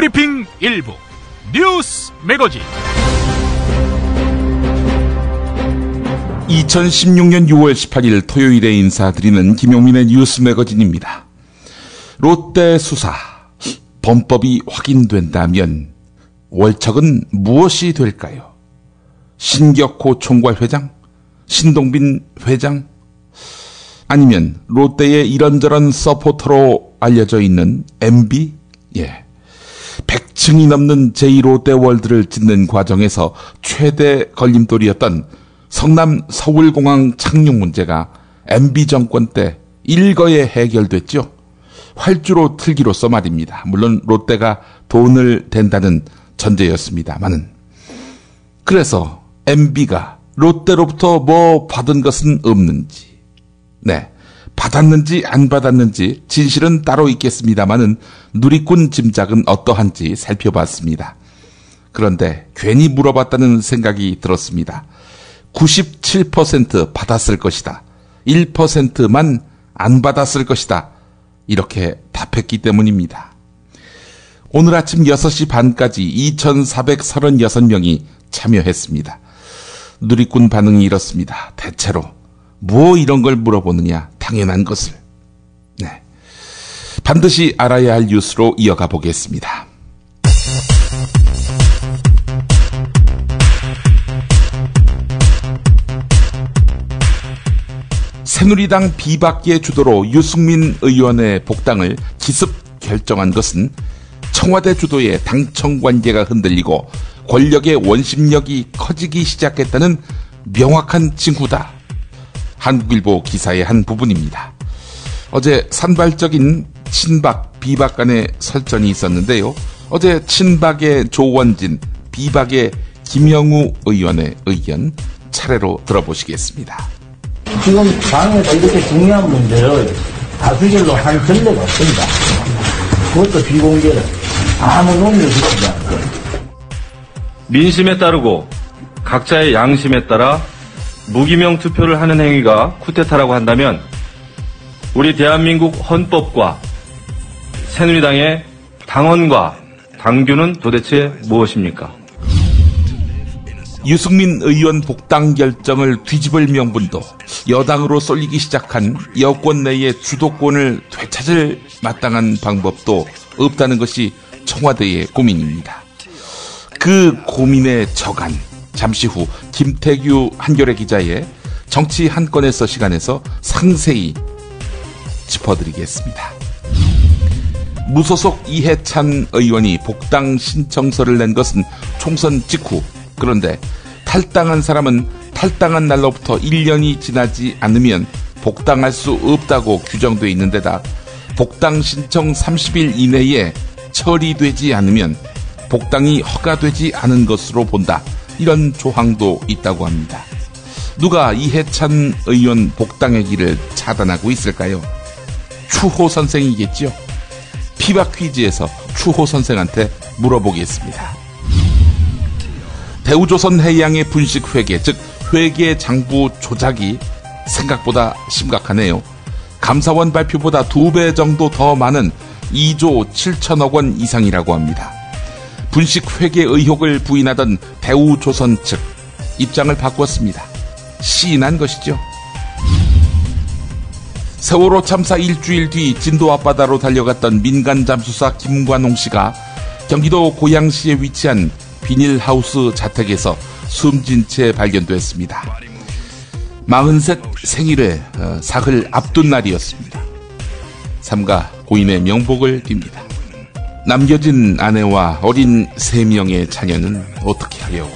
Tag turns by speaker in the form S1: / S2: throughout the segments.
S1: 뉴스브리핑 일부 뉴스 매거진
S2: 2016년 6월 18일 토요일에 인사드리는 김용민의 뉴스 매거진입니다. 롯데 수사, 범법이 확인된다면 월척은 무엇이 될까요? 신격호 총괄회장? 신동빈 회장? 아니면 롯데의 이런저런 서포터로 알려져 있는 MB? 예. 100층이 넘는 제2롯데월드를 짓는 과정에서 최대 걸림돌이었던 성남 서울공항 착륙 문제가 MB 정권 때 일거에 해결됐죠. 활주로 틀기로서 말입니다. 물론 롯데가 돈을 댄다는 전제였습니다만은. 그래서 MB가 롯데로부터 뭐 받은 것은 없는지, 네, 받았는지 안 받았는지 진실은 따로 있겠습니다만은 누리꾼 짐작은 어떠한지 살펴봤습니다. 그런데 괜히 물어봤다는 생각이 들었습니다. 97% 받았을 것이다. 1%만 안 받았을 것이다. 이렇게 답했기 때문입니다. 오늘 아침 6시 반까지 2,436명이 참여했습니다. 누리꾼 반응이 이렇습니다. 대체로 뭐 이런 걸 물어보느냐, 당연한 것을. 네, 반드시 알아야 할 뉴스로 이어가 보겠습니다. 새누리당 비박계 주도로 유승민 의원의 복당을 기습 결정한 것은 청와대 주도의 당청 관계가 흔들리고 권력의 원심력이 커지기 시작했다는 명확한 징후다. 한국일보 기사의 한 부분입니다. 어제 산발적인 친박, 비박 간의 설전이 있었는데요. 어제 친박의 조원진, 비박의 김영우 의원의 의견 차례로 들어보시겠습니다.
S3: 지금 당에서 이렇게 중요한 문제를 다수결로 한 전례가 없습니다. 그것도 비공개로 아무 논의를 듣지 않고.
S4: 민심에 따르고 각자의 양심에 따라 무기명 투표를 하는 행위가 쿠데타라고 한다면 우리 대한민국 헌법과 새누리당의 당헌과 당규는 도대체 무엇입니까?
S2: 유승민 의원 복당 결정을 뒤집을 명분도 여당으로 쏠리기 시작한 여권 내의 주도권을 되찾을 마땅한 방법도 없다는 것이 청와대의 고민입니다. 그 고민의 저간, 잠시 후 김태규 한겨레 기자의 정치 한 건에서 시간에서 상세히 짚어드리겠습니다. 무소속 이해찬 의원이 복당 신청서를 낸 것은 총선 직후. 그런데 탈당한 사람은 탈당한 날로부터 1년이 지나지 않으면 복당할 수 없다고 규정되어 있는 데다 복당 신청 30일 이내에 처리되지 않으면 복당이 허가되지 않은 것으로 본다. 이런 조항도 있다고 합니다. 누가 이해찬 의원 복당의 길을 차단하고 있을까요? 추호 선생이겠죠. 피박 퀴즈에서 추호 선생한테 물어보겠습니다. 대우조선해양의 분식 회계, 즉 회계 장부 조작이 생각보다 심각하네요. 감사원 발표보다 2배 정도 더 많은 2조 7천억 원 이상이라고 합니다. 분식 회계 의혹을 부인하던 대우조선 측 입장을 바꿨습니다. 시인한 것이죠. 세월호 참사 일주일 뒤 진도 앞바다로 달려갔던 민간 잠수사 김관홍 씨가 경기도 고양시에 위치한 비닐하우스 자택에서 숨진 채 발견됐습니다. 43 생일에 사흘 앞둔 날이었습니다. 삼가 고인의 명복을 빕니다. 남겨진 아내와 어린 3명의 자녀는 어떻게 하려고.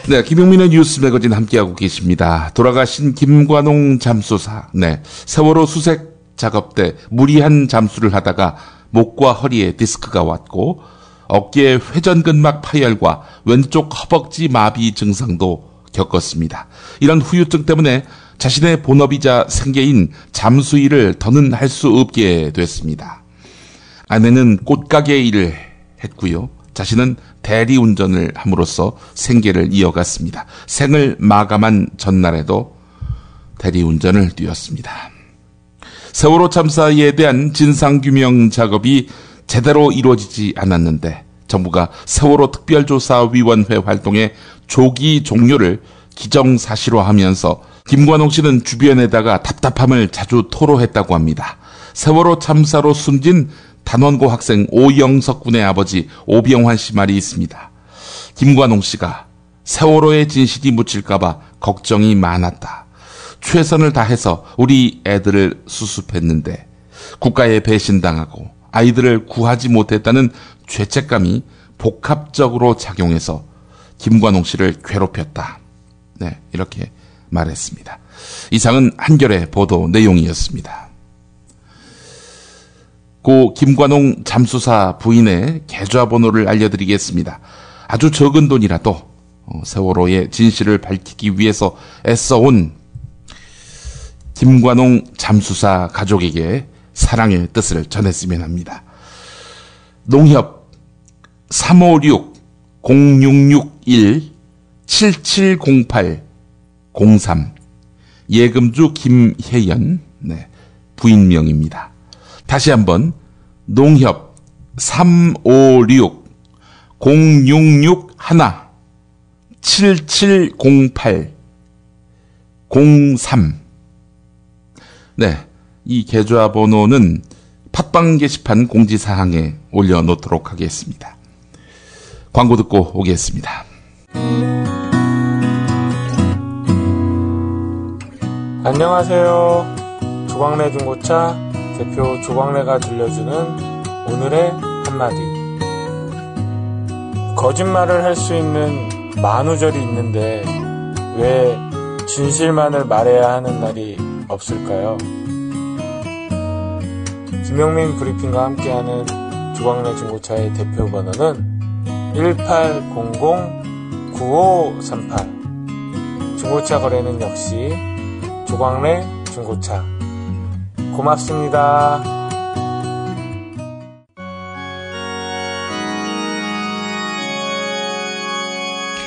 S2: 네, 김용민의 뉴스 매거진 함께하고 계십니다. 돌아가신 김관홍 잠수사, 네, 세월호 수색 작업 때 무리한 잠수를 하다가 목과 허리에 디스크가 왔고 어깨에 회전근막 파열과 왼쪽 허벅지 마비 증상도 겪었습니다. 이런 후유증 때문에 자신의 본업이자 생계인 잠수 일을 더는 할 수 없게 됐습니다. 아내는 꽃가게 일을 했고요. 자신은 대리운전을 함으로써 생계를 이어갔습니다. 생을 마감한 전날에도 대리운전을 뛰었습니다. 세월호 참사에 대한 진상규명 작업이 제대로 이루어지지 않았는데 정부가 세월호 특별조사위원회 활동의 조기 종료를 기정사실화하면서 김관홍 씨는 주변에다가 답답함을 자주 토로했다고 합니다. 세월호 참사로 숨진 단원고 학생 오영석 군의 아버지 오병환 씨 말이 있습니다. 김관홍 씨가 세월호의 진실이 묻힐까봐 걱정이 많았다. 최선을 다해서 우리 애들을 수습했는데 국가에 배신당하고 아이들을 구하지 못했다는 죄책감이 복합적으로 작용해서 김관홍 씨를 괴롭혔다. 네, 이렇게 말했습니다. 이상은 한겨레 보도 내용이었습니다. 고 김관홍 잠수사 부인의 계좌번호를 알려드리겠습니다. 아주 적은 돈이라도 세월호의 진실을 밝히기 위해서 애써온 김관홍 잠수사 가족에게 사랑의 뜻을 전했으면 합니다. 농협 356-0661-7708-03 예금주 김혜연, 네, 부인명입니다. 다시 한번 농협 356-0661-7708-03 네, 이 계좌번호는 팟빵 게시판 공지사항에 올려놓도록 하겠습니다. 광고 듣고 오겠습니다.
S5: 안녕하세요. 조광래 중고차 대표 조광래가 들려주는 오늘의 한마디. 거짓말을 할 수 있는 만우절이 있는데 왜 진실만을 말해야 하는 날이 없을까요? 김용민 브리핑과 함께하는 조광래 중고차의 대표 번호는 1800-9538. 중고차 거래는 역시 조광래 중고차. 고맙습니다.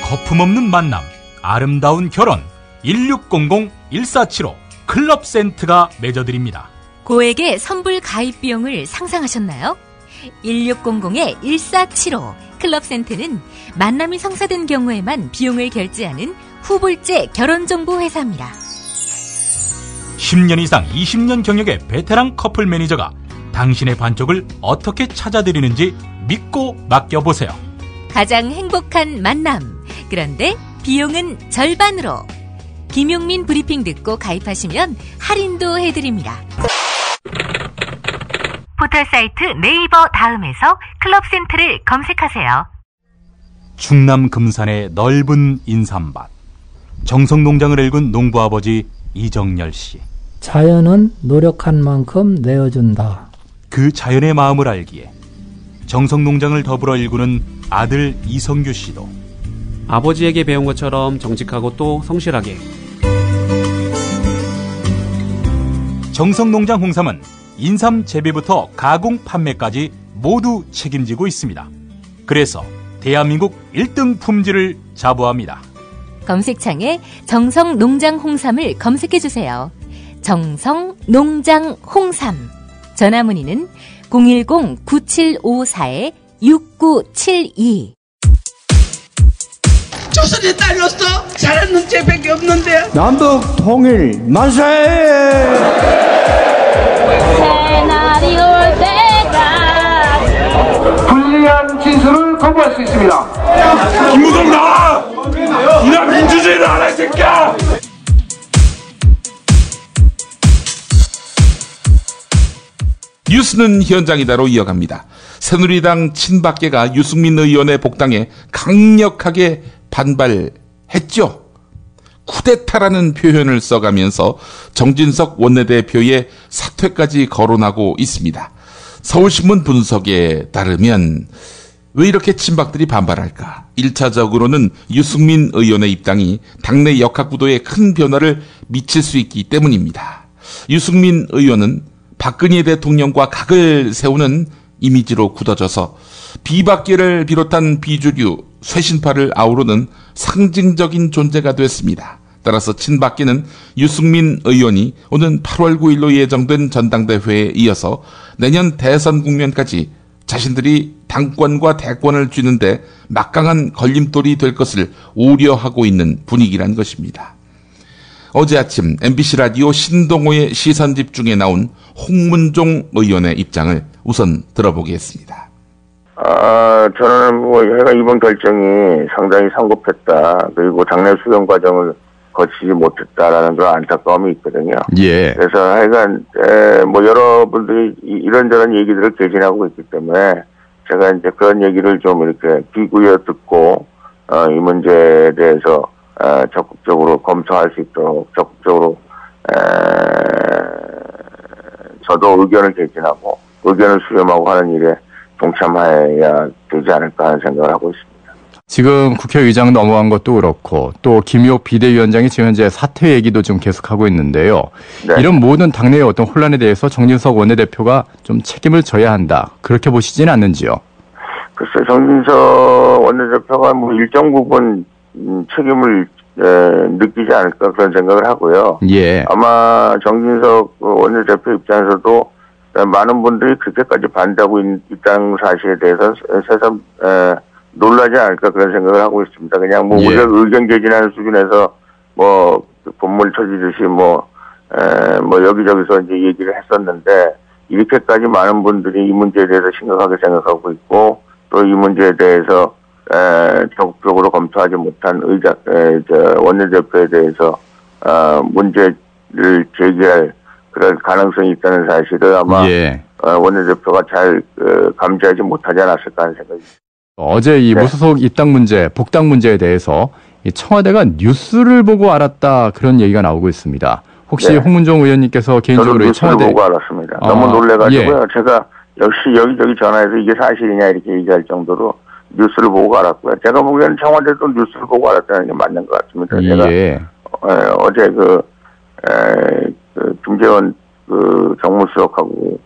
S1: 거품없는 만남, 아름다운 결혼 1600-1475 클럽센트가 맺어드립니다.
S6: 고액의 선불 가입 비용을 상상하셨나요? 1600-1475 클럽센트는 만남이 성사된 경우에만 비용을 결제하는 후불제 결혼정보 회사입니다.
S1: 10년 이상 20년 경력의 베테랑 커플 매니저가 당신의 반쪽을 어떻게 찾아드리는지 믿고 맡겨보세요.
S6: 가장 행복한 만남, 그런데 비용은 절반으로. 김용민 브리핑 듣고 가입하시면 할인도 해드립니다. 포털사이트 네이버 다음에서 클럽센트를 검색하세요.
S1: 충남 금산의 넓은 인삼밭, 정성농장을 일군 농부아버지 이정열 씨.
S7: 자연은 노력한 만큼 내어준다.
S1: 그 자연의 마음을 알기에 정성농장을 더불어 일구는 아들 이성규 씨도
S8: 아버지에게 배운 것처럼 정직하고 또 성실하게.
S1: 정성농장 홍삼은 인삼 재배부터 가공 판매까지 모두 책임지고 있습니다. 그래서 대한민국 1등 품질을 자부합니다.
S6: 검색창에 정성농장 홍삼을 검색해주세요. 정성농장 홍삼. 전화문의는 010-9754-6972.
S9: 조선에 딸로서 잘하는 죄밖에 없는데.
S3: 남북 통일 만세!
S10: 새날이 올 때가
S9: 불리한 진술을 거부할 수 있습니다.
S11: 김무성 나와! 이나 민주주의는 안 할 새끼야!
S2: 뉴스는 현장이다로 이어갑니다. 새누리당 친박계가 유승민 의원의 복당에 강력하게 반발했죠. 쿠데타라는 표현을 써가면서 정진석 원내대표의 사퇴까지 거론하고 있습니다. 서울신문 분석에 따르면 왜 이렇게 친박들이 반발할까? 1차적으로는 유승민 의원의 입당이 당내 역학구도에 큰 변화를 미칠 수 있기 때문입니다. 유승민 의원은 박근혜 대통령과 각을 세우는 이미지로 굳어져서 비박계를 비롯한 비주류, 쇄신파를 아우르는 상징적인 존재가 됐습니다. 따라서 친박계는 유승민 의원이 오는 8월 9일로 예정된 전당대회에 이어서 내년 대선 국면까지 자신들이 당권과 대권을 쥐는데 막강한 걸림돌이 될 것을 우려하고 있는 분위기란 것입니다. 어제 아침 MBC 라디오 신동호의 시선집중에 나온 홍문종 의원의 입장을 우선 들어보겠습니다.
S12: 저는 제가 이번 결정이 상당히 성급했다. 그리고 당내 수용 과정을 거치지 못했다라는 그런 안타까움이 있거든요.
S13: 예.
S12: 그래서 하여간 여러분들이 이런저런 얘기들을 개진하고 있기 때문에 제가 이제 그런 얘기를 좀 이렇게 귀구여 듣고 이 문제에 대해서 적극적으로 검토할 수 있도록 적극적으로 저도 의견을 개진하고 의견을 수렴하고 하는 일에 동참해야 되지 않을까 하는 생각을 하고 있습니다.
S13: 지금 국회의장 넘어간 것도 그렇고 또 김의옥 비대위원장이 지금 현재 사퇴 얘기도 좀 계속하고 있는데요. 네. 이런 모든 당내의 어떤 혼란에 대해서 정진석 원내대표가 좀 책임을 져야 한다. 그렇게 보시지는 않는지요?
S12: 글쎄 정진석 원내대표가 일정 부분 책임을 느끼지 않을까 그런 생각을 하고요.
S13: 예.
S12: 아마 정진석 원내대표 입장에서도 많은 분들이 그렇게까지 반대하고 있다는 사실에 대해서 새삼 놀라지 않을까 그런 생각을 하고 있습니다. 그냥
S13: 예.
S12: 우리가 의견 개진하는 수준에서 본물 터지듯이 여기저기서 이제 얘기를 했었는데 이렇게까지 많은 분들이 이 문제에 대해서 심각하게 생각하고 있고 또 이 문제에 대해서 적극적으로 검토하지 못한 원내대표에 대해서 문제를 제기할 그럴 가능성이 있다는 사실을 아마
S13: 예.
S12: 원내대표가 잘 감지하지 못하지 않았을까 하는 생각입니다.
S13: 어제 이 무소속 입당 문제, 복당 문제에 대해서 청와대가 뉴스를 보고 알았다 그런 얘기가 나오고 있습니다. 혹시
S12: 네.
S13: 홍문종 의원님께서 개인적으로
S12: 저도
S13: 청와대
S12: 뉴스를 보고 알았습니다. 너무 놀래가지고요.
S13: 예.
S12: 제가 역시 여기저기 전화해서 이게 사실이냐 이렇게 얘기할 정도로 뉴스를 보고 알았고요. 제가 보기에는 청와대도 뉴스를 보고 알았다는 게 맞는 것 같습니다.
S13: 예.
S12: 제가 어제 김재원 정무수석하고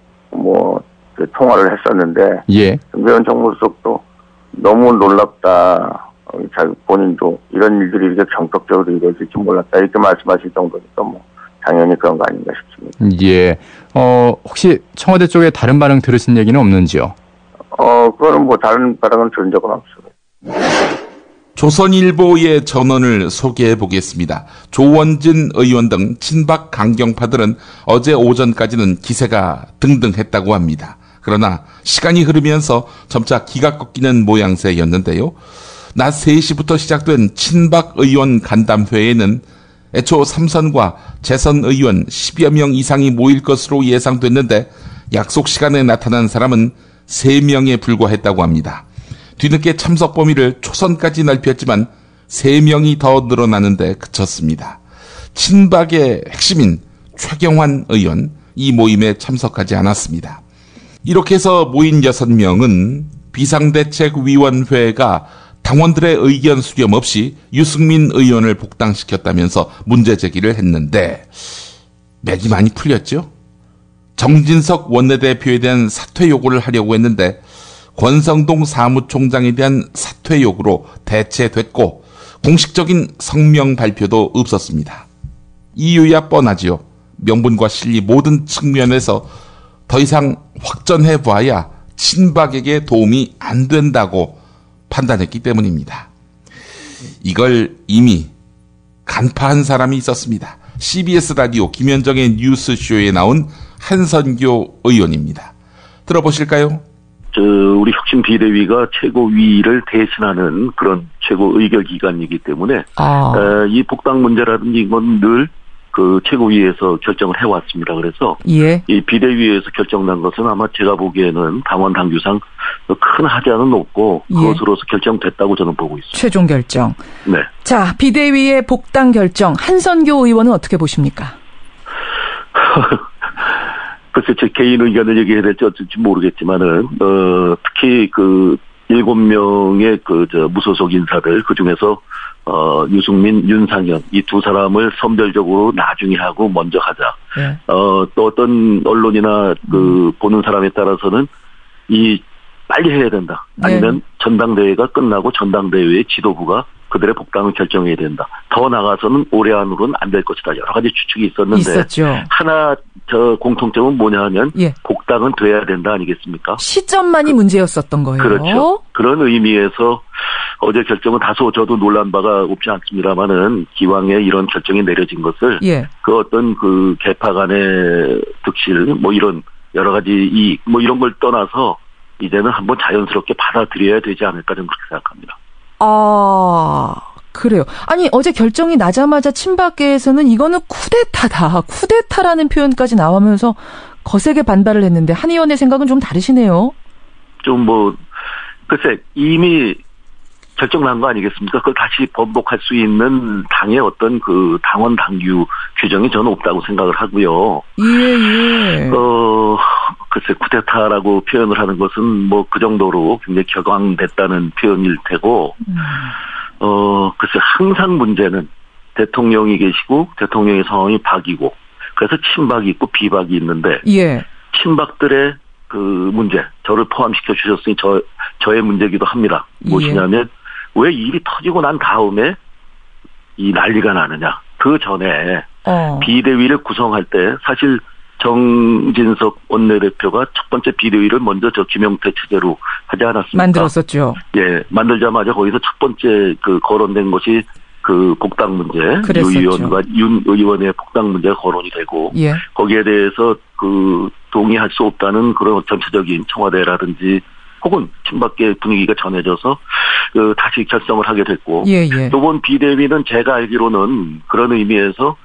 S12: 통화를 했었는데
S13: 예.
S12: 김재원 정무수석도 너무 놀랍다. 자기 본인도 이런 일들이 이렇게 정적적으로 이루어질지 몰랐다. 이렇게 말씀하실 정도니까 당연히 그런 거 아닌가 싶습니다.
S13: 예. 혹시 청와대 쪽에 다른 반응 들으신 얘기는 없는지요?
S12: 그거는 다른 반응은 들은 적은 없습니다.
S2: 조선일보의 전원을 소개해 보겠습니다. 조원진 의원 등 친박 강경파들은 어제 오전까지는 기세가 등등했다고 합니다. 그러나 시간이 흐르면서 점차 기가 꺾이는 모양새였는데요. 낮 3시부터 시작된 친박 의원 간담회에는 애초 3선과 재선 의원 10여 명 이상이 모일 것으로 예상됐는데 약속 시간에 나타난 사람은 3명에 불과했다고 합니다. 뒤늦게 참석 범위를 초선까지 넓혔지만 3명이 더 늘어나는데 그쳤습니다. 친박의 핵심인 최경환 의원 이 모임에 참석하지 않았습니다. 이렇게 해서 모인 6명은 비상대책위원회가 당원들의 의견 수렴 없이 유승민 의원을 복당시켰다면서 문제 제기를 했는데 맥이 많이 풀렸죠? 정진석 원내대표에 대한 사퇴 요구를 하려고 했는데 권성동 사무총장에 대한 사퇴 요구로 대체됐고 공식적인 성명 발표도 없었습니다. 이유야 뻔하지요. 명분과 실리 모든 측면에서 더 이상 확전해봐야 친박에게 도움이 안 된다고 판단했기 때문입니다. 이걸 이미 간파한 사람이 있었습니다. CBS 라디오 김현정의 뉴스쇼에 나온 한선교 의원입니다. 들어보실까요?
S14: 우리 혁신 비대위가 최고위를 대신하는 그런 최고 의결기관이기 때문에 이 복당 문제라든지 이건 늘 최고위에서 결정을 해왔습니다. 그래서
S15: 예.
S14: 이 비대위에서 결정난 것은 아마 제가 보기에는 당원 당규상 큰 하자는 없고 그것으로서 결정됐다고 저는 보고 있습니다.
S15: 최종 결정.
S14: 네.
S15: 자, 비대위의 복당 결정 한선교 의원은 어떻게 보십니까?
S14: 글쎄 제 개인 의견을 얘기해야 될지 어쩔지 모르겠지만은 특히 7명의 무소속 인사들 그중에서 유승민, 윤상현 이 두 사람을 선별적으로 나중에 하고 먼저 하자. 또 어떤 언론이나 보는 사람에 따라서는 빨리 해야 된다. 아니면 전당대회가 끝나고 전당대회의 지도부가 그들의 복당을 결정해야 된다. 더 나아가서는 올해 안으로는 안 될 것이다. 여러 가지 추측이 있었는데 하나 공통점은 뭐냐 하면 복당은 돼야 된다 아니겠습니까? 시점만이 문제였었던 거예요. 그렇죠. 그런 의미에서 어제 결정은 다소 저도 놀란 바가 없지 않습니다만은 기왕에 이런 결정이 내려진 것을 그 어떤 그 계파 간의 득실 뭐 이런 여러 가지 이런 걸 떠나서 이제는 한번 자연스럽게 받아들여야 되지 않을까 저는 그렇게 생각합니다.
S15: 그래요. 아니 어제 결정이 나자마자 친박계에서는 이거는 쿠데타라는 표현까지 나오면서 거세게 반발을 했는데 한 의원의 생각은 좀 다르시네요. 글쎄 이미 결정난 거 아니겠습니까? 그걸 다시 번복할 수 있는 당의 어떤 그 당원 당규 규정이 저는 없다고 생각을 하고요. 글쎄 쿠데타라고 표현을 하는 것은 뭐 그 정도로 굉장히 격앙됐다는 표현일 테고, 글쎄 항상 문제는 대통령이 계시고 대통령의 상황이 박이고 그래서 친박이 있고 비박이 있는데 친박들의 그 문제 저를 포함시켜 주셨으니 저의 문제기도 합니다. 무엇이냐면 왜 일이 터지고 난 다음에 이 난리가 나느냐. 그 전에 비대위를 구성할 때 사실 정진석 원내대표가 첫 번째 비대위를 먼저 김용태 체제로 하지 않았습니까? 만들었었죠. 만들자마자 거기서 첫 번째 그 거론된 것이 그 복당 문제, 윤 의원의 복당 문제가 거론이 되고 거기에 대해서 그 동의할 수 없다는 그런 전체적인 청와대라든지 혹은 친박계 분위기가 전해져서 다시 결성을 하게 됐고 이번 비대위는 제가 알기로는 그런 의미에서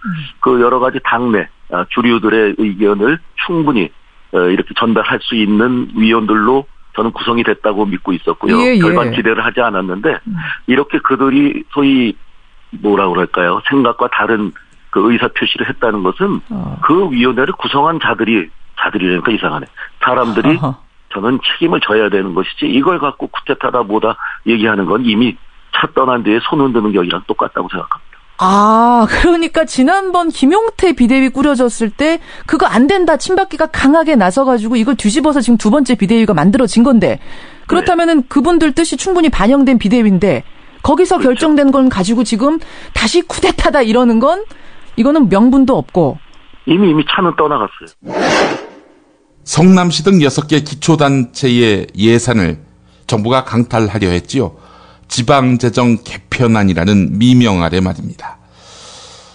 S15: 그 여러 가지 당내 주류들의 의견을 충분히 이렇게 전달할 수 있는 위원들로 저는 구성이 됐다고 믿고 있었고요. 별반 기대를 하지 않았는데 이렇게 그들이 소위 뭐라고 그럴까요? 생각과 다른 그 의사 표시를 했다는 것은 그 위원회를 구성한 자들이라니까 이상하네. 사람들이 저는 책임을 져야 되는 것이지 이걸 갖고 쿠데타다 뭐다 얘기하는 건 이미 차 떠난 뒤에 손 흔드는 격이랑 똑같다고 생각합니다. 그러니까 지난번 김용태 비대위 꾸려졌을 때 그거 안 된다 친박계가 강하게 나서가지고 이걸 뒤집어서 지금 두 번째 비대위가 만들어진 건데 그렇다면은 그분들 뜻이 충분히 반영된 비대위인데 거기서 결정된 건 가지고 지금 다시 쿠데타다 이러는 건 이거는 명분도 없고
S14: 이미 차는 떠나갔어요.
S2: 성남시 등 6개 기초단체의 예산을 정부가 강탈하려 했지요. 지방재정 개편안이라는 미명 아래 말입니다.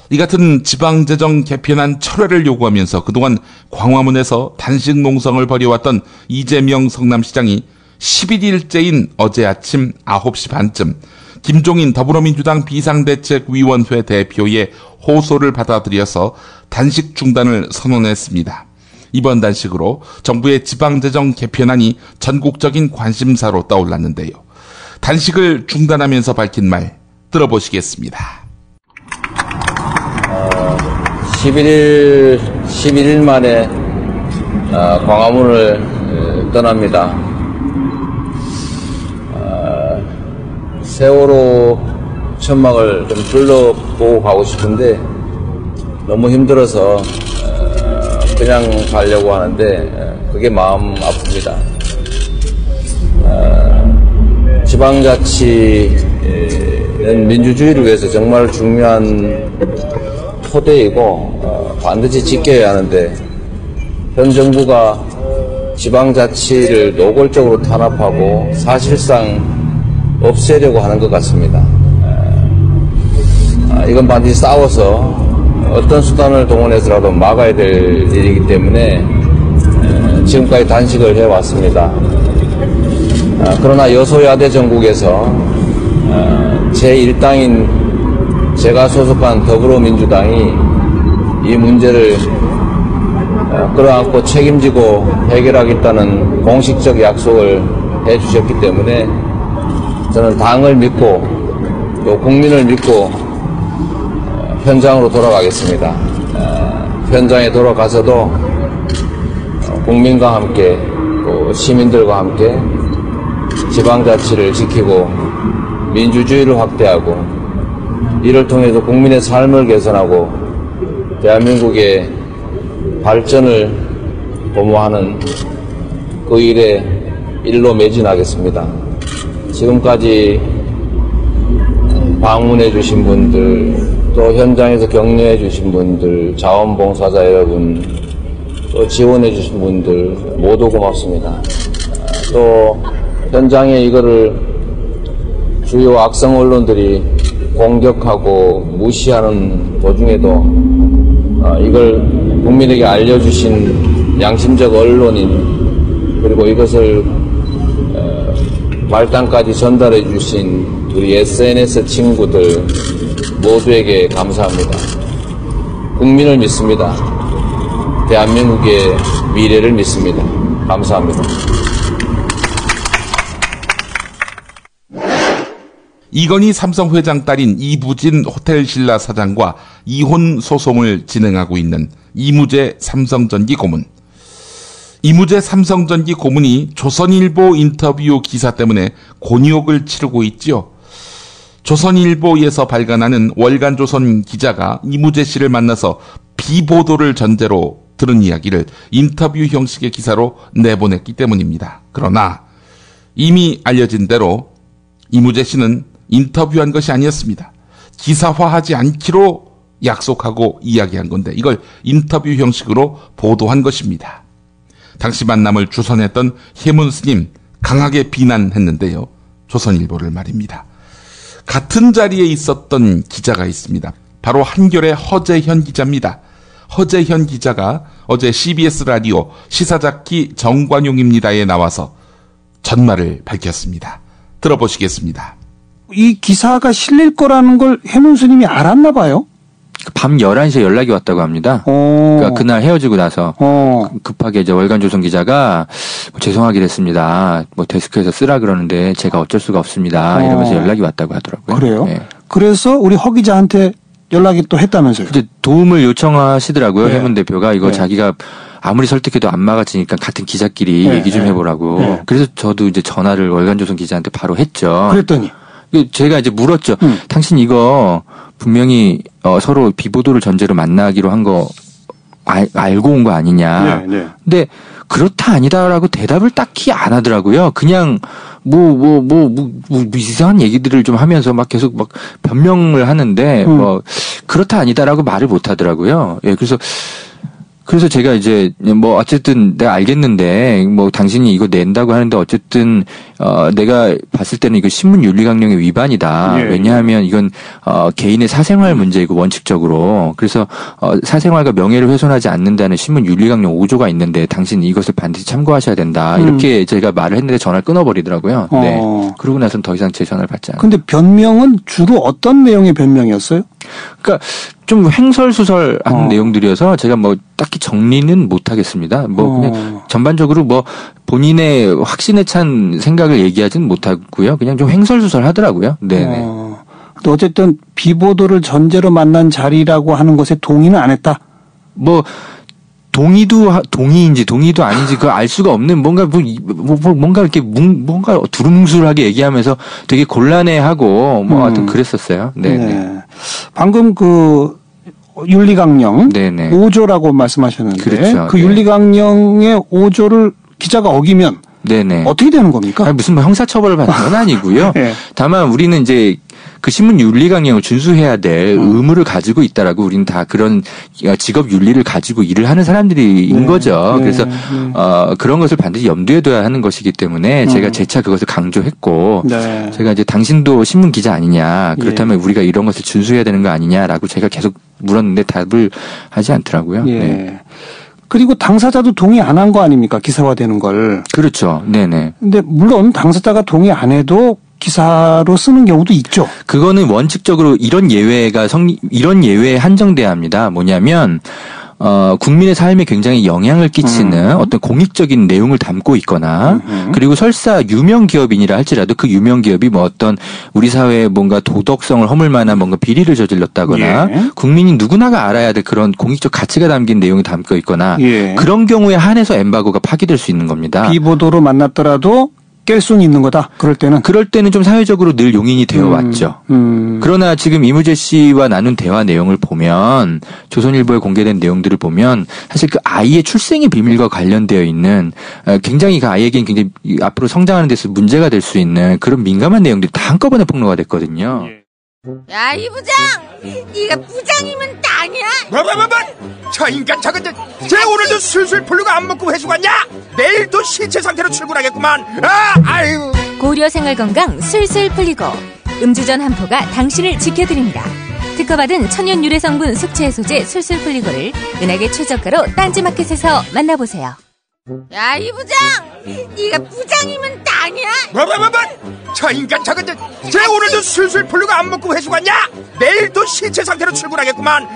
S2: 이 같은 지방재정 개편안 철회를 요구하면서 그동안 광화문에서 단식 농성을 벌여왔던 이재명 성남시장이 11일째인 어제 아침 9시 반쯤 김종인 더불어민주당 비상대책위원회 대표의 호소를 받아들여서 단식 중단을 선언했습니다. 이번 단식으로 정부의 지방재정 개편안이 전국적인 관심사로 떠올랐는데요. 단식을 중단하면서 밝힌 말 들어보시겠습니다.
S16: 11일 만에 광화문을 떠납니다. 세월호 천막을 좀 둘러보고 가고 싶은데 너무 힘들어서 그냥 가려고 하는데 그게 마음 아픕니다. 지방자치는 민주주의를 위해서 정말 중요한 토대이고 반드시 지켜야 하는데 현 정부가 지방자치를 노골적으로 탄압하고 사실상 없애려고 하는 것 같습니다. 이건 반드시 싸워서 어떤 수단을 동원해서라도 막아야 될 일이기 때문에 지금까지 단식을 해왔습니다. 그러나 여소야대 전국에서 제1당인 제가 소속한 더불어민주당이 이 문제를 끌어안고 책임지고 해결하겠다는 공식적 약속을 해주셨기 때문에 저는 당을 믿고 또 국민을 믿고 현장으로 돌아가겠습니다. 현장에 돌아가서도 국민과 함께 또 시민들과 함께 지방자치를 지키고 민주주의를 확대하고 이를 통해서 국민의 삶을 개선하고 대한민국의 발전을 도모하는 그 일에 일로 매진하겠습니다. 지금까지 방문해 주신 분들, 또 현장에서 격려해 주신 분들, 자원봉사자 여러분, 또 지원해 주신 분들 모두 고맙습니다. 또 현장에 이거를 주요 악성 언론들이 공격하고 무시하는 도중에도 이걸 국민에게 알려주신 양심적 언론인, 그리고 이것을 말단까지 전달해 주신 우리 SNS 친구들 모두에게 감사합니다. 국민을 믿습니다. 대한민국의 미래를 믿습니다. 감사합니다.
S2: 이건희 삼성 회장 딸인 이부진 호텔신라 사장과 이혼 소송을 진행하고 있는 이무재 삼성전기 고문. 이무재 삼성전기 고문이 조선일보 인터뷰 기사 때문에 곤욕을 치르고 있죠. 조선일보에서 발간하는 월간조선 기자가 이무재 씨를 만나서 비보도를 전제로 들은 이야기를 인터뷰 형식의 기사로 내보냈기 때문입니다. 그러나 이미 알려진 대로 이무재 씨는 인터뷰한 것이 아니었습니다. 기사화하지 않기로 약속하고 이야기한 건데 이걸 인터뷰 형식으로 보도한 것입니다. 당시 만남을 주선했던 해문 스님 강하게 비난했는데요. 조선일보를 말입니다. 같은 자리에 있었던 기자가 있습니다. 바로 한겨레 허재현 기자입니다. 허재현 기자가 어제 CBS 라디오 시사잡기 정관용입니다에 나와서 전말을 밝혔습니다. 들어보시겠습니다.
S17: 이 기사가 실릴 거라는 걸 해문 스님이 알았나 봐요?
S18: 밤 11시에 연락이 왔다고 합니다. 그러니까 그날 헤어지고 나서 급하게 이제 월간조선 기자가 죄송하게 됐습니다. 데스크에서 쓰라 그러는데 제가 어쩔 수가 없습니다. 이러면서 연락이 왔다고 하더라고요.
S17: 그래요?
S18: 네.
S17: 그래서 우리 허 기자한테 연락이 또 했다면서요?
S18: 이제 도움을 요청하시더라고요. 네. 해문 대표가 이거 자기가 아무리 설득해도 안 막아지니까 같은 기자끼리 얘기 좀 해보라고. 그래서 저도 이제 전화를 월간조선 기자한테 바로 했죠.
S17: 그랬더니
S18: 제가 이제 물었죠. 당신 이거 분명히 서로 비보도를 전제로 만나기로 한 거 알고 온 거 아니냐. 근데 그렇다 아니다라고 대답을 딱히 안 하더라고요. 그냥 이상한 얘기들을 좀 하면서 막 계속 막 변명을 하는데 그렇다 아니다라고 말을 못 하더라고요. 예, 그래서 제가 이제 어쨌든 내가 알겠는데 당신이 이거 낸다고 하는데 어쨌든 내가 봤을 때는 이거 신문윤리강령의 위반이다. 왜냐하면 이건 개인의 사생활 문제이고 원칙적으로. 그래서 사생활과 명예를 훼손하지 않는다는 신문윤리강령 5조가 있는데 당신 이것을 반드시 참고하셔야 된다. 이렇게 제가 말을 했는데 전화를 끊어버리더라고요. 네. 그러고 나서는 더 이상 제 전화를 받지 않아요.
S17: 근데 변명은 주로 어떤 내용의 변명이었어요?
S18: 그러니까 좀 횡설수설한 내용들이어서 제가 딱히 정리는 못 하겠습니다. 그냥 전반적으로 본인의 확신에 찬 생각을 얘기하지는 못하고요. 그냥 좀 횡설수설하더라고요. 네네.
S17: 어쨌든 비보도를 전제로 만난 자리라고 하는 것에 동의는 안 했다.
S18: 동의인지 동의도 아닌지 그걸 알 수가 없는 뭔가 이렇게 뭔가 두루뭉술하게 얘기하면서 되게 곤란해하고 하여튼 그랬었어요. 네.
S17: 방금 윤리강령 5조라고 말씀하셨는데
S18: 그렇죠.
S17: 그 윤리강령의 5조를 기자가 어기면 어떻게 되는 겁니까?
S18: 무슨 형사처벌을 받는 건 아니고요. 다만 우리는 이제 그 신문 윤리강령을 준수해야 될 의무를 가지고 있다라고 우리는 다 그런 직업 윤리를 가지고 일을 하는 사람들인 거죠. 그래서 그런 것을 반드시 염두에 둬야 하는 것이기 때문에 제가 재차 그것을 강조했고 제가 이제 당신도 신문 기자 아니냐 그렇다면 우리가 이런 것을 준수해야 되는 거 아니냐라고 제가 계속 물었는데 답을 하지 않더라고요.
S17: 그리고 당사자도 동의 안 한 거 아닙니까? 기사화되는 걸.
S18: 그렇죠. 네네.
S17: 근데 물론 당사자가 동의 안 해도 기사로 쓰는 경우도 있죠.
S18: 그거는 원칙적으로 이런 예외에 한정돼야 합니다. 뭐냐면 국민의 삶에 굉장히 영향을 끼치는 어떤 공익적인 내용을 담고 있거나 그리고 설사 유명 기업인이라 할지라도 그 유명 기업이 어떤 우리 사회에 뭔가 도덕성을 허물 만한 뭔가 비리를 저질렀다거나 국민이 누구나가 알아야 될 그런 공익적 가치가 담긴 내용이 담고 있거나 그런 경우에 한해서 엠바고가 파기될 수 있는 겁니다.
S17: 비보도로 만났더라도 깰 수는 있는 거다. 그럴 때는
S18: 좀 사회적으로 늘 용인이 되어 왔죠. 그러나 지금 이무재 씨와 나눈 대화 내용을 보면, 조선일보에 공개된 내용들을 보면 사실 그 아이의 출생의 비밀과 관련되어 있는 굉장히 그 아이에겐 굉장히 앞으로 성장하는 데서 문제가 될 수 있는 그런 민감한 내용들이 다 한꺼번에 폭로가 됐거든요.
S19: 야, 이 부장! 네가 부장이면 땅이야?
S20: 뭐? 저 인간 저건 쟤 오늘도 술술 풀리고 안 먹고 회수 갔냐? 내일도 신체 상태로 출근하겠구만. 아유.
S6: 고려 생활건강 술술 풀리고 음주전 한 포가 당신을 지켜드립니다. 특허받은 천연 유래 성분 숙취 해소제 술술 풀리고를 은하계 최저가로 딴지마켓에서 만나보세요.
S19: 야, 이 부장! 네가 부장이면 땅이야?
S20: 뭐? 저 인간 저건 쟤 오늘도 술술 풀리고 안 먹고 회수 갔냐? 내일도 신체 상태로 출근하겠구만.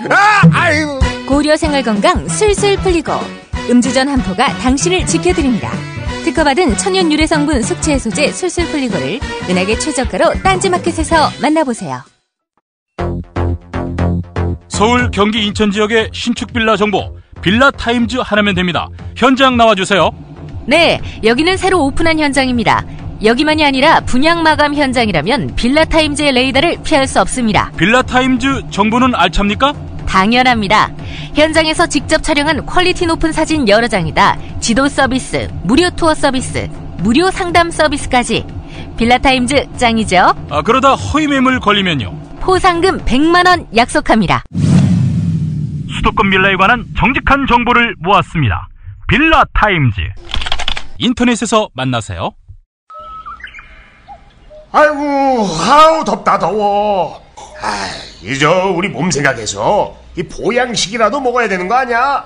S20: 아유.
S6: 고려 생활건강 술술 풀리고 음주전 한 포가 당신을 지켜드립니다. 특허받은 천연 유래 성분 숙취 해소제 술술 풀리고를 은하계 최저가로 딴지마켓에서 만나보세요.
S1: 서울, 경기, 인천 지역의 신축 빌라 정보 빌라타임즈 하나면 됩니다. 현장 나와주세요.
S6: 네, 여기는 새로 오픈한 현장입니다. 여기만이 아니라 분양 마감 현장이라면 빌라타임즈의 레이더를 피할 수 없습니다.
S1: 빌라타임즈 정보는 알찹니까?
S6: 당연합니다. 현장에서 직접 촬영한 퀄리티 높은 사진 여러 장이다. 지도 서비스, 무료 투어 서비스, 무료 상담 서비스까지. 빌라타임즈 짱이죠?
S1: 그러다 허위 매물 걸리면요?
S6: 포상금 100만 원 약속합니다.
S1: 수도권 빌라에 관한 정직한 정보를 모았습니다. 빌라타임즈. 인터넷에서 만나세요.
S11: 아이고, 아우 덥다 더워. 이제 우리 몸 생각해서 이 보양식이라도 먹어야 되는 거 아니야?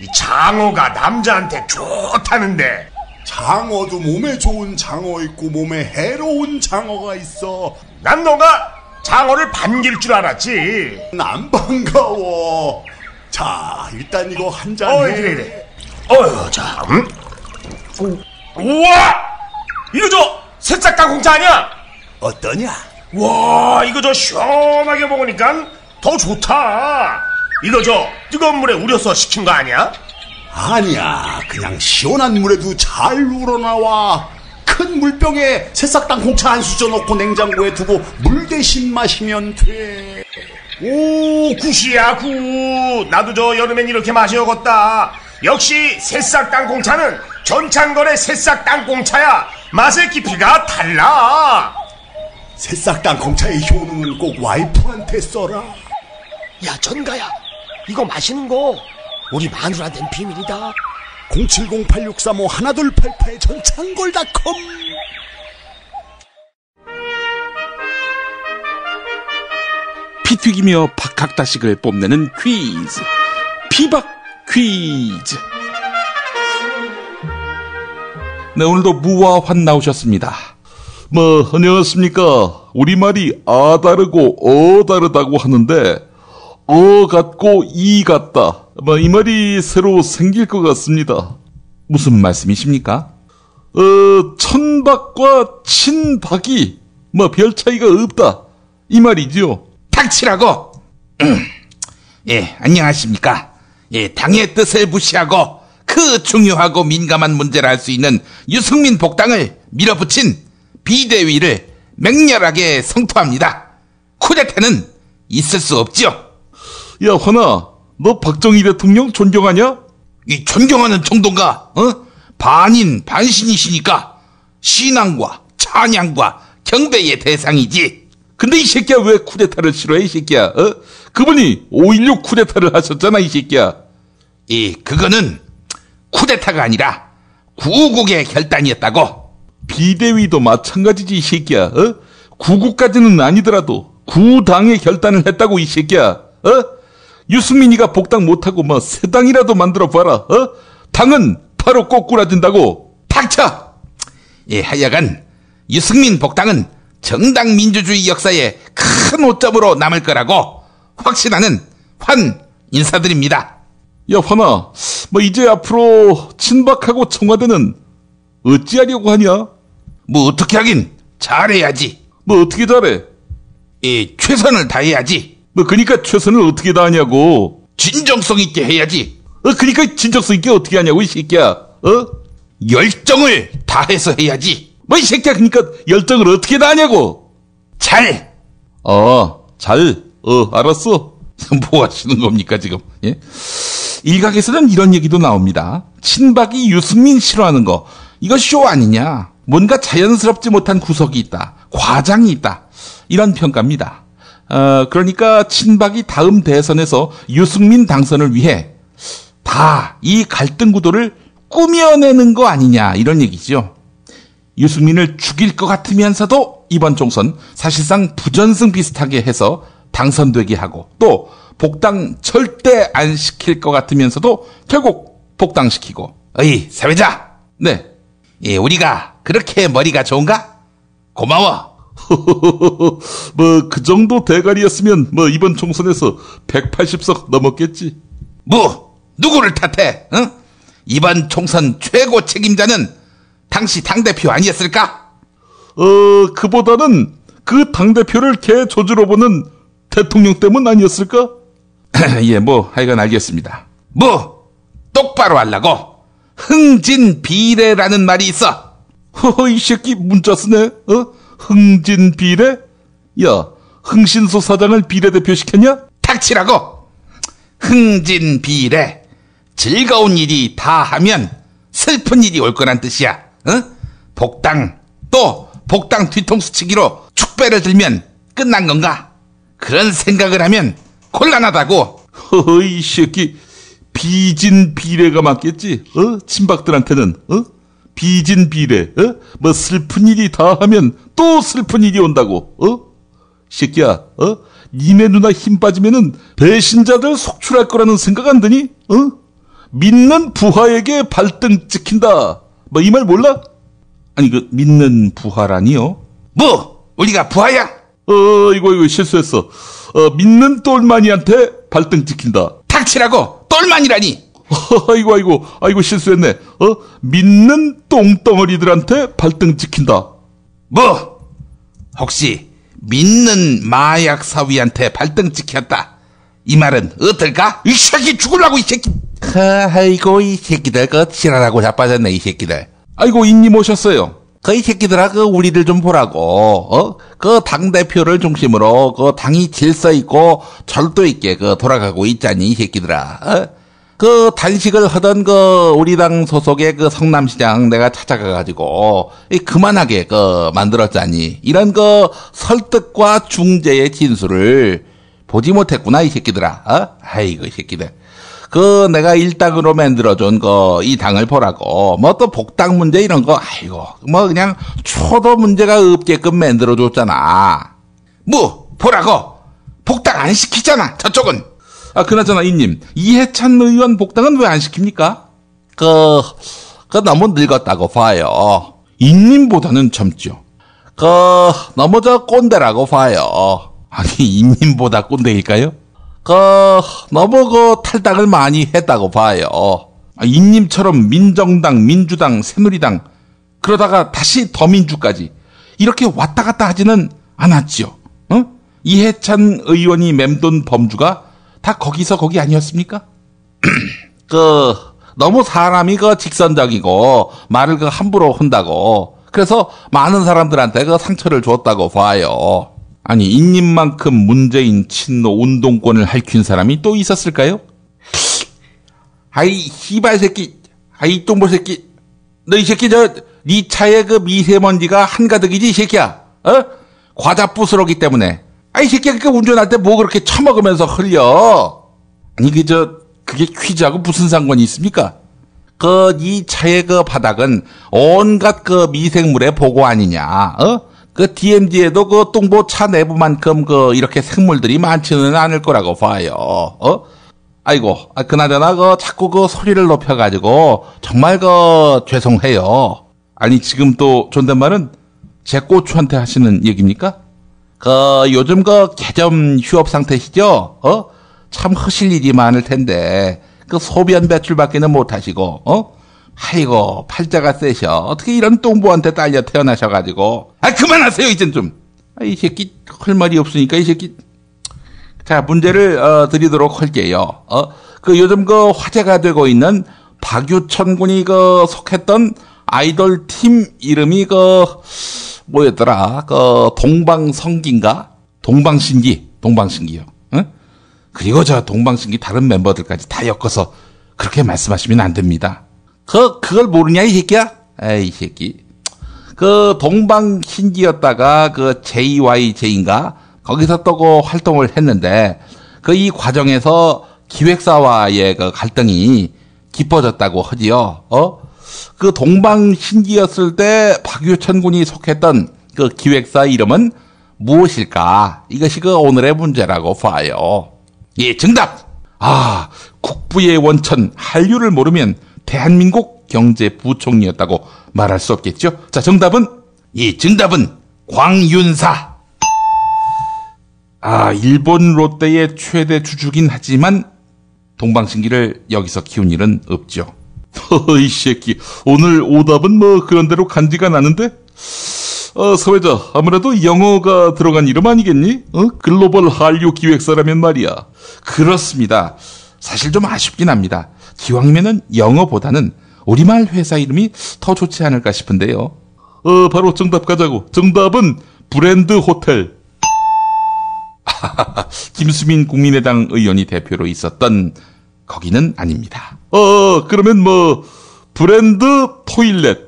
S11: 이 장어가 남자한테 좋다는데.
S21: 장어도 몸에 좋은 장어 있고 몸에 해로운 장어가 있어.
S11: 난 너가 장어를 반길 줄 알았지.
S21: 난 반가워. 자, 일단 이거 한 잔 해.
S11: 그래. 자, 우와! 이거 저 새싹 땅콩차 아니야?
S21: 어떠냐?
S11: 와, 이거 저 시원하게 먹으니까 더 좋다. 이거 저 뜨거운 물에 우려서 식힌 거 아니야?
S21: 아니야, 그냥 시원한 물에도 잘 우러나와. 큰 물병에 새싹 땅콩차 한 수저 넣고 냉장고에 두고 물 대신 마시면 돼.
S11: 오, 굿이야, 굿. 나도 저 여름엔 이렇게 마셔야겠다. 역시 새싹 땅콩차는 전창걸의 새싹 땅콩차야. 맛의 깊이가 달라.
S21: 새싹 땅콩차의 효능은 꼭 와이프한테 써라.
S9: 야, 전가야, 이거 마시는 거 우리 마누라한테는 비밀이다.
S21: 070-8635-1288 전창걸닷컴.
S2: 피 튀기며 박학다식을 뽐내는 퀴즈, 피박 퀴즈. 네, 오늘도 무화환 나오셨습니다.
S22: 안녕하십니까. 우리말이 아 다르고 다르다고 하는데 같고 이 같다. 이 말이 새로 생길 것 같습니다.
S2: 무슨 말씀이십니까?
S22: 천박과 친박이 별 차이가 없다, 이 말이죠.
S2: 닥치라고. 예, 안녕하십니까. 예, 당의 뜻을 무시하고 그 중요하고 민감한 문제를 할 수 있는 유승민 복당을 밀어붙인 비대위를 맹렬하게 성토합니다. 쿠데타는 있을 수 없지요.
S22: 야, 환아, 너 박정희 대통령 존경하냐?
S2: 이 존경하는 정도가 반인 반신이시니까 신앙과 찬양과 경배의 대상이지.
S22: 근데 이 새끼야 왜 쿠데타를 싫어해, 이 새끼야? 그분이 5.16 쿠데타를 하셨잖아, 이 새끼야.
S2: 그거는 쿠데타가 아니라 구국의 결단이었다고.
S22: 비대위도 마찬가지지, 이 새끼야. 구국까지는 아니더라도 구당의 결단을 했다고, 이 새끼야. 유승민이가 복당 못하고 새 당이라도 만들어봐라. 당은 바로 꼬꾸라진다고.
S2: 닥쳐! 예, 하여간 유승민 복당은 정당 민주주의 역사에 큰 오점으로 남을 거라고 확신하는 환 인사드립니다.
S22: 야, 환아, 이제 앞으로 친박하고 청와대는 어찌하려고 하냐?
S2: 어떻게 하긴 잘해야지.
S22: 어떻게 잘해?
S2: 최선을 다해야지.
S22: 그러니까 최선을 어떻게 다하냐고.
S2: 진정성 있게 해야지.
S22: 그러니까 진정성 있게 어떻게 하냐고, 이 새끼야.
S2: 열정을 다해서 해야지.
S22: 뭐 이 새끼야, 그러니까 열정을 어떻게 다하냐고.
S2: 잘.
S22: 알았어.
S2: 뭐 하시는 겁니까 지금? 예? 일각에서는 이런 얘기도 나옵니다. 친박이 유승민 싫어하는 거 이거 쇼 아니냐? 뭔가 자연스럽지 못한 구석이 있다. 과장이 있다. 이런 평가입니다. 그러니까 친박이 다음 대선에서 유승민 당선을 위해 다 이 갈등 구도를 꾸며내는 거 아니냐 이런 얘기죠. 유승민을 죽일 것 같으면서도 이번 총선 사실상 부전승 비슷하게 해서 당선되게 하고 또 복당 절대 안 시킬 것 같으면서도 결국 복당시키고. 어이 사회자.
S22: 네.
S2: 예, 우리가 그렇게 머리가 좋은가? 고마워.
S22: 뭐 그 정도 대가리였으면 뭐 이번 총선에서 180석 넘었겠지.
S2: 뭐 누구를 탓해? 응? 이번 총선 최고 책임자는 당시 당대표 아니었을까?
S22: 그보다는 그 당대표를 개 조주로 보는 대통령 때문 아니었을까?
S2: 예, 뭐 하여간 알겠습니다. 뭐 똑바로 하려고 흥진비례라는 말이 있어.
S22: 이 새끼 문자 쓰네. 흥진비례? 야, 흥신소 사장을 비례대표 시켰냐?
S2: 닥치라고. 흥진비례. 즐거운 일이 다 하면 슬픈 일이 올 거란 뜻이야. 복당 또 복당 뒤통수 치기로 축배를 들면 끝난 건가? 그런 생각을 하면 곤란하다고.
S22: 이 새끼 비진비례가 맞겠지? 친박들한테는 비진비례. 뭐 슬픈 일이 다 하면 또 슬픈 일이 온다고. 새끼야, 니네 누나 힘 빠지면은 배신자들 속출할 거라는 생각 안 드니? 믿는 부하에게 발등 찍힌다. 뭐 이 말 몰라?
S2: 아니 그 믿는 부하라니요? 뭐 우리가 부하야?
S22: 이거 실수했어. 믿는 똘마니한테 발등 찍힌다.
S2: 닥치라고. 똘마니라니.
S22: 아이고 실수했네. 믿는 똥덩어리들한테 발등 찍힌다.
S2: 뭐 혹시 믿는 마약 사위한테 발등 찍혔다. 이 말은 어떨까? 이 새끼 죽으려고 이 새끼. 아이고 이 새끼들 그 지랄하고 자빠졌네 이 새끼들.
S22: 아이고 인님 오셨어요.
S2: 이 새끼들아 그 우리들 좀 보라고. 그 당대표를 중심으로 그 당이 질서 있고 절도 있게 그 돌아가고 있잖니 이 새끼들아. 그 단식을 하던 그 우리 당 소속의 그 성남시장 내가 찾아가가지고 그만하게 그 만들었잖니. 이런 그 설득과 중재의 진술을 보지 못했구나 이 새끼들아. 아이고 이 새끼들. 그 내가 일당으로 만들어준 그 이 당을 보라고. 뭐 또 복당 문제 이런 거 아이고 뭐 그냥 초도 문제가 없게끔 만들어줬잖아. 뭐 보라고. 복당 안 시키잖아 저쪽은.
S22: 그나저나 이님 이해찬 의원 복당은 왜 안 시킵니까?
S2: 그 너무 늙었다고 봐요.
S22: 이님보다는 젊죠.
S2: 너무 저 꼰대라고 봐요.
S22: 아니 이님보다 꼰대일까요?
S2: 너무 탈당을 많이 했다고 봐요.
S22: 이님처럼 민정당, 민주당, 새누리당 그러다가 다시 더민주까지 이렇게 왔다 갔다 하지는 않았죠. 이해찬 의원이 맴돈 범주가 다 거기서 거기 아니었습니까?
S2: 너무 사람이 직선적이고 말을 함부로 한다고. 그래서 많은 사람들한테 상처를 줬다고 봐요.
S22: 아니 인님만큼 문재인 친노 운동권을 핥힌 사람이 또 있었을까요?
S2: 아이 씨발 새끼, 아이 똥볼 새끼, 너 이 새끼 네 차에 미세먼지가 한가득이지 이 새끼야. 과자 부스러기 때문에. 아이 새끼야 그 운전할 때 뭐 그렇게 처먹으면서 흘려.
S22: 아니 그게 퀴즈하고 무슨 상관이 있습니까?
S2: 네 차의 바닥은 온갖 미생물의 보고 아니냐. DMZ에도 똥보 차 내부만큼 이렇게 생물들이 많지는 않을 거라고 봐요. 아이고, 그나저나 자꾸 소리를 높여가지고 정말 죄송해요.
S22: 아니 지금 또 존댓말은 제 고추한테 하시는 얘기입니까?
S2: 요즘 개점 휴업 상태시죠? 참 하실 일이 많을 텐데 소변 배출밖에는 못 하시고 아이고 팔자가 세셔. 어떻게 이런 똥보한테 딸려 태어나셔가지고. 그만하세요 이젠 좀. 이 새끼 할 말이 없으니까 이 새끼. 자 문제를 드리도록 할게요. 요즘 화제가 되고 있는 박유천 군이 속했던 아이돌 팀 이름이 뭐였더라? 동방성기인가? 동방신기요. 응? 그리고 저 동방신기 다른 멤버들까지 다 엮어서 그렇게 말씀하시면 안 됩니다. 그걸 모르냐, 이 새끼야? 에이, 이 새끼. 동방신기였다가 JYJ인가? 거기서 또 활동을 했는데, 이 과정에서 기획사와의 갈등이 깊어졌다고 하지요. 동방신기였을 때 박유천 군이 속했던 기획사 이름은 무엇일까? 이것이 오늘의 문제라고 봐요. 예, 정답! 국부의 원천, 한류를 모르면 대한민국 경제부총리였다고 말할 수 없겠죠? 자, 정답은 광윤사. 일본 롯데의 최대 주주긴 하지만 동방신기를 여기서 키운 일은 없죠. 이 새끼, 오늘 오답은 그런 대로 간지가 나는데? 서회자, 아무래도 영어가 들어간 이름 아니겠니? 글로벌 한류 기획사라면 말이야. 그렇습니다. 사실 좀 아쉽긴 합니다. 기왕이면은 영어보다는 우리말 회사 이름이 더 좋지 않을까 싶은데요. 바로 정답 가자고. 정답은 브랜드 호텔. 김수민 국민의당 의원이 대표로 있었던 거기는 아닙니다. 그러면 브랜드 토일렛.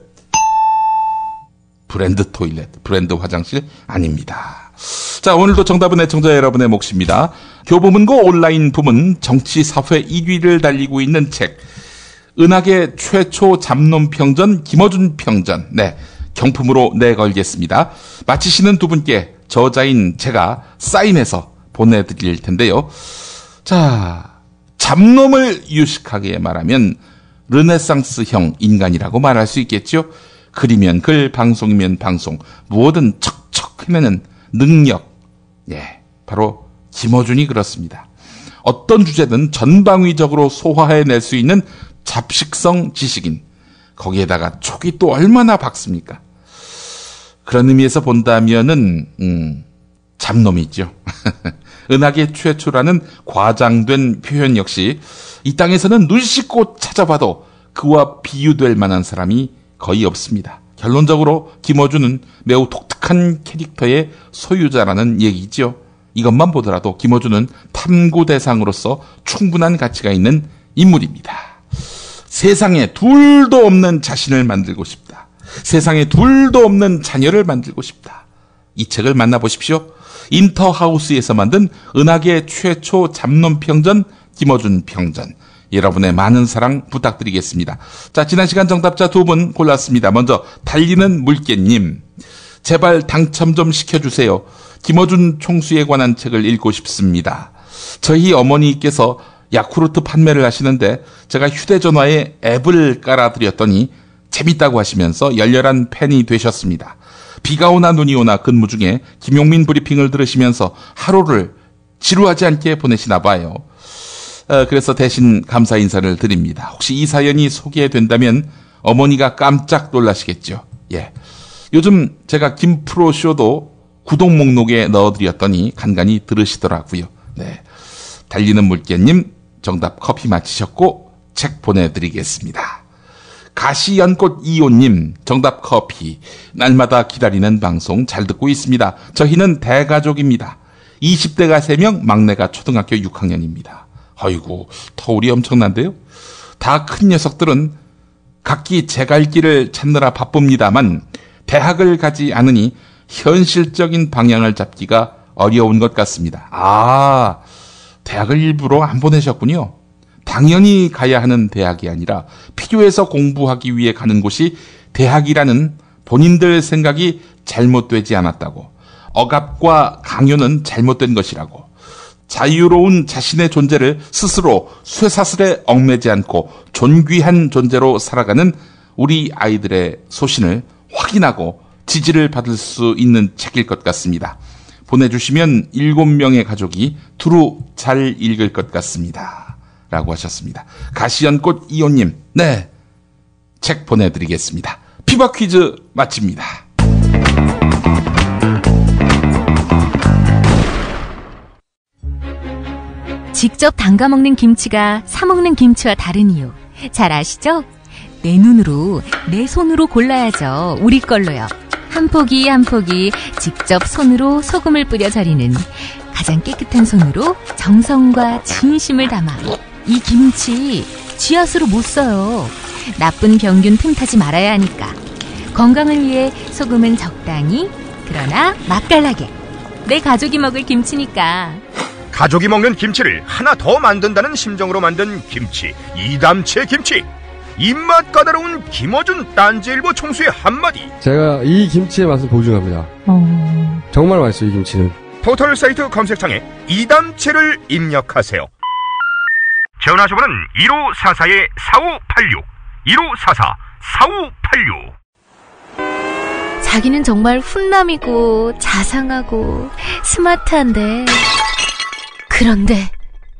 S2: 브랜드 화장실 아닙니다. 자, 오늘도 정답은 애청자 여러분의 몫입니다. 교보문고 온라인 부문 정치사회 1위를 달리고 있는 책, 은하계 최초 잡놈평전 김어준 평전. 네, 경품으로 내걸겠습니다. 맞히시는 두 분께 저자인 제가 사인해서 보내드릴 텐데요. 자, 잡놈을 유식하게 말하면 르네상스형 인간이라고 말할 수 있겠죠. 글이면 글, 방송이면 방송, 무엇든 척척 해내는 능력. 예, 바로 김어준이 그렇습니다. 어떤 주제든 전방위적으로 소화해낼 수 있는 잡식성 지식인. 거기에다가 촉이 또 얼마나 박습니까? 그런 의미에서 본다면은 잡놈이죠. 은하계 최초라는 과장된 표현 역시 이 땅에서는 눈 씻고 찾아봐도 그와 비유될 만한 사람이 거의 없습니다. 결론적으로 김어준은 매우 독특한 캐릭터의 소유자라는 얘기죠. 이것만 보더라도 김어준은 탐구 대상으로서 충분한 가치가 있는 인물입니다. 세상에 둘도 없는 자신을 만들고 싶다. 세상에 둘도 없는 자녀를 만들고 싶다. 이 책을 만나보십시오. 인터하우스에서 만든 은하계 최초 잡놈평전 김어준 평전. 여러분의 많은 사랑 부탁드리겠습니다. 자, 지난 시간 정답자 두 분 골랐습니다. 먼저 달리는 물개님. 제발 당첨 좀 시켜주세요. 김어준 총수에 관한 책을 읽고 싶습니다. 저희 어머니께서 야쿠르트 판매를 하시는데 제가 휴대전화에 앱을 깔아드렸더니 재밌다고 하시면서 열렬한 팬이 되셨습니다. 비가 오나 눈이 오나 근무 중에 김용민 브리핑을 들으시면서 하루를 지루하지 않게 보내시나 봐요. 그래서 대신 감사 인사를 드립니다. 혹시 이 사연이 소개된다면 어머니가 깜짝 놀라시겠죠. 예. 요즘 제가 김프로쇼도 구독 목록에 넣어드렸더니 간간히 들으시더라고요. 네. 달리는 물개님 정답 커피 마치셨고 책 보내드리겠습니다. 가시연꽃 2호님 정답 커피. 날마다 기다리는 방송 잘 듣고 있습니다. 저희는 대가족입니다. 20대가 3명, 막내가 초등학교 6학년입니다. 아이고, 터울이 엄청난데요? 다 큰 녀석들은 각기 제 갈 길을 찾느라 바쁩니다만 대학을 가지 않으니 현실적인 방향을 잡기가 어려운 것 같습니다. 아, 대학을 일부러 안 보내셨군요. 당연히 가야 하는 대학이 아니라 필요해서 공부하기 위해 가는 곳이 대학이라는 본인들 생각이 잘못되지 않았다고. 억압과 강요는 잘못된 것이라고. 자유로운 자신의 존재를 스스로 쇠사슬에 얽매지 않고 존귀한 존재로 살아가는 우리 아이들의 소신을 확인하고 지지를 받을 수 있는 책일 것 같습니다. 보내주시면 7명의 가족이 두루 잘 읽을 것 같습니다. 라고 하셨습니다. 가시연꽃 2호님, 네, 책 보내드리겠습니다. 피바 퀴즈 마칩니다. 직접 담가 먹는 김치가 사 먹는 김치와 다른 이유 잘 아시죠?
S6: 내 눈으로, 내 손으로 골라야죠. 우리 걸로요. 한 포기 한 포기 직접 손으로 소금을 뿌려 절이는 가장 깨끗한 손으로 정성과 진심을 담아 이 김치 쥐앗으로 못 써요. 나쁜 병균 틈타지 말아야 하니까. 건강을 위해 소금은 적당히, 그러나 맛깔나게. 내 가족이 먹을 김치니까.
S20: 가족이 먹는 김치를 하나 더 만든다는 심정으로 만든 김치, 이담채 김치. 입맛 까다로운 김어준 딴지일보 총수의 한마디.
S4: 제가 이 김치의 맛을 보증합니다. 정말 맛있어요, 이 김치는.
S20: 포털 사이트 검색창에 이담채를 입력하세요. 전화번호는 1544-4586 1544-4586.
S6: 자기는 정말 훈남이고 자상하고 스마트한데, 그런데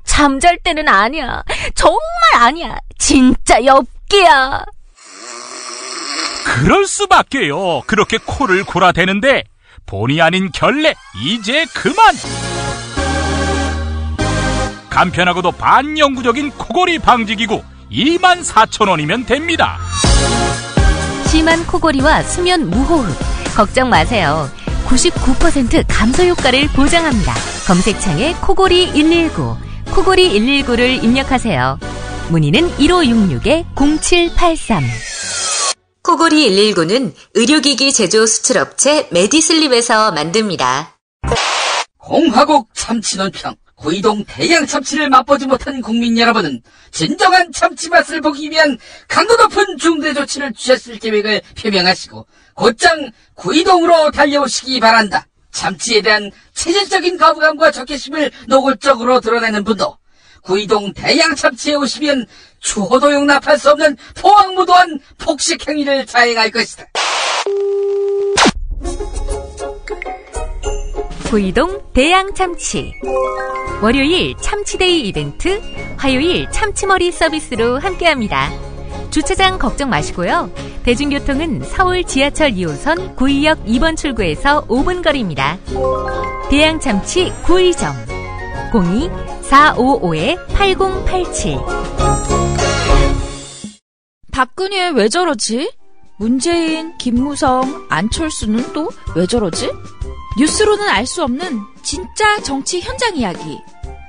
S6: 잠잘 때는 아니야. 정말 아니야. 진짜 엽기야.
S1: 그럴 수밖에요. 그렇게 코를 골아대는데 본의 아닌 결례 이제 그만. 간편하고도 반영구적인 코골이 방지기구 24,000원이면 됩니다.
S6: 심한 코골이와 수면 무호흡 걱정 마세요. 99% 감소 효과를 보장합니다. 검색창에 코골이 119, 코골이 119를 입력하세요. 문의는 1566-0783.
S5: 코골이 119는 의료기기 제조 수출업체 메디슬립에서 만듭니다.
S23: 공화국 참치 논평. 구이동 대양 참치를 맛보지 못한 국민 여러분은 진정한 참치 맛을 보기 위한 강도 높은 중대 조치를 취했을 계획을 표명하시고 곧장 구이동으로 달려오시기 바란다. 참치에 대한 체질적인 거부감과 적개심을 노골적으로 드러내는 분도 구이동 대양 참치에 오시면 추호도 용납할 수 없는 포악무도한 폭식 행위를 자행할 것이다.
S6: 구이동 대양 참치. 월요일 참치데이 이벤트, 화요일 참치머리 서비스로 함께합니다. 주차장 걱정 마시고요. 대중교통은 서울 지하철 2호선 구의역 2번 출구에서 5분 거리입니다. 대양 참치 구의점 02-455-8087.
S24: 박근혜 왜 저러지? 문재인, 김무성, 안철수는 또 왜 저러지? 뉴스로는 알 수 없는 진짜 정치 현장 이야기.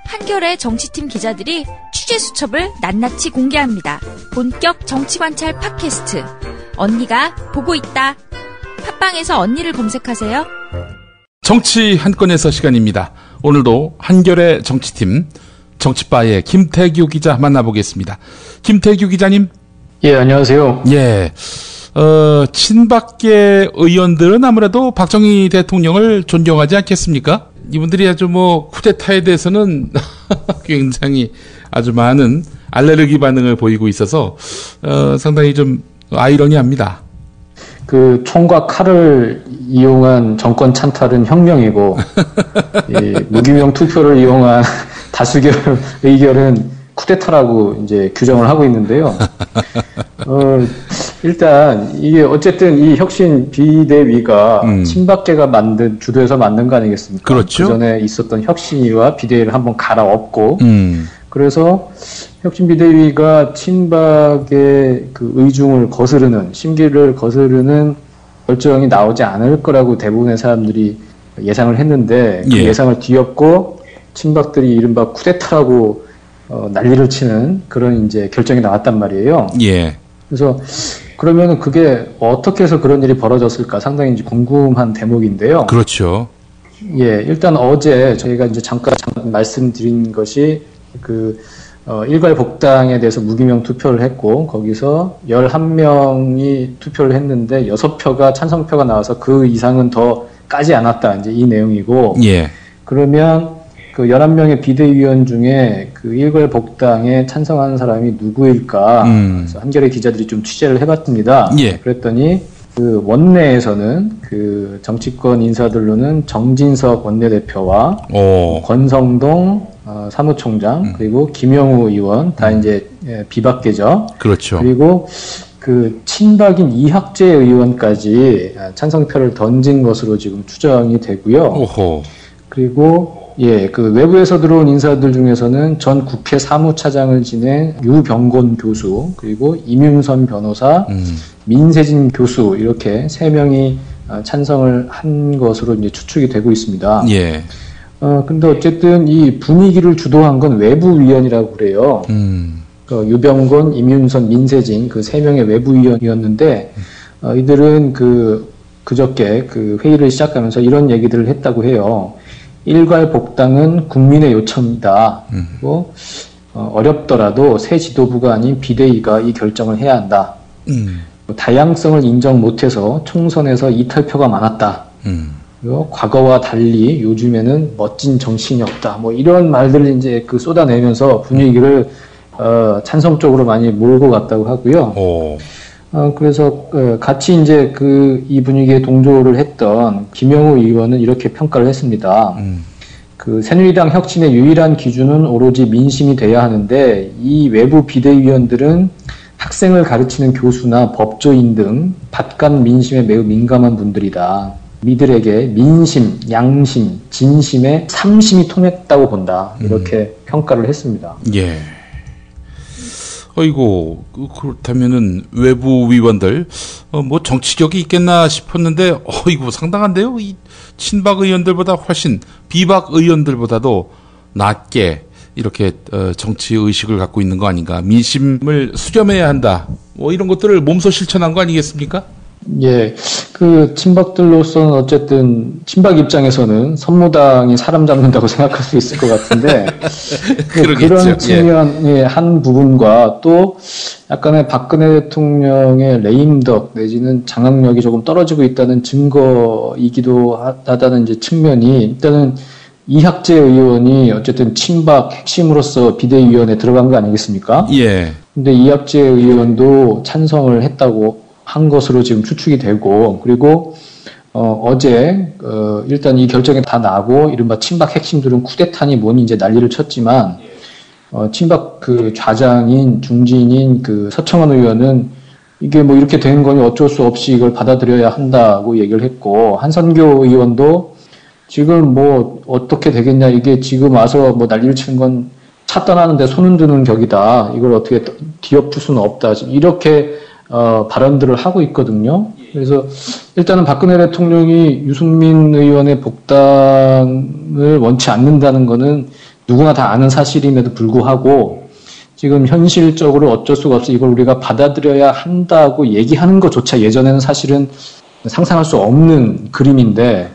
S24: 한겨레 정치팀 기자들이 취재 수첩을 낱낱이 공개합니다. 본격 정치관찰 팟캐스트. 언니가 보고 있다. 팟빵에서 언니를 검색하세요.
S2: 정치 한 건에서 시간입니다. 오늘도 한겨레 정치팀 정치바의 김태규 기자 만나보겠습니다. 김태규 기자님.
S25: 예, 안녕하세요.
S2: 예. 친박계 의원들은 아무래도 박정희 대통령을 존경하지 않겠습니까? 이분들이 아주 쿠데타에 대해서는 굉장히 아주 많은 알레르기 반응을 보이고 있어서, 상당히 좀 아이러니합니다.
S25: 그 총과 칼을 이용한 정권 찬탈은 혁명이고, 무기명 투표를 이용한 다수결 의결은 쿠데타라고 이제 규정을 하고 있는데요. 일단 이게 어쨌든 이 혁신 비대위가 친박계가 주도해서 만든 거 아니겠습니까?
S2: 그렇죠.
S25: 그 전에 있었던 혁신위와 비대위를 한번 갈아엎고, 그래서 혁신 비대위가 친박의 그 의중을 거스르는, 심기를 거스르는 결정이 나오지 않을 거라고 대부분의 사람들이 예상을 했는데, 그 예상을 뒤엎고 친박들이 이른바 쿠데타라고 난리를 치는 그런 이제 결정이 나왔단 말이에요.
S2: 예.
S25: 그래서 그러면 그게 어떻게 해서 그런 일이 벌어졌을까 상당히 이제 궁금한 대목인데요.
S2: 그렇죠.
S25: 예, 일단 어제 저희가 이제 잠깐 말씀드린 것이 일괄 복당에 대해서 무기명 투표를 했고, 거기서 11명이 투표를 했는데 6표가 찬성표가 나와서 그 이상은 더 까지 않았다. 이제 이 내용이고.
S2: 예.
S25: 그러면 그 11명의 비대위원 중에 그 일괄 복당에 찬성하는 사람이 누구일까? 그래서 한겨레 기자들이 좀 취재를 해봤습니다.
S2: 예.
S25: 그랬더니 그 원내에서는 그 정치권 인사들로는 정진석 원내대표와 권성동 사무총장, 그리고 김영우 의원 다 이제 비박계죠.
S2: 그렇죠.
S25: 그리고 그 친박인 이학재 의원까지 찬성표를 던진 것으로 지금 추정이 되고요.
S2: 오호.
S25: 그리고 그 외부에서 들어온 인사들 중에서는 전 국회 사무차장을 지낸 유병곤 교수, 그리고 임윤선 변호사, 민세진 교수 이렇게 3명이 찬성을 한 것으로 이제 추측이 되고 있습니다.
S2: 예.
S25: 근데 어쨌든 이 분위기를 주도한 건 외부위원이라고 그래요. 유병곤, 임윤선, 민세진 그 3명의 외부위원이었는데 이들은 그저께 그 회의를 시작하면서 이런 얘기들을 했다고 해요. 일괄 복당은 국민의 요청이다. 그리고 어렵더라도 새 지도부가 아닌 비대위가 이 결정을 해야 한다. 다양성을 인정 못해서 총선에서 이탈표가 많았다. 그리고 과거와 달리 요즘에는 멋진 정치인이 없다. 뭐 이런 말들을 이제 쏟아내면서 분위기를 찬성 쪽으로 많이 몰고 갔다고 하고요. 그래서 같이 이제 이 분위기에 동조를 했던 김영우 의원은 이렇게 평가를 했습니다. 새누리당 혁신의 유일한 기준은 오로지 민심이 돼야 하는데 이 외부 비대위원들은 학생을 가르치는 교수나 법조인 등 바깥 민심에 매우 민감한 분들이다. 이들에게 민심, 양심, 진심의 3심이 통했다고 본다. 이렇게 평가를 했습니다.
S2: 예. 어이고, 그렇다면은 외부 위원들, 뭐 정치력이 있겠나 싶었는데, 어이고, 상당한데요? 이 친박 의원들보다 훨씬, 비박 의원들보다도 낮게 이렇게 정치 의식을 갖고 있는 거 아닌가. 민심을 수렴해야 한다. 뭐 이런 것들을 몸소 실천한 거 아니겠습니까?
S25: 예, 친박들로서는 어쨌든 친박 입장에서는 선무당이 사람 잡는다고 생각할 수 있을 것 같은데 그런 측면의 한 부분과 또 약간의 박근혜 대통령의 레임덕 내지는 장악력이 조금 떨어지고 있다는 증거이기도 하다는 이제 측면이 일단은 이학재 의원이 어쨌든 친박 핵심으로서 비대위원회에 들어간 거 아니겠습니까?
S2: 예.
S25: 근데 이학재 의원도 찬성을 했다고 한 것으로 지금 추측이 되고, 그리고 어제 일단 이 결정이 다 나고 이른바 친박 핵심들은 쿠데타니 뭐니 이제 난리를 쳤지만 친박 좌장인 중진인 서청원 의원은 이게 뭐 이렇게 된 거니 어쩔 수 없이 이걸 받아들여야 한다고 얘기를 했고, 한선교 의원도 지금 뭐 어떻게 되겠냐, 이게 지금 와서 뭐 난리를 치는 건 차 떠나는데 손 흔드는 격이다, 이걸 어떻게 뒤엎을 수는 없다, 이렇게 발언들을 하고 있거든요. 그래서 일단은 박근혜 대통령이 유승민 의원의 복당을 원치 않는다는 거는 누구나 다 아는 사실임에도 불구하고 지금 현실적으로 어쩔 수가 없어 이걸 우리가 받아들여야 한다고 얘기하는 것조차 예전에는 사실은 상상할 수 없는 그림인데,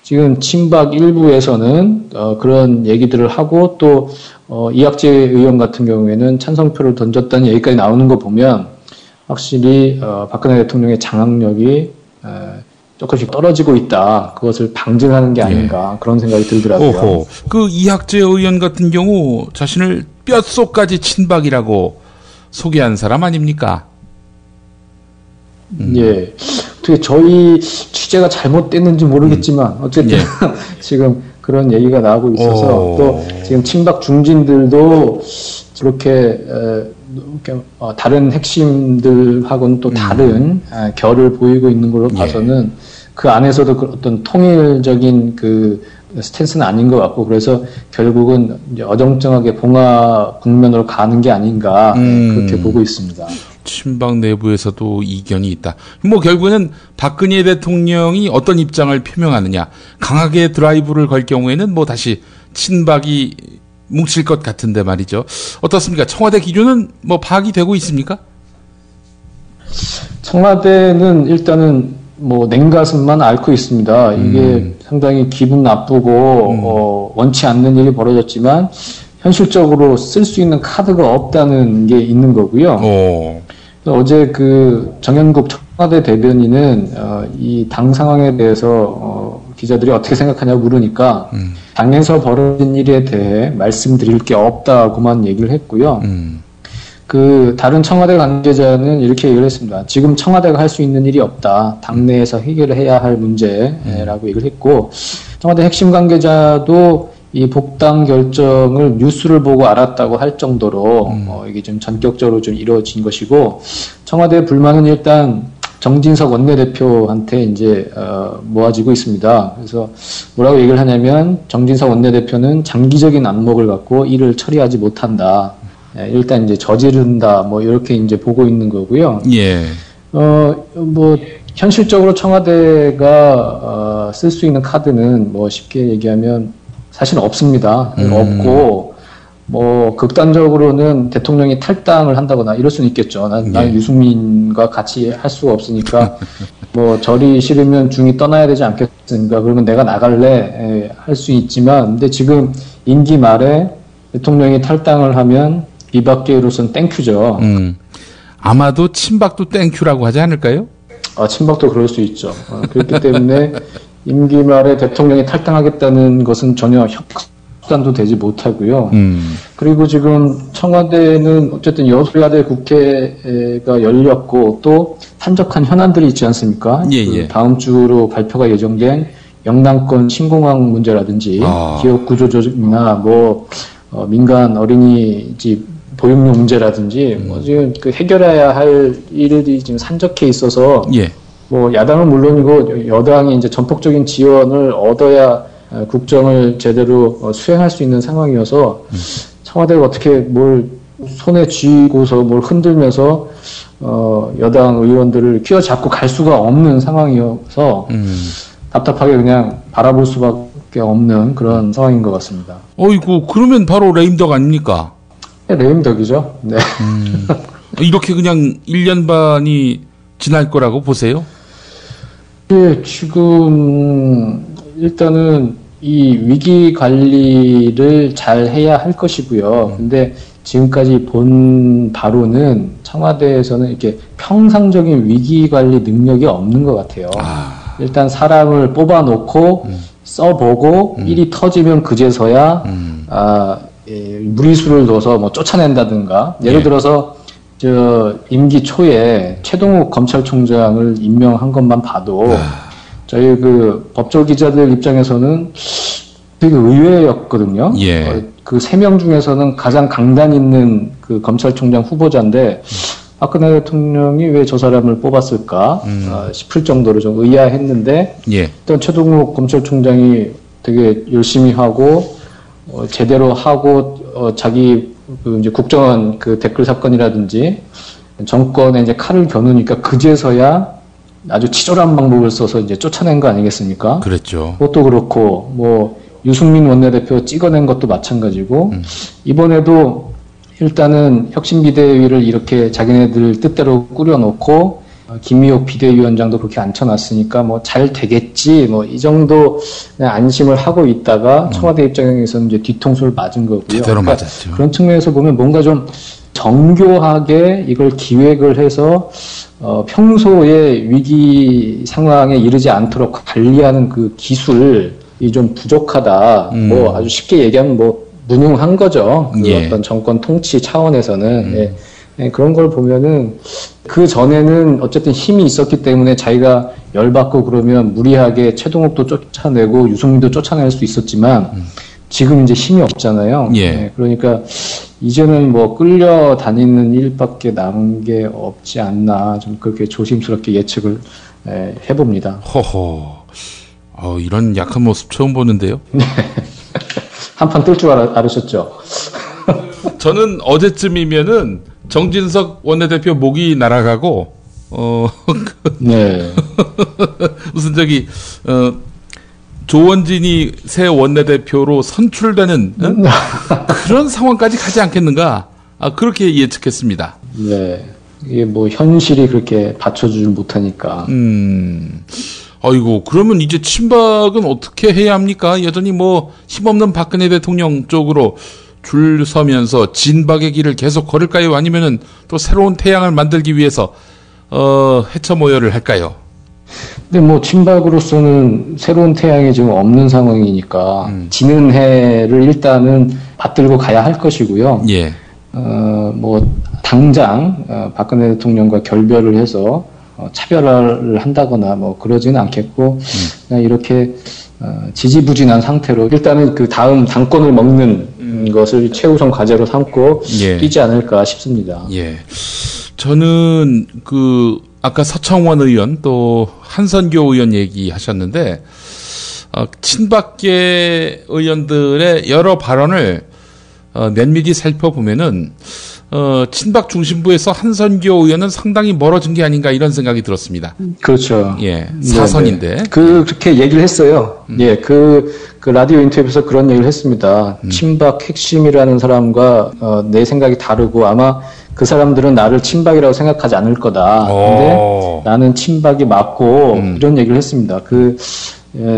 S25: 지금 친박 일부에서는 그런 얘기들을 하고 또 이학재 의원 같은 경우에는 찬성표를 던졌다는 얘기까지 나오는 거 보면 확실히 박근혜 대통령의 장악력이 조금씩 떨어지고 있다. 그것을 방증하는 게 아닌가, 그런 생각이 들더라고요.
S2: 오호. 이학재 의원 같은 경우 자신을 뼛속까지 친박이라고 소개한 사람 아닙니까?
S25: 예. 어떻게 저희 취재가 잘못됐는지 모르겠지만 어쨌든 지금 그런 얘기가 나오고 있어서 또 지금 친박 중진들도 그렇게 다른 핵심들하고는 또 다른 결을 보이고 있는 걸로 봐서는 그 안에서도 어떤 통일적인 스탠스는 아닌 것 같고, 그래서 결국은 이제 어정쩡하게 봉합 국면으로 가는 게 아닌가, 그렇게 보고 있습니다.
S2: 친박 내부에서도 이견이 있다. 뭐 결국에는 박근혜 대통령이 어떤 입장을 표명하느냐, 강하게 드라이브를 걸 경우에는 뭐 다시 친박이 뭉칠 것 같은데 말이죠. 어떻습니까? 청와대 기조는 뭐 파악이 되고 있습니까?
S25: 청와대는 일단은 뭐 냉가슴만 앓고 있습니다. 이게 상당히 기분 나쁘고 원치 않는 일이 벌어졌지만 현실적으로 쓸 수 있는 카드가 없다는 게 있는 거고요. 어제 정현국 청와대 대변인은 이 당 상황에 대해서 기자들이 어떻게 생각하냐고 물으니까 당에서 벌어진 일에 대해 말씀드릴 게 없다고만 얘기를 했고요. 다른 청와대 관계자는 이렇게 얘기를 했습니다. 지금 청와대가 할 수 있는 일이 없다. 당내에서 해결을 해야 할 문제라고 얘기를 했고, 청와대 핵심 관계자도 이 복당 결정을 뉴스를 보고 알았다고 할 정도로 이게 좀 전격적으로 좀 이루어진 것이고, 청와대 불만은 일단 정진석 원내대표한테 이제 모아지고 있습니다. 그래서 뭐라고 얘기를 하냐면 정진석 원내대표는 장기적인 안목을 갖고 일을 처리하지 못한다. 일단 이제 저지른다. 뭐 이렇게 이제 보고 있는 거고요.
S2: 예.
S25: 뭐 현실적으로 청와대가 쓸 수 있는 카드는 뭐 쉽게 얘기하면 사실 없습니다. 없고 뭐 극단적으로는 대통령이 탈당을 한다거나 이럴 수는 있겠죠. 난 유승민과 같이 할 수가 없으니까 뭐 절이 싫으면 중이 떠나야 되지 않겠습니까? 그러면 내가 나갈래 할 수 있지만, 근데 지금 임기 말에 대통령이 탈당을 하면 비박계로서는 땡큐죠.
S2: 아마도 친박도 땡큐라고 하지 않을까요?
S25: 친박도 그럴 수 있죠. 그렇기 때문에 임기 말에 대통령이 탈당하겠다는 것은 전혀 협상도 되지 못하고요. 그리고 지금 청와대는 어쨌든 여소야대 국회가 열렸고 또 한적한 현안들이 있지 않습니까? 그 다음 주로 발표가 예정된 영남권 신공항 문제라든지 기업 구조조정이나 뭐 민간 어린이집 보육료 문제라든지 뭐 지금 그 해결해야 할 일들이 지금 산적해 있어서 뭐 야당은 물론이고 여당이 이제 전폭적인 지원을 얻어야 국정을 제대로 수행할 수 있는 상황이어서 청와대가 어떻게 뭘 손에 쥐고서 뭘 흔들면서 여당 의원들을 휘어잡고 갈 수가 없는 상황이어서 답답하게 그냥 바라볼 수밖에 없는 그런 상황인 것 같습니다.
S2: 어이구, 그러면 바로 레임덕 아닙니까?
S25: 네, 레임덕이죠. 네.
S2: 이렇게 그냥 1년 반이 지날 거라고 보세요?
S25: 네, 지금 일단은 이 위기 관리를 잘 해야 할 것이고요. 근데 지금까지 본 바로는 청와대에서는 이렇게 평상적인 위기 관리 능력이 없는 것 같아요. 일단 사람을 뽑아놓고 써보고 일이 터지면 그제서야 무리수를 둬서 뭐 쫓아낸다든가, 예를 들어서 저 임기 초에 최동욱 검찰총장을 임명한 것만 봐도 저희 그 법조 기자들 입장에서는 되게 의외였거든요. 그 3명 중에서는 가장 강단 있는 그 검찰총장 후보자인데 박근혜 대통령이 왜 저 사람을 뽑았을까 싶을 정도로 좀 의아했는데 일단 최동욱 검찰총장이 되게 열심히 하고 제대로 하고 자기 그 이제 국정원 그 댓글 사건이라든지 정권에 이제 칼을 겨누니까 그제서야 아주 치졸한 방법을 써서 이제 쫓아낸 거 아니겠습니까?
S2: 그랬죠.
S25: 그것도 그렇고 뭐 유승민 원내대표 찍어낸 것도 마찬가지고 이번에도 일단은 혁신비대위를 이렇게 자기네들 뜻대로 꾸려놓고 김미옥 비대위원장도 그렇게 앉혀놨으니까 뭐 잘 되겠지 뭐 이 정도 안심을 하고 있다가 청와대 입장에서는 이제 뒤통수를 맞은 거고요.
S2: 제대로 맞았죠.
S25: 그런 측면에서 보면 뭔가 좀 정교하게 이걸 기획을 해서 평소에 위기 상황에 이르지 않도록 관리하는 그 기술이 좀 부족하다. 뭐 아주 쉽게 얘기하면 뭐 무능한 거죠. 그 어떤 정권 통치 차원에서는. 그런 걸 보면은 그 전에는 어쨌든 힘이 있었기 때문에 자기가 열받고 그러면 무리하게 최동욱도 쫓아내고 유승민도 쫓아낼 수 있었지만 지금 이제 힘이 없잖아요. 그러니까 이제는 뭐 끌려다니는 일밖에 남은 게 없지 않나 좀 그렇게 조심스럽게 예측을 해봅니다.
S2: 허허. 이런 약한 모습 처음 보는데요.
S25: 한판 뜰 줄 알으셨죠?
S2: 저는 어제쯤이면은 정진석 원내대표 목이 날아가고 무슨 조원진이 새 원내대표로 선출되는 그런 상황까지 가지 않겠는가 그렇게 예측했습니다.
S25: 네, 이게 뭐 현실이 그렇게 받쳐주지 못하니까.
S2: 아이고, 그러면 이제 친박은 어떻게 해야 합니까? 여전히 뭐 힘없는 박근혜 대통령 쪽으로 줄 서면서 진박의 길을 계속 걸을까요? 아니면은 또 새로운 태양을 만들기 위해서 해처 모여를 할까요?
S25: 근데 뭐 친박으로서는 새로운 태양이 지금 없는 상황이니까 지는 해를 일단은 받들고 가야 할 것이고요. 뭐 당장 박근혜 대통령과 결별을 해서 차별화를 한다거나 뭐 그러지는 않겠고 그냥 이렇게 지지부진한 상태로 일단은 그 다음 당권을 먹는 것을 최우선 과제로 삼고 뛰지 않을까 싶습니다.
S2: 저는 그 아까 서청원 의원 또 한선교 의원 얘기하셨는데 친박계 의원들의 여러 발언을 면밀히 살펴보면은 친박 중심부에서 한선교 의원은 상당히 멀어진 게 아닌가 이런 생각이 들었습니다.
S25: 그렇죠.
S2: 예, 사선인데.
S25: 네네. 그렇게 얘기를 했어요. 예, 그 라디오 인터뷰에서 그런 얘기를 했습니다. 친박 핵심이라는 사람과 내 생각이 다르고 아마 그 사람들은 나를 친박이라고 생각하지 않을 거다. 근데 나는 친박이 맞고 이런 얘기를 했습니다.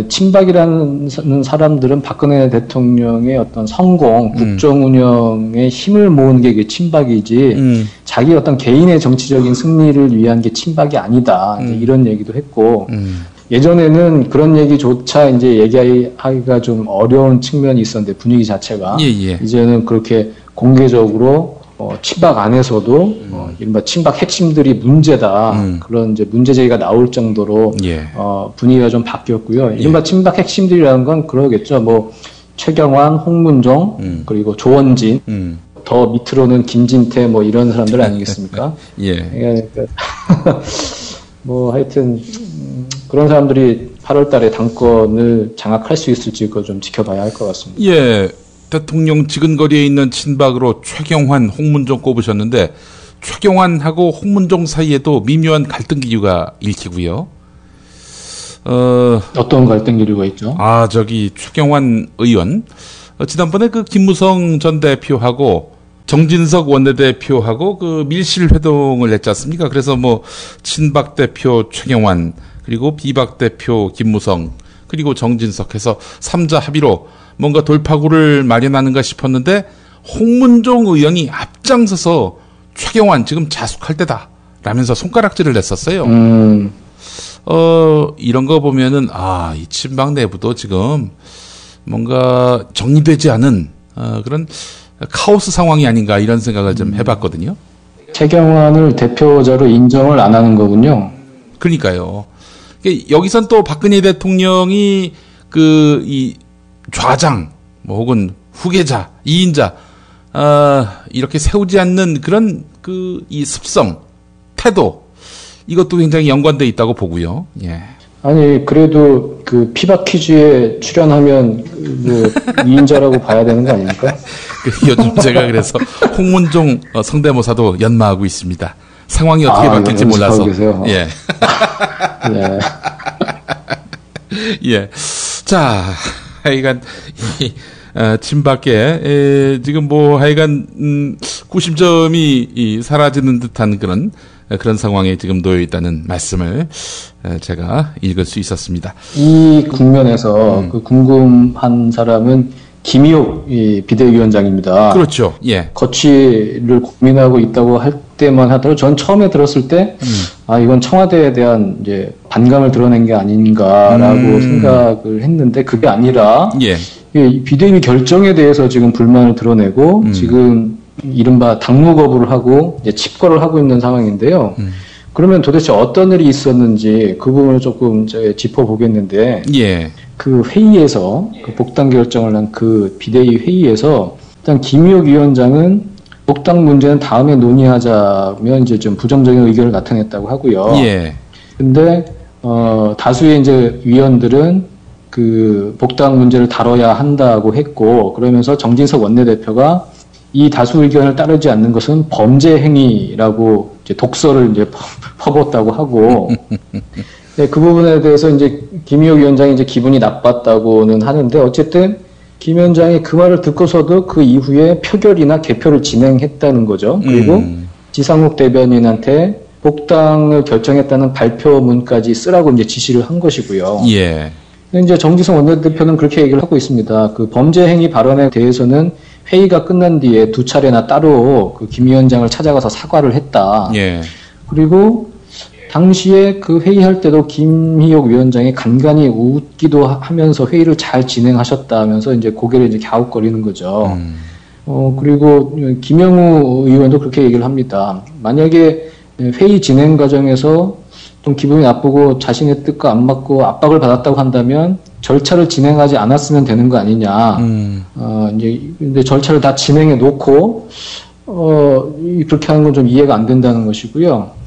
S25: 친박이라는 사람들은 박근혜 대통령의 어떤 성공, 국정 운영에 힘을 모으는 게 이게 친박이지, 자기 어떤 개인의 정치적인 승리를 위한 게 친박이 아니다. 이제 이런 얘기도 했고, 예전에는 그런 얘기조차 이제 얘기하기가 좀 어려운 측면이 있었는데, 분위기 자체가. 이제는 그렇게 공개적으로 친박 안에서도 이른바 친박 핵심들이 문제다. 그런 이제 문제 제기가 나올 정도로 분위기가 좀 바뀌었고요. 이른바 친박 핵심들이라는 건 그러겠죠. 뭐 최경환, 홍문종, 그리고 조원진, 더 밑으로는 김진태 뭐 이런 사람들 아니겠습니까? 그러니까 뭐 하여튼 그런 사람들이 8월달에 당권을 장악할 수 있을지 그거 좀 지켜봐야 할 것 같습니다.
S2: 예. 대통령 지근거리에 있는 친박으로 최경환, 홍문종 꼽으셨는데 최경환하고 홍문종 사이에도 미묘한 갈등 기류가 읽히고요.
S25: 어떤 갈등 기류가 있죠?
S2: 최경환 의원 지난번에 그 김무성 전 대표하고 정진석 원내대표하고 그 밀실 회동을 했지 않습니까? 그래서 뭐 친박 대표 최경환 그리고 비박 대표 김무성 그리고 정진석 해서 3자 합의로 뭔가 돌파구를 마련하는가 싶었는데 홍문종 의원이 앞장서서 최경환 지금 자숙할 때다 라면서 손가락질을 냈었어요. 이런 거 보면은 이 친박 내부도 지금 뭔가 정리되지 않은 그런 카오스 상황이 아닌가 이런 생각을 좀 해봤거든요.
S25: 최경환을 대표자로 인정을 안 하는 거군요.
S2: 그러니까요. 여기선 또 박근혜 대통령이 이 좌장, 뭐 혹은 후계자, 2인자, 이렇게 세우지 않는 그런 이 습성, 태도, 이것도 굉장히 연관돼 있다고 보고요. 예.
S25: 아니, 그래도 그 피박 퀴즈에 출연하면 뭐 2인자라고 봐야 되는 거 아닙니까?
S2: 요즘 제가 그래서 홍문종 성대모사도 연마하고 있습니다. 상황이 어떻게 바뀔지 몰라서.
S25: 계세요.
S2: 예.
S25: 네.
S2: 예. 자, 하여간 친박계 지금 뭐 하여간 구심점이 사라지는 듯한 그런 상황에 지금 놓여 있다는 말씀을 제가 읽을 수 있었습니다.
S25: 이 국면에서 그 궁금한 사람은 김희옥 비대위원장입니다.
S2: 그렇죠. 예.
S25: 거취를 고민하고 있다고 할 때만 하더라도 전 처음에 들었을 때 이건 청와대에 대한 이제 반감을 드러낸 게 아닌가라고 생각을 했는데 그게 아니라 비대위 결정에 대해서 지금 불만을 드러내고 지금 이른바 당무 거부를 하고 이제 칩거를 하고 있는 상황인데요. 그러면 도대체 어떤 일이 있었는지 그 부분을 조금 이제 짚어보겠는데 그 회의에서 그 복당 결정을 한 그 비대위 회의에서 일단 김희옥 위원장은 복당 문제는 다음에 논의하자면 이제 좀 부정적인 의견을 나타냈다고 하고요. 근데 다수의 이제 위원들은 그 복당 문제를 다뤄야 한다고 했고 그러면서 정진석 원내대표가 이 다수 의견을 따르지 않는 것은 범죄 행위라고 이제 독서를 이제 퍼붓다고 하고 네, 그 부분에 대해서 이제 김희옥 위원장이 이제 기분이 나빴다고는 하는데 어쨌든 김 위원장이 그 말을 듣고서도 그 이후에 표결이나 개표를 진행했다는 거죠. 그리고 지상욱 대변인한테 복당을 결정했다는 발표문까지 쓰라고 이제 지시를 한 것이고요. 근데 이제 정진석 원내대표는 그렇게 얘기를 하고 있습니다. 그 범죄 행위 발언에 대해서는 회의가 끝난 뒤에 2차례나 따로 그 김 위원장을 찾아가서 사과를 했다. 그리고 당시에 그 회의할 때도 김희옥 위원장이 간간히 웃기도 하면서 회의를 잘 진행하셨다면서 이제 고개를 이제 갸웃거리는 거죠. 그리고 김영우 의원도 그렇게 얘기를 합니다. 만약에 회의 진행 과정에서 좀 기분이 나쁘고 자신의 뜻과 안 맞고 압박을 받았다고 한다면 절차를 진행하지 않았으면 되는 거 아니냐. 이제 근데 절차를 다 진행해 놓고 그렇게 하는 건 좀 이해가 안 된다는 것이고요.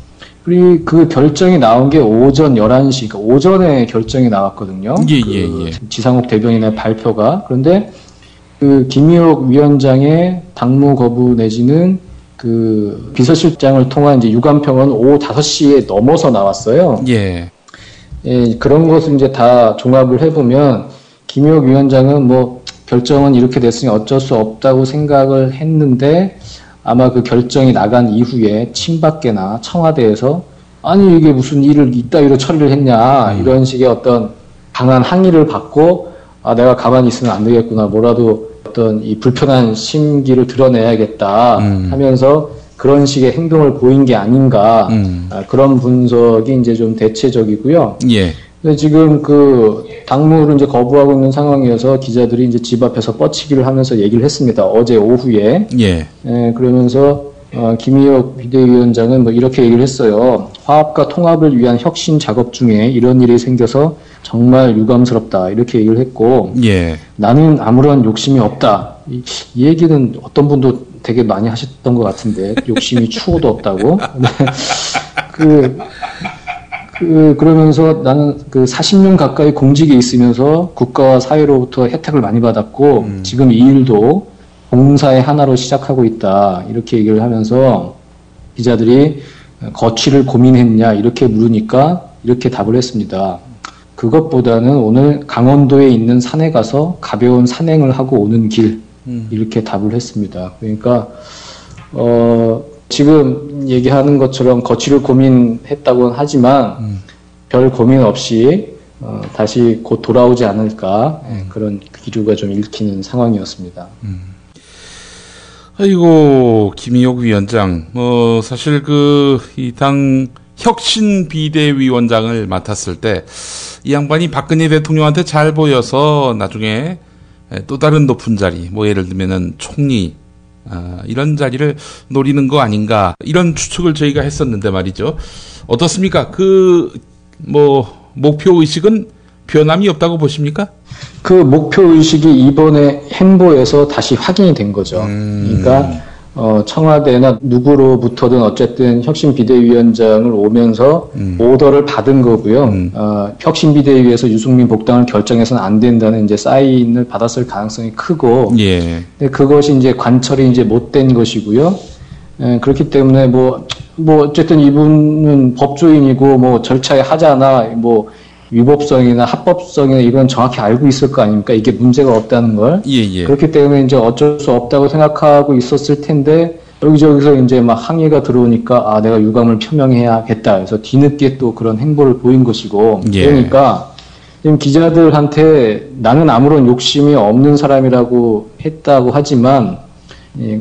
S25: 그리고 그 결정이 나온 게 오전 11시, 그러니까 오전에 결정이 나왔거든요.
S2: 예.
S25: 지상욱 대변인의 발표가. 그런데 그 김희옥 위원장의 당무 거부 내지는 그 비서실장을 통한 이제 유감평은 오후 5시에 넘어서 나왔어요.
S2: 예.
S25: 예, 그런 것을 이제 다 종합을 해보면 김희옥 위원장은 뭐 결정은 이렇게 됐으니 어쩔 수 없다고 생각을 했는데 아마 그 결정이 나간 이후에 친박계나 청와대에서 아니 이게 무슨 일을 이따위로 처리를 했냐 이런 식의 어떤 강한 항의를 받고 아 내가 가만히 있으면 안 되겠구나 뭐라도 어떤 이 불편한 심기를 드러내야겠다 하면서 그런 식의 행동을 보인 게 아닌가 그런 분석이 이제 좀 대체적이고요.
S2: 예.
S25: 근데 지금 그 당무를 이제 거부하고 있는 상황이어서 기자들이 이제 집 앞에서 뻗치기를 하면서 얘기를 했습니다. 어제 오후에.
S2: 예.
S25: 그러면서 김희옥 비대위원장은 뭐 이렇게 얘기를 했어요. 화합과 통합을 위한 혁신 작업 중에 이런 일이 생겨서 정말 유감스럽다 이렇게 얘기를 했고
S2: 예. 나는
S25: 아무런 욕심이 없다. 이 얘기는 어떤 분도 되게 많이 하셨던 것 같은데 욕심이 추호도 없다고. 그러면서 나는 그 40년 가까이 공직에 있으면서 국가와 사회로부터 혜택을 많이 받았고 지금 이 일도 봉사의 하나로 시작하고 있다 이렇게 얘기를 하면서 기자들이 거취를 고민했냐 이렇게 물으니까 이렇게 답을 했습니다. 그것보다는 오늘 강원도에 있는 산에 가서 가벼운 산행을 하고 오는 길 이렇게 답을 했습니다. 그러니까 지금 얘기하는 것처럼 거취를 고민했다고는 하지만 별 고민 없이 다시 곧 돌아오지 않을까 그런 기류가 좀 읽히는 상황이었습니다.
S2: 아이고 김희옥 위원장 사실 이 당 혁신 비대위원장을 맡았을 때 이 양반이 박근혜 대통령한테 잘 보여서 나중에 또 다른 높은 자리 뭐 예를 들면은 총리 이런 자리를 노리는 거 아닌가 이런 추측을 저희가 했었는데 말이죠. 어떻습니까? 목표 의식은 변함이 없다고 보십니까?
S25: 그 목표 의식이 이번에 행보에서 다시 확인이 된 거죠. 그러니까 청와대나 누구로부터든 어쨌든 혁신 비대위원장을 오면서 오더를 받은 거고요. 혁신 비대위에서 유승민 복당을 결정해서는 안 된다는 이제 사인을 받았을 가능성이 크고,
S2: 예.
S25: 근데 그것이 이제 관철이 이제 못된 것이고요. 그렇기 때문에 어쨌든 이분은 법조인이고 뭐 절차에 하자나 위법성이나 합법성이나 이건 정확히 알고 있을 거 아닙니까? 이게 문제가 없다는 걸.
S2: 예.
S25: 그렇기 때문에 이제 어쩔 수 없다고 생각하고 있었을 텐데 여기저기서 이제 막 항의가 들어오니까 내가 유감을 표명해야겠다. 그래서 뒤늦게 또 그런 행보를 보인 것이고.
S2: 예.
S25: 그러니까 지금 기자들한테 나는 아무런 욕심이 없는 사람이라고 했다고 하지만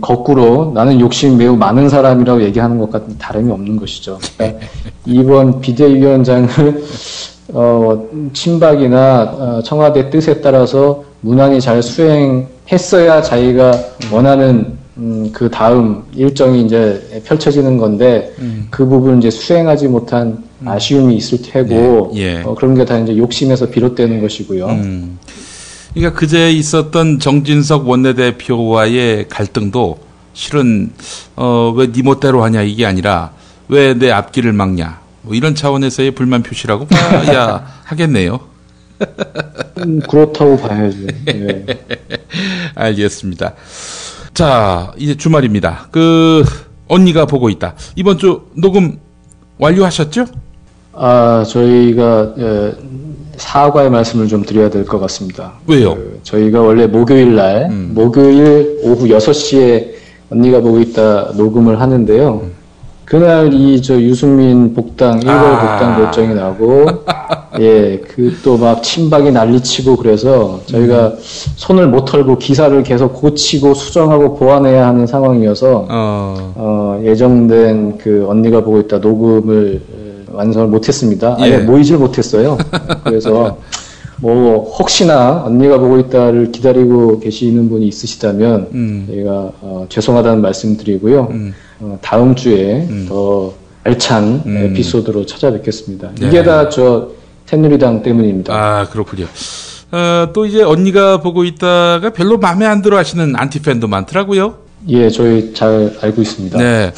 S25: 거꾸로 나는 욕심이 매우 많은 사람이라고 얘기하는 것과 다름이 없는 것이죠. 그러니까 이번 비대위원장을 친박이나 청와대 뜻에 따라서 무난히 잘 수행했어야 자기가 원하는 그 다음 일정이 이제 펼쳐지는 건데 그 부분 이제 수행하지 못한 아쉬움이 있을 테고
S2: 예.
S25: 그런 게 다 이제 욕심에서 비롯되는 것이고요.
S2: 그러니까 그제 있었던 정진석 원내대표와의 갈등도 실은 왜 네 멋대로 하냐 이게 아니라 왜 내 앞길을 막냐. 이런 차원에서의 불만 표시라고 봐야 하겠네요.
S25: 그렇다고 봐야죠. 네.
S2: 알겠습니다. 자, 이제 주말입니다. 언니가 보고 있다. 이번 주 녹음 완료하셨죠?
S25: 저희가 사과의 말씀을 좀 드려야 될 것 같습니다.
S2: 왜요?
S25: 저희가 원래 목요일 오후 6시에 언니가 보고 있다 녹음을 하는데요. 그날 유승민 복당, 1월 복당 결정이 나고, 또 막 친박이 난리치고 그래서 저희가 손을 못 털고 기사를 계속 고치고 수정하고 보완해야 하는 상황이어서, 예정된 언니가 보고 있다 녹음을 완성을 못했습니다. 모이질 못했어요. 그래서, 혹시나 언니가 보고 있다를 기다리고 계시는 분이 있으시다면, 저희가, 죄송하다는 말씀 드리고요. 다음 주에 더 알찬 에피소드로 찾아뵙겠습니다.
S2: 네.
S25: 이게 다 새누리당 때문입니다.
S2: 그렇군요. 또 이제 언니가 보고 있다가 별로 마음에 안 들어 하시는 안티팬도 많더라고요.
S25: 예, 저희 잘 알고 있습니다.
S2: 네.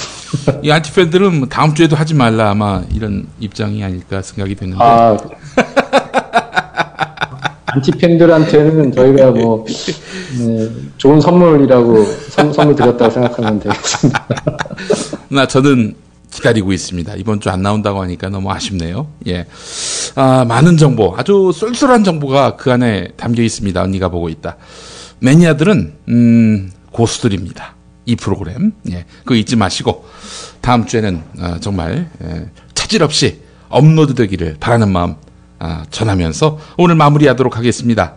S2: 이 안티팬들은 다음 주에도 하지 말라 아마 이런 입장이 아닐까 생각이 되는데.
S25: 아, 안티팬들한테는 저희가 뭐 네, 좋은 선물이라고 선물 드렸다고 생각하면 되겠습니다.
S2: 저는 기다리고 있습니다. 이번 주 안 나온다고 하니까 너무 아쉽네요. 예. 많은 정보, 아주 쏠쏠한 정보가 그 안에 담겨 있습니다. 언니가 보고 있다. 매니아들은 고수들입니다. 이 프로그램. 예. 그거 잊지 마시고 다음 주에는 정말 차질 없이 업로드 되기를 바라는 마음 전하면서 오늘 마무리하도록 하겠습니다.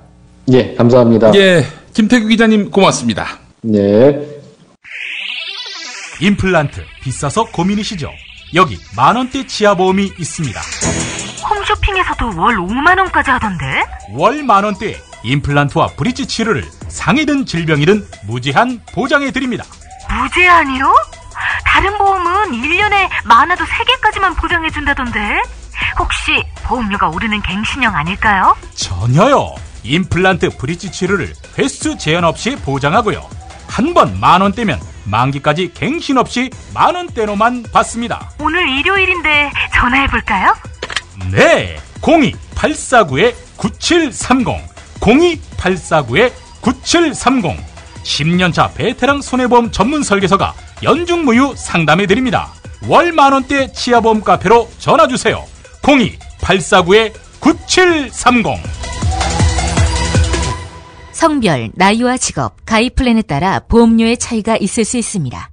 S25: 예, 감사합니다.
S2: 예, 김태규 기자님 고맙습니다.
S25: 네.
S1: 임플란트 비싸서 고민이시죠? 여기 만원대 치아보험이 있습니다.
S3: 홈쇼핑에서도 월 5만원까지 하던데?
S1: 월 만원대에 임플란트와 브릿지 치료를 상이든 질병이든 무제한 보장해드립니다.
S3: 무제한이요? 다른 보험은 1년에 많아도 3개까지만 보장해준다던데? 혹시 보험료가 오르는 갱신형 아닐까요?
S1: 전혀요. 임플란트 브릿지 치료를 횟수 제한 없이 보장하고요. 한 번 만원대면 만기까지 갱신 없이 만원대로만 받습니다.
S3: 오늘 일요일인데 전화해볼까요?
S1: 네, 02-849-9730 02-849-9730 10년차 베테랑 손해보험 전문 설계사가 연중무휴 상담해드립니다. 월 만원대 치아보험 카페로 전화주세요. 02-849-9730
S6: 성별, 나이와 직업, 가입 플랜에 따라 보험료의 차이가 있을 수 있습니다.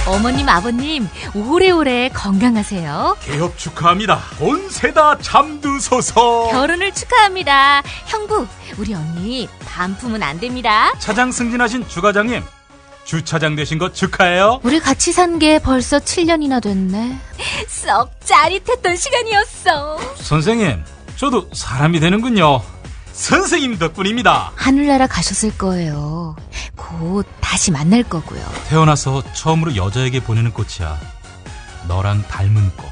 S6: 어머님, 아버님, 오래오래 건강하세요.
S1: 개업 축하합니다. 온세다 잠드소서.
S6: 결혼을 축하합니다. 형부, 우리 언니 반품은 안 됩니다.
S1: 차장 승진하신 주과장님, 주차장 되신 거 축하해요.
S6: 우리 같이 산 게 벌써 7년이나 됐네. 썩 짜릿했던 시간이었어.
S1: 선생님, 저도 사람이 되는군요. 선생님 덕분입니다.
S6: 하늘나라 가셨을 거예요. 곧 다시 만날 거고요.
S1: 태어나서 처음으로 여자에게 보내는 꽃이야. 너랑 닮은 꽃.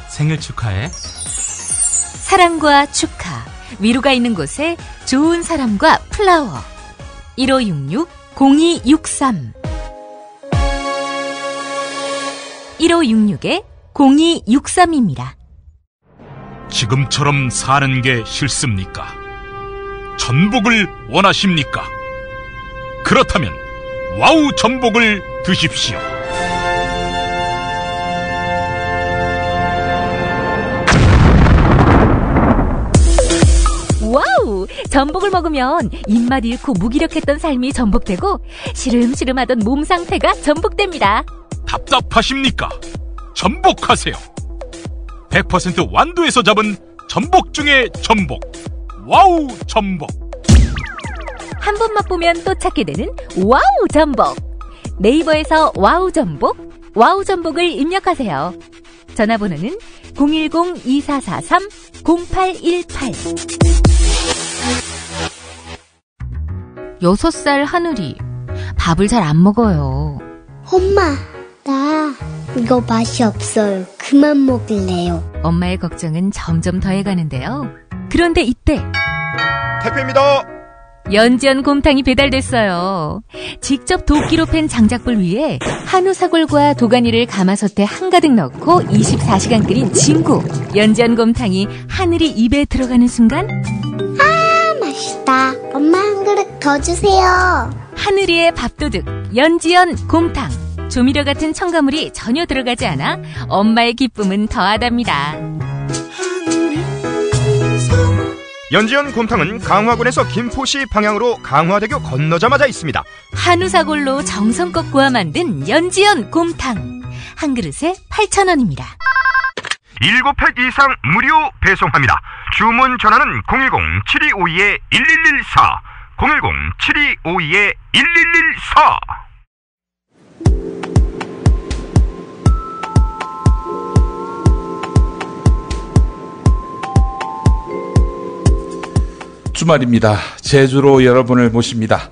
S1: 생일 축하해.
S6: 사랑과 축하, 위로가 있는 곳에 좋은 사람과 플라워. 1566-0263 1566-0263입니다.
S1: 지금처럼 사는 게 싫습니까? 전복을 원하십니까? 그렇다면 와우 전복을 드십시오.
S6: 와우! 전복을 먹으면 입맛 잃고 무기력했던 삶이 전복되고 시름시름하던 몸 상태가 전복됩니다.
S1: 답답하십니까? 전복하세요. 100% 완도에서 잡은 전복 중에 전복. 와우 전복.
S6: 한 번 맛보면 또 찾게 되는 와우 전복. 네이버에서 와우 전복, 와우 전복을 입력하세요. 전화번호는 010-2443-0818. 6살 하늘이 밥을 잘 안 먹어요.
S7: 엄마, 나 이거 맛이 없어요. 그만 먹을래요.
S6: 엄마의 걱정은 점점 더해가는데요. 그런데 이때
S20: 택배입니다.
S6: 연지연 곰탕이 배달됐어요. 직접 도끼로 팬 장작불 위에 한우 사골과 도가니를 가마솥에 한가득 넣고 24시간 끓인 진구. 연지연 곰탕이 하늘이 입에 들어가는 순간,
S7: 아, 맛있다. 엄마 한 그릇 더 주세요.
S6: 하늘이의 밥도둑 연지연 곰탕. 조미료 같은 첨가물이 전혀 들어가지 않아 엄마의 기쁨은 더하답니다.
S20: 연지연 곰탕은 강화군에서 김포시 방향으로 강화대교 건너자마자 있습니다.
S6: 한우 사골로 정성껏 구워 만든 연지연 곰탕. 한 그릇에 8,000원입니다.
S20: 7팩 이상 무료 배송합니다. 주문 전화는 010-7252-1114 010-7252-1114.
S2: 주말입니다. 제주로 여러분을 모십니다.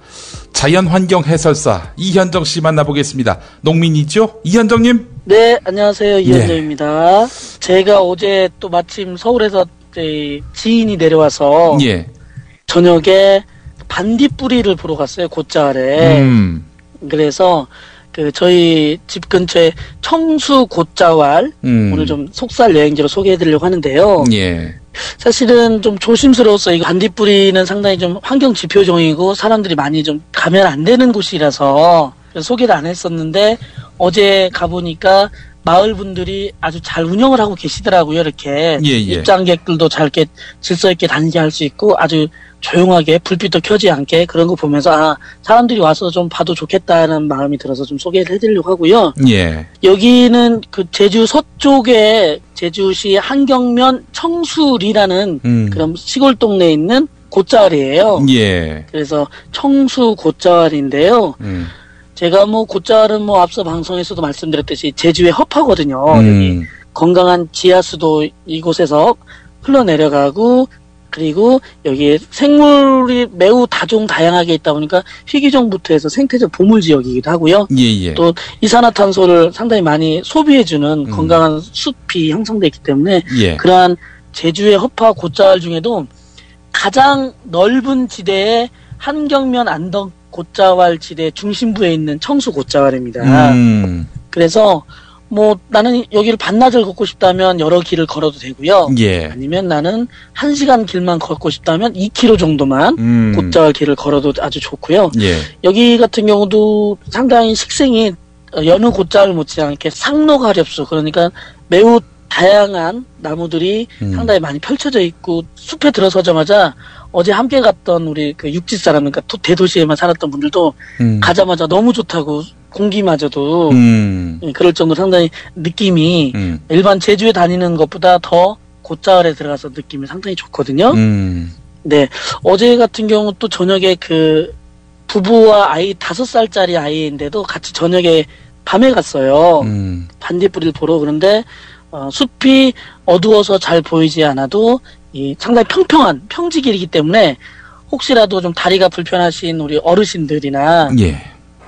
S2: 자연환경 해설사 이현정 씨 만나보겠습니다. 농민이죠? 이현정님?
S8: 네, 안녕하세요. 이현정입니다. 제가 어제 또 마침 서울에서 지인이 내려와서 저녁에 반딧불이를 보러 갔어요, 곶자왈에. 그래서 저희 집 근처에 청수 곶자왈 오늘 좀 속살 여행지로 소개해드리려고 하는데요.
S2: 예.
S8: 사실은 좀 조심스러워서 이 반딧불이는 상당히 좀 환경 지표종이고 사람들이 많이 좀 가면 안 되는 곳이라서 소개를 안 했었는데 어제 가보니까 마을 분들이 아주 잘 운영을 하고 계시더라고요. 이렇게 입장객들도 잘 이렇게 질서 있게 다니게 할 수 있고 아주 조용하게 불빛도 켜지 않게 그런 거 보면서 사람들이 와서 좀 봐도 좋겠다는 마음이 들어서 좀 소개를 해드리려고 하고요.
S2: 예.
S8: 여기는 제주 서쪽에 제주시 한경면 청수리라는 그런 시골 동네에 있는 곶자왈이에요.
S2: 예.
S8: 그래서 청수 곶자왈인데요. 제가 곶자왈은 앞서 방송에서도 말씀드렸듯이 제주의 허파거든요. 여기 건강한 지하수도 이곳에서 흘러내려가고 그리고 여기에 생물이 매우 다양하게 있다 보니까 희귀종부터 해서 생태적 보물 지역이기도 하고요.
S2: 예.
S8: 또 이산화탄소를 상당히 많이 소비해주는 건강한 숲이 형성되어 있기 때문에 그러한 제주의 허파 곶자왈 중에도 가장 넓은 지대의 한경면 안덕 곶자왈 지대 중심부에 있는 청수 곶자왈입니다. 그래서 나는 여기를 반나절 걷고 싶다면 여러 길을 걸어도 되고요.
S2: 예.
S8: 아니면 나는 1시간 길만 걷고 싶다면 2km 정도만 곶자왈 길을 걸어도 아주 좋고요.
S2: 예.
S8: 여기 같은 경우도 상당히 식생이 여느 곶자왈 못지않게 상록하렵수 그러니까 매우 다양한 나무들이 상당히 많이 펼쳐져 있고 숲에 들어서자마자 어제 함께 갔던 우리 육지 사람 그러니까 대도시에만 살았던 분들도 가자마자 너무 좋다고 공기마저도 그럴 정도로 상당히 느낌이 일반 제주에 다니는 것보다 더 곶자왈에 들어가서 느낌이 상당히 좋거든요. 네, 어제 같은 경우 또 저녁에 부부와 아이 5살짜리 아이인데도 같이 저녁에 밤에 갔어요. 반딧불이를 보러. 그런데 숲이 어두워서 잘 보이지 않아도 상당히 평평한 평지길이기 때문에 혹시라도 좀 다리가 불편하신 우리 어르신들이나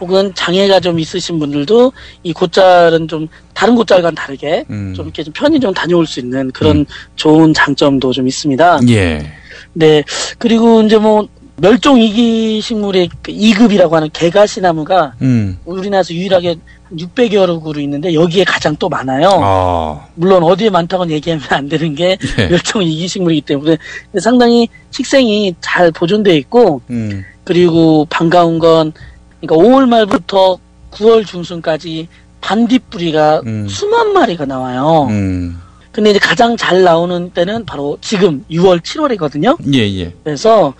S8: 혹은 장애가 좀 있으신 분들도 이 곶자왈은 좀 다른 곶자왈과는 다르게 좀 이렇게 좀 편히 좀 다녀올 수 있는 그런 좋은 장점도 좀 있습니다.
S2: 예.
S8: 네. 그리고 이제 멸종 위기 식물의 2급이라고 하는 개가시나무가 우리나라에서 유일하게 600여 그루 있는데 여기에 가장 또 많아요. 물론 어디에 많다고는 얘기하면 안 되는 게 멸종 위기 식물이기 때문에 상당히 식생이 잘 보존되어 있고 그리고 반가운 건 그러니까 5월 말부터 9월 중순까지 반딧불이가 수만 마리가 나와요. 근데 이제 가장 잘 나오는 때는 바로 지금 6월, 7월이거든요.
S2: 예.
S8: 그래서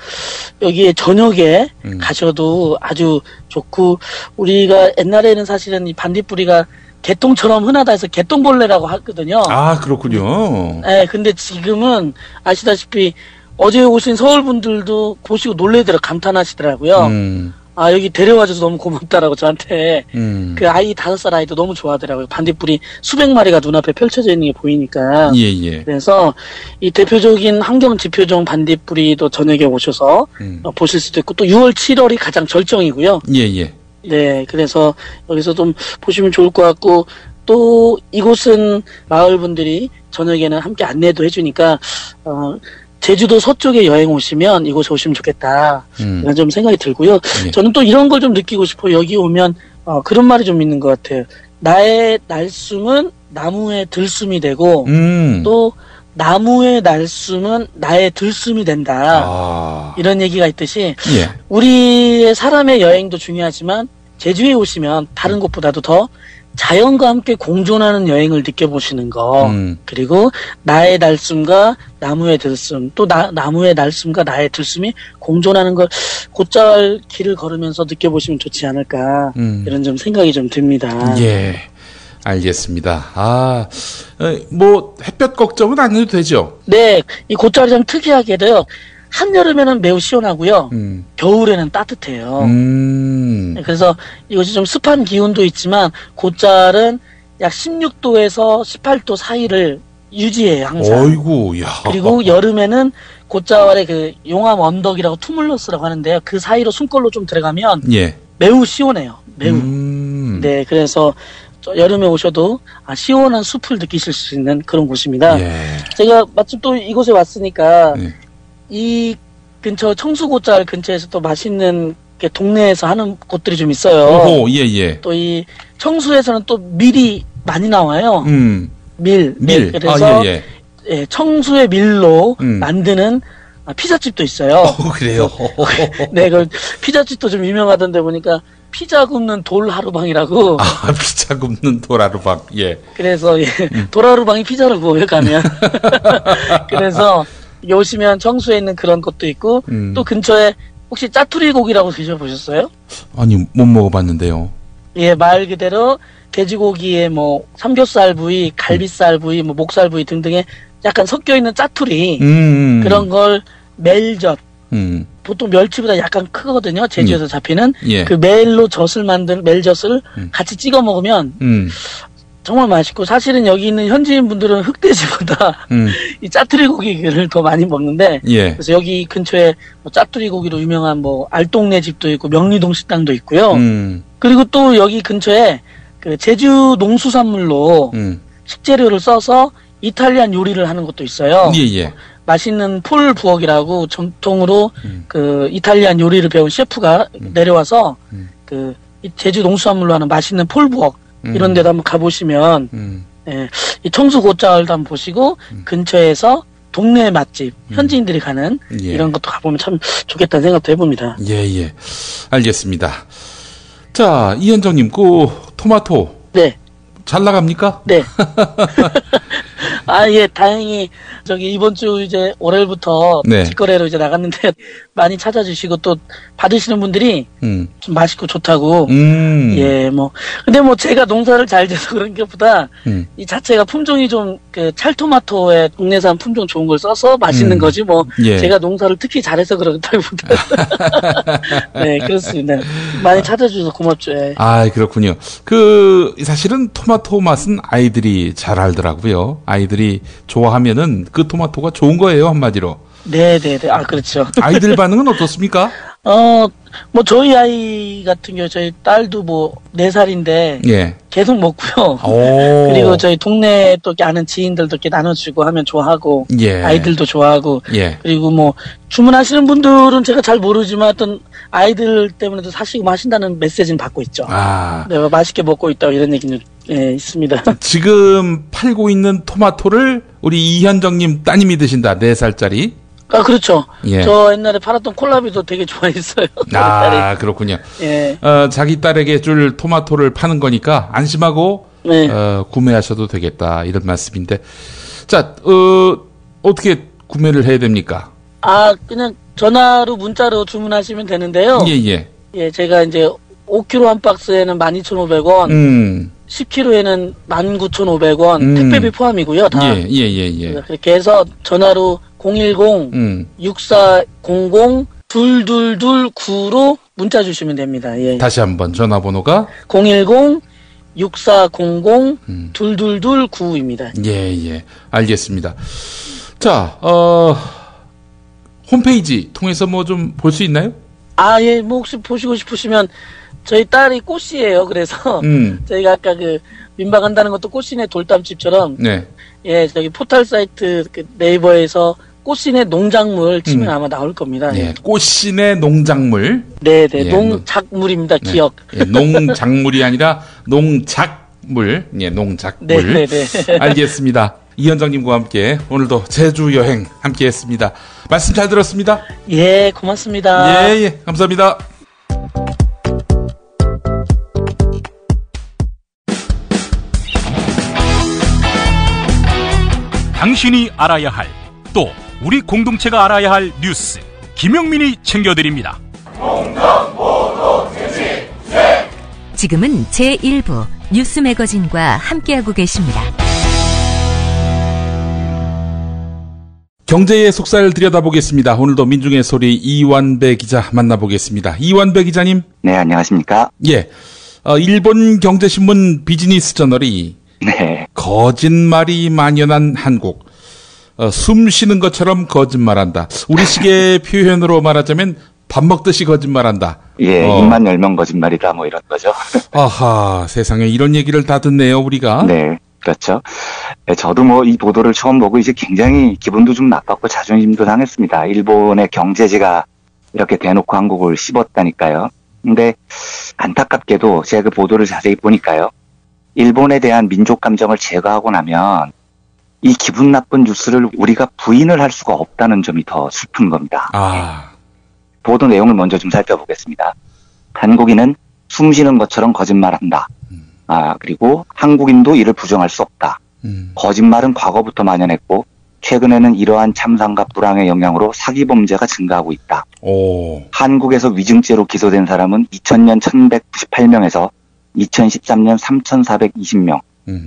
S8: 여기에 저녁에 가셔도 아주 좋고 우리가 옛날에는 사실은 이 반딧불이가 개똥처럼 흔하다 해서 개똥벌레라고 하거든요.
S2: 아, 그렇군요.
S8: 네, 근데 지금은 아시다시피 어제 오신 서울 분들도 보시고 놀래더라 감탄하시더라고요. 여기 데려와줘서 너무 고맙다라고 저한테 그 아이 5살 아이도 너무 좋아하더라고요. 반딧불이 수백 마리가 눈앞에 펼쳐져 있는 게 보이니까.
S2: 예.
S8: 그래서 이 대표적인 환경 지표종 반딧불이도 저녁에 오셔서 보실 수도 있고 또 6월, 7월이 가장 절정이고요.
S2: 예.
S8: 네, 그래서 여기서 좀 보시면 좋을 것 같고 또 이곳은 마을 분들이 저녁에는 함께 안내도 해주니까 제주도 서쪽에 여행 오시면 이곳에 오시면 좋겠다. 이런 좀 생각이 들고요. 저는 또 이런 걸 좀 느끼고 싶어요. 여기 오면 그런 말이 좀 있는 것 같아요. 나의 날숨은 나무의 들숨이 되고 또 나무의 날숨은 나의 들숨이 된다. 이런 얘기가 있듯이 우리의 사람의 여행도 중요하지만 제주에 오시면 다른 곳보다도 더 자연과 함께 공존하는 여행을 느껴보시는 거 그리고 나의 날숨과 나무의 들숨 또 나무의 날숨과 나의 들숨이 공존하는 걸 곶자왈 길을 걸으면서 느껴보시면 좋지 않을까 이런 좀 생각이 좀 듭니다.
S2: 예, 알겠습니다. 햇볕 걱정은 안 해도 되죠?
S8: 네, 이 곶자왈이 좀 특이하게도요. 한여름에는 매우 시원하고요. 겨울에는 따뜻해요. 그래서 이것이 좀 습한 기온도 있지만 곶자왈은 약 16도에서 18도 사이를 유지해요, 항상.
S2: 어이구, 야.
S8: 그리고 여름에는 곶자왈의 그 용암 언덕이라고 투물러스라고 하는데요. 그 사이로 숨걸로 좀 들어가면 매우 시원해요. 매우. 네, 그래서 여름에 오셔도 시원한 숲을 느끼실 수 있는 그런 곳입니다. 제가 마침 또 이곳에 왔으니까 이 근처 청수곶잘 근처에서 또 맛있는 게 동네에서 하는 곳들이 좀 있어요.
S2: 오호, 예.
S8: 또 이 청수에서는 또 밀이 많이 나와요. 밀. 그래서 예, 청수의 밀로 만드는 피자집도 있어요.
S2: 그래요?
S8: 네, 그 피자집도 좀 유명하던데 보니까 피자 굽는 돌하루방이라고.
S2: 피자 굽는 돌하루방. 예.
S8: 그래서 돌하루방이 피자를 구워요, 가면. 그래서 오시면 청수에 있는 그런 것도 있고 또 근처에 혹시 짜투리 고기라고 드셔보셨어요?
S2: 아니, 못 먹어봤는데요.
S8: 예, 말 그대로 돼지고기에 뭐 삼겹살 부위, 갈비살 부위, 뭐 목살 부위 등등의 약간 섞여 있는 짜투리 그런 걸 멜젓. 보통 멸치보다 약간 크거든요. 제주에서 잡히는 그 멜로 젓을 만든 멜젓을 같이 찍어 먹으면 정말 맛있고, 사실은 여기 있는 현지인 분들은 흑돼지보다 이 짜투리 고기를 더 많이 먹는데 그래서 여기 근처에 뭐 짜투리 고기로 유명한 뭐 알동네 집도 있고 명리동 식당도 있고요. 그리고 또 여기 근처에 그 제주 농수산물로 식재료를 써서 이탈리안 요리를 하는 것도 있어요. 맛있는 폴 부엌이라고 전통으로 그 이탈리안 요리를 배운 셰프가 내려와서 그 제주 농수산물로 하는 맛있는 폴 부엌 이런 데도 한번 가보시면 예, 이 청수곶자을도 한번 보시고 근처에서 동네 맛집 현지인들이 가는 이런 것도 가보면 참 좋겠다는 생각도 해봅니다.
S2: 예. 알겠습니다. 자, 이현정님, 그 토마토 잘 나갑니까?
S8: 네. 예, 다행히 저기 이번 주 이제 월요일부터 직거래로 이제 나갔는데 많이 찾아주시고 또 받으시는 분들이 좀 맛있고 좋다고. 예, 뭐 근데 뭐 제가 농사를 잘 지어서 그런 것보다 이 자체가 품종이 좀 그 찰토마토의 국내산 품종 좋은 걸 써서 맛있는 거지 뭐 제가 농사를 특히 잘해서 그렇다기보다. 네, 그렇습니다. 많이 찾아주셔서 고맙죠. 예.
S2: 그렇군요. 그 사실은 토마토 맛은 아이들이 잘 알더라고요. 아이들이 좋아하면은 그 토마토가 좋은 거예요, 한마디로.
S8: 네. 그렇죠.
S2: 아이들 반응은 어떻습니까?
S8: 뭐 저희 아이 같은 경우 저희 딸도 뭐 4살인데 계속 먹고요. 그리고 저희 동네 또 아는 지인들도 이렇게 나눠주고 하면 좋아하고 아이들도 좋아하고 그리고 뭐 주문하시는 분들은 제가 잘 모르지만 어떤 아이들 때문에도 사시고 마신다는 메시지는 받고 있죠. 내가 맛있게 먹고 있다 이런 얘기는 있습니다.
S2: 지금 팔고 있는 토마토를 우리 이현정님 따님이 드신다. 4살짜리.
S8: 그렇죠. 저 옛날에 팔았던 콜라비도 되게 좋아했어요.
S2: 그렇군요. 자기 딸에게 줄 토마토를 파는 거니까 안심하고 구매하셔도 되겠다 이런 말씀인데, 자, 어떻게 구매를 해야 됩니까?
S8: 그냥 전화로 문자로 주문하시면 되는데요. 예, 제가 이제 5kg 한 박스에는 12,500원, 10kg에는 19,500원, 택배비 포함이고요. 다. 그렇게 해서 전화로 010-6400-2229로 문자 주시면 됩니다.
S2: 다시 한번 전화번호가
S8: 010-6400-2229입니다.
S2: 알겠습니다. 자, 홈페이지 통해서 뭐 좀 볼 수 있나요?
S8: 뭐 혹시 보시고 싶으시면 저희 딸이 꽃이에요. 그래서 저희가 아까 그 민박한다는 것도 꽃이네 돌담집처럼 저기 포털 사이트 그 네이버에서 꽃이네 농작물 치면 아마 나올 겁니다.
S2: 꽃이네 농작물.
S8: 농작물입니다. 기억.
S2: 농작물이 아니라 농작물. 농작물. 알겠습니다. 이현정님과 함께 오늘도 제주 여행 함께 했습니다. 말씀 잘 들었습니다.
S8: 고맙습니다.
S2: 감사합니다.
S1: 당신이 알아야 할, 또 우리 공동체가 알아야 할 뉴스, 김용민이 챙겨드립니다.
S6: 지금은 제1부 뉴스 매거진과 함께하고 계십니다.
S2: 경제의 속살을 들여다보겠습니다. 오늘도 민중의 소리 이완배 기자 만나보겠습니다. 이완배 기자님.
S10: 네, 안녕하십니까.
S2: 일본 경제신문 비즈니스저널이 거짓말이 만연한 한국, 숨 쉬는 것처럼 거짓말한다. 우리식의 표현으로 말하자면 밥 먹듯이 거짓말한다.
S10: 입만 열면 거짓말이다 뭐 이런 거죠.
S2: 세상에 이런 얘기를 다 듣네요, 우리가.
S10: 그렇죠. 네, 저도 뭐 이 보도를 처음 보고 이제 굉장히 기분도 좀 나빴고 자존심도 상했습니다. 일본의 경제지가 이렇게 대놓고 한국을 씹었다니까요. 근데 안타깝게도 제가 그 보도를 자세히 보니까요. 일본에 대한 민족 감정을 제거하고 나면 이 기분 나쁜 뉴스를 우리가 부인을 할 수가 없다는 점이 더 슬픈 겁니다. 보도 내용을 먼저 좀 살펴보겠습니다. 한국인은 숨 쉬는 것처럼 거짓말한다. 그리고 한국인도 이를 부정할 수 없다. 거짓말은 과거부터 만연했고 최근에는 이러한 참상과 불황의 영향으로 사기 범죄가 증가하고 있다. 한국에서 위증죄로 기소된 사람은 2000년 1198명에서 2013년 3420명,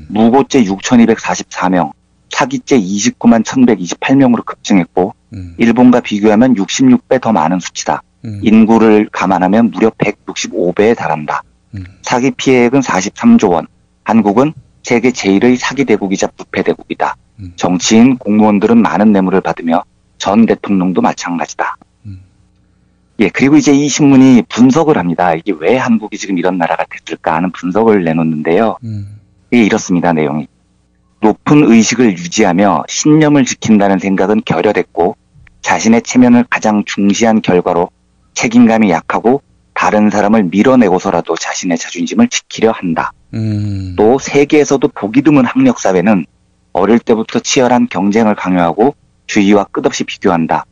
S10: 무고죄 6244명, 사기죄 29만 1128명으로 급증했고 일본과 비교하면 66배 더 많은 수치다. 인구를 감안하면 무려 165배에 달한다. 사기 피해액은 43조 원. 한국은 세계 제1의 사기 대국이자 부패 대국이다. 정치인, 공무원들은 많은 뇌물을 받으며 전 대통령도 마찬가지다. 예, 그리고 이제 이 신문이 분석을 합니다. 이게 왜 한국이 지금 이런 나라가 됐을까 하는 분석을 내놓는데요. 이게 이렇습니다, 내용이. 높은 의식을 유지하며 신념을 지킨다는 생각은 결여됐고 자신의 체면을 가장 중시한 결과로 책임감이 약하고 다른 사람을 밀어내고서라도 자신의 자존심을 지키려 한다. 또 세계에서도 보기 드문 학력사회는 어릴 때부터 치열한 경쟁을 강요하고 주위와 끝없이 비교한다.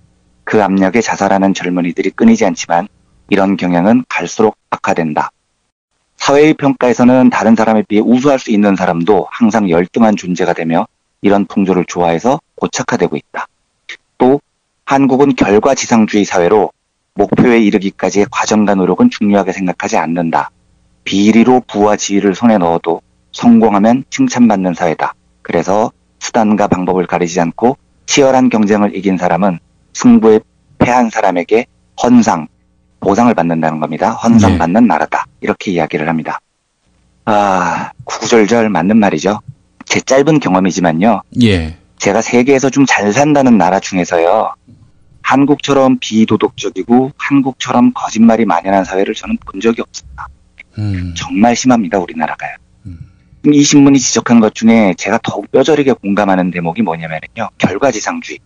S10: 그 압력에 자살하는 젊은이들이 끊이지 않지만 이런 경향은 갈수록 악화된다. 사회의 평가에서는 다른 사람에 비해 우수할 수 있는 사람도 항상 열등한 존재가 되며 이런 풍조를 좋아해서 고착화되고 있다. 또 한국은 결과지상주의 사회로 목표에 이르기까지의 과정과 노력은 중요하게 생각하지 않는다. 비리로 부와 지위를 손에 넣어도 성공하면 칭찬받는 사회다. 그래서 수단과 방법을 가리지 않고 치열한 경쟁을 이긴 사람은 승부에 패한 사람에게 헌상, 보상을 받는다는 겁니다. 헌상받는 나라다. 이렇게 이야기를 합니다. 구구절절 맞는 말이죠. 제 짧은 경험이지만요.
S2: 예.
S10: 제가 세계에서 좀 잘 산다는 나라 중에서요. 한국처럼 비도덕적이고 한국처럼 거짓말이 만연한 사회를 저는 본 적이 없습니다. 정말 심합니다, 우리나라가요. 이 신문이 지적한 것 중에 제가 더욱 뼈저리게 공감하는 대목이 뭐냐면요. 결과지상주의.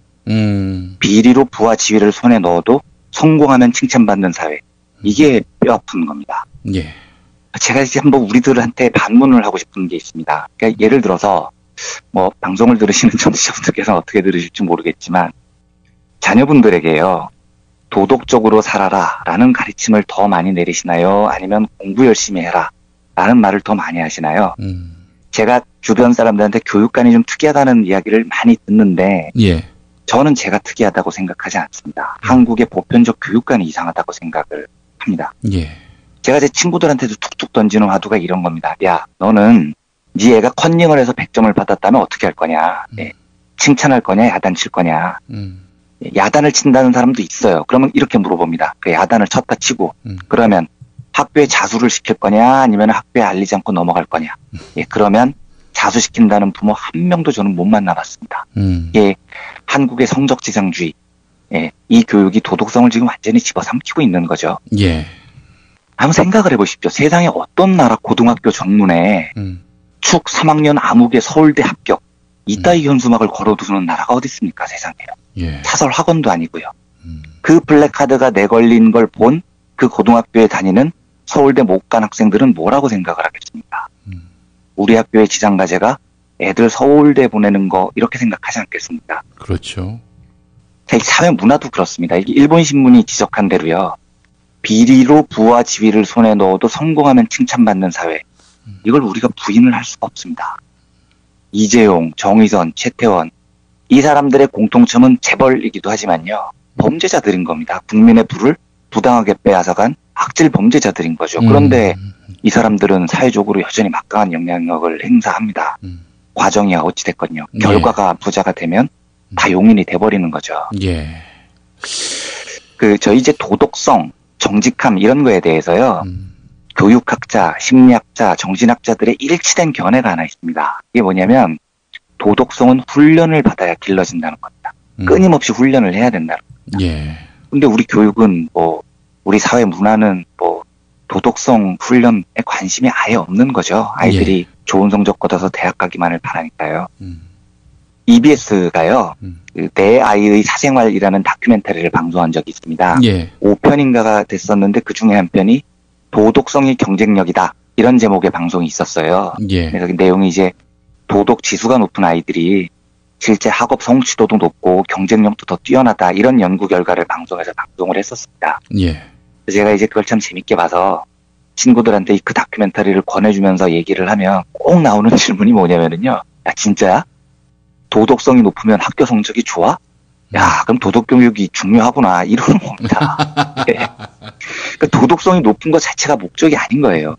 S10: 비리로 부와 지위를 손에 넣어도 성공하면 칭찬받는 사회. 이게 뼈아픈 겁니다.
S2: 예.
S10: 제가 이제 한번 우리들한테 반문을 하고 싶은 게 있습니다. 그러니까 예를 들어서 뭐 방송을 들으시는 청취자분들께서 어떻게 들으실지 모르겠지만 자녀분들에게요. 도덕적으로 살아라 라는 가르침을 더 많이 내리시나요? 아니면 공부 열심히 해라 라는 말을 더 많이 하시나요? 제가 주변 사람들한테 교육관이 좀 특이하다는 이야기를 많이 듣는데
S2: 예.
S10: 저는 제가 특이하다고 생각하지 않습니다. 한국의 보편적 교육관이 이상하다고 생각을 합니다.
S2: 예.
S10: 제가 제 친구들한테도 툭툭 던지는 화두가 이런 겁니다. 야, 너는 네 애가 컨닝을 해서 100점을 받았다면 어떻게 할 거냐? 예. 칭찬할 거냐? 야단칠 거냐? 야단을 친다는 사람도 있어요. 그러면 이렇게 물어봅니다. 그 야단을 쳤다 치고 그러면 학교에 자수를 시킬 거냐? 아니면 학교에 알리지 않고 넘어갈 거냐? 예, 그러면 자수시킨다는 부모 한 명도 저는 못 만나봤습니다. 예, 한국의 성적지상주의, 예, 이 교육이 도덕성을 지금 완전히 집어삼키고 있는 거죠.
S2: 예.
S10: 한번 생각을 해보십시오. 세상에 어떤 나라 고등학교 정문에 축 3학년 암흑에 서울대 합격 이따위 현수막을 걸어두는 나라가 어디 있습니까? 세상에요.
S2: 예.
S10: 사설 학원도 아니고요. 그 플래카드가 내걸린 걸 본 그 고등학교에 다니는 서울대 못 간 학생들은 뭐라고 생각을 하겠습니까? 우리 학교의 지상과제가 애들 서울대 보내는 거 이렇게 생각하지 않겠습니까?
S2: 그렇죠.
S10: 자, 이 사회 문화도 그렇습니다. 이게 일본 신문이 지적한 대로요. 비리로 부와 지위를 손에 넣어도 성공하면 칭찬받는 사회. 이걸 우리가 부인을 할 수가 없습니다. 이재용, 정의선, 최태원 이 사람들의 공통점은 재벌이기도 하지만요. 범죄자들인 겁니다. 국민의 부를 부당하게 빼앗아간 악질 범죄자들인 거죠. 그런데 이 사람들은 사회적으로 여전히 막강한 영향력을 행사합니다. 과정이야 어찌됐건요. 결과가 부자가 되면 다 용인이 돼버리는 거죠.
S2: 예.
S10: 저 이제 도덕성, 정직함 이런 거에 대해서요. 교육학자, 심리학자, 정신학자들의 일치된 견해가 하나 있습니다. 이게 뭐냐면 도덕성은 훈련을 받아야 길러진다는 겁니다. 끊임없이 훈련을 해야 된다는 겁니다.
S2: 예.
S10: 근데 우리 교육은 우리 사회 문화는 도덕성 훈련에 관심이 아예 없는 거죠. 아이들이 좋은 성적 거둬서 대학 가기만을 바라니까요. EBS가요. 내 아이의 사생활이라는 다큐멘터리를 방송한 적이 있습니다. 5편인가가 됐었는데 그중에 한 편이 도덕성이 경쟁력이다. 이런 제목의 방송이 있었어요. 그래서 그 내용이 이제 도덕 지수가 높은 아이들이 실제 학업 성취도도 높고 경쟁력도 더 뛰어나다. 이런 연구 결과를 방송에서 방송을 했었습니다. 제가 이제 그걸 참 재밌게 봐서 친구들한테 그 다큐멘터리를 권해주면서 얘기를 하면 꼭 나오는 질문이 뭐냐면은요. 야, 진짜야? 도덕성이 높으면 학교 성적이 좋아? 야, 그럼 도덕 교육이 중요하구나. 이러는 겁니다. 그러니까 도덕성이 높은 것 자체가 목적이 아닌 거예요.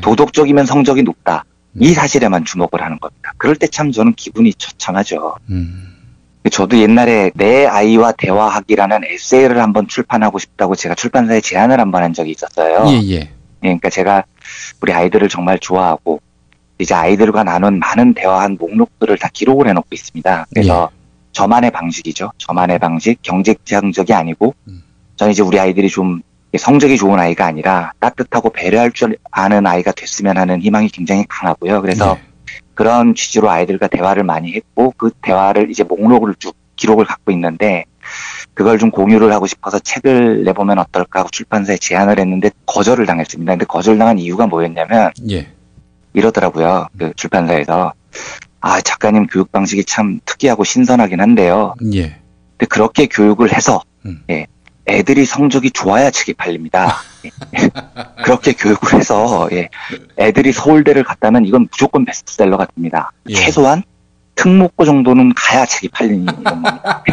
S10: 도덕적이면 성적이 높다. 이 사실에만 주목을 하는 겁니다. 그럴 때 참 저는 기분이 처참하죠. 저도 옛날에 내 아이와 대화하기라는 에세이를 한번 출판하고 싶다고 제가 출판사에 제안을 한번 한 적이 있었어요. 그러니까 제가 우리 아이들을 정말 좋아하고 이제 아이들과 나눈 많은 대화한 목록들을 다 기록을 해놓고 있습니다. 그래서 저만의 방식이죠. 저만의 방식, 경쟁적이 아니고 저는 이제 우리 아이들이 좀 성적이 좋은 아이가 아니라 따뜻하고 배려할 줄 아는 아이가 됐으면 하는 희망이 굉장히 강하고요. 그래서 그런 취지로 아이들과 대화를 많이 했고 그 대화를 이제 목록을 쭉 기록을 갖고 있는데 그걸 좀 공유를 하고 싶어서 책을 내보면 어떨까 하고 출판사에 제안을 했는데 거절을 당했습니다. 근데 거절당한 이유가 뭐였냐면 이러더라고요. 그 출판사에서 아 작가님 교육 방식이 참 특이하고 신선하긴 한데요. 근데 그렇게 교육을 해서 애들이 성적이 좋아야 책이 팔립니다. 그렇게 교육을 해서 애들이 서울대를 갔다면 이건 무조건 베스트셀러가 됩니다. 최소한 특목고 정도는 가야 책이 팔리는 이런 겁니다.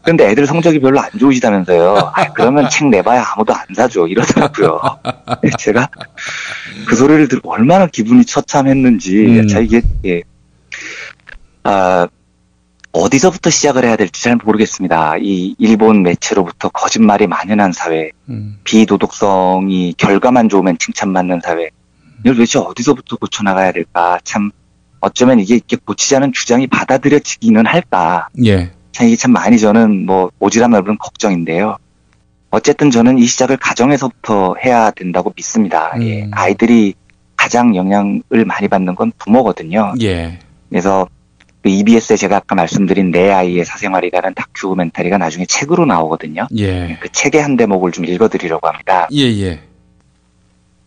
S10: 그런데 애들 성적이 별로 안 좋으시다면서요. 아, 그러면 책 내봐야 아무도 안 사죠. 이러더라고요. 제가 그 소리를 듣고 얼마나 기분이 처참했는지. 자, 이게, 어디서부터 시작을 해야 될지 잘 모르겠습니다. 이 일본 매체로부터 거짓말이 만연한 사회, 비도덕성이 결과만 좋으면 칭찬받는 사회, 이걸 도대체 어디서부터 고쳐나가야 될까? 참, 어쩌면 이게 고치자는 주장이 받아들여지기는 할까? 참, 이게 참 많이 저는 오지랖 넓은 걱정인데요. 어쨌든 저는 이 시작을 가정에서부터 해야 된다고 믿습니다. 아이들이 가장 영향을 많이 받는 건 부모거든요. 그래서 그 EBS에 제가 아까 말씀드린 내 아이의 사생활이라는 다큐멘터리가 나중에 책으로 나오거든요. 그 책의 한 대목을 좀 읽어드리려고 합니다.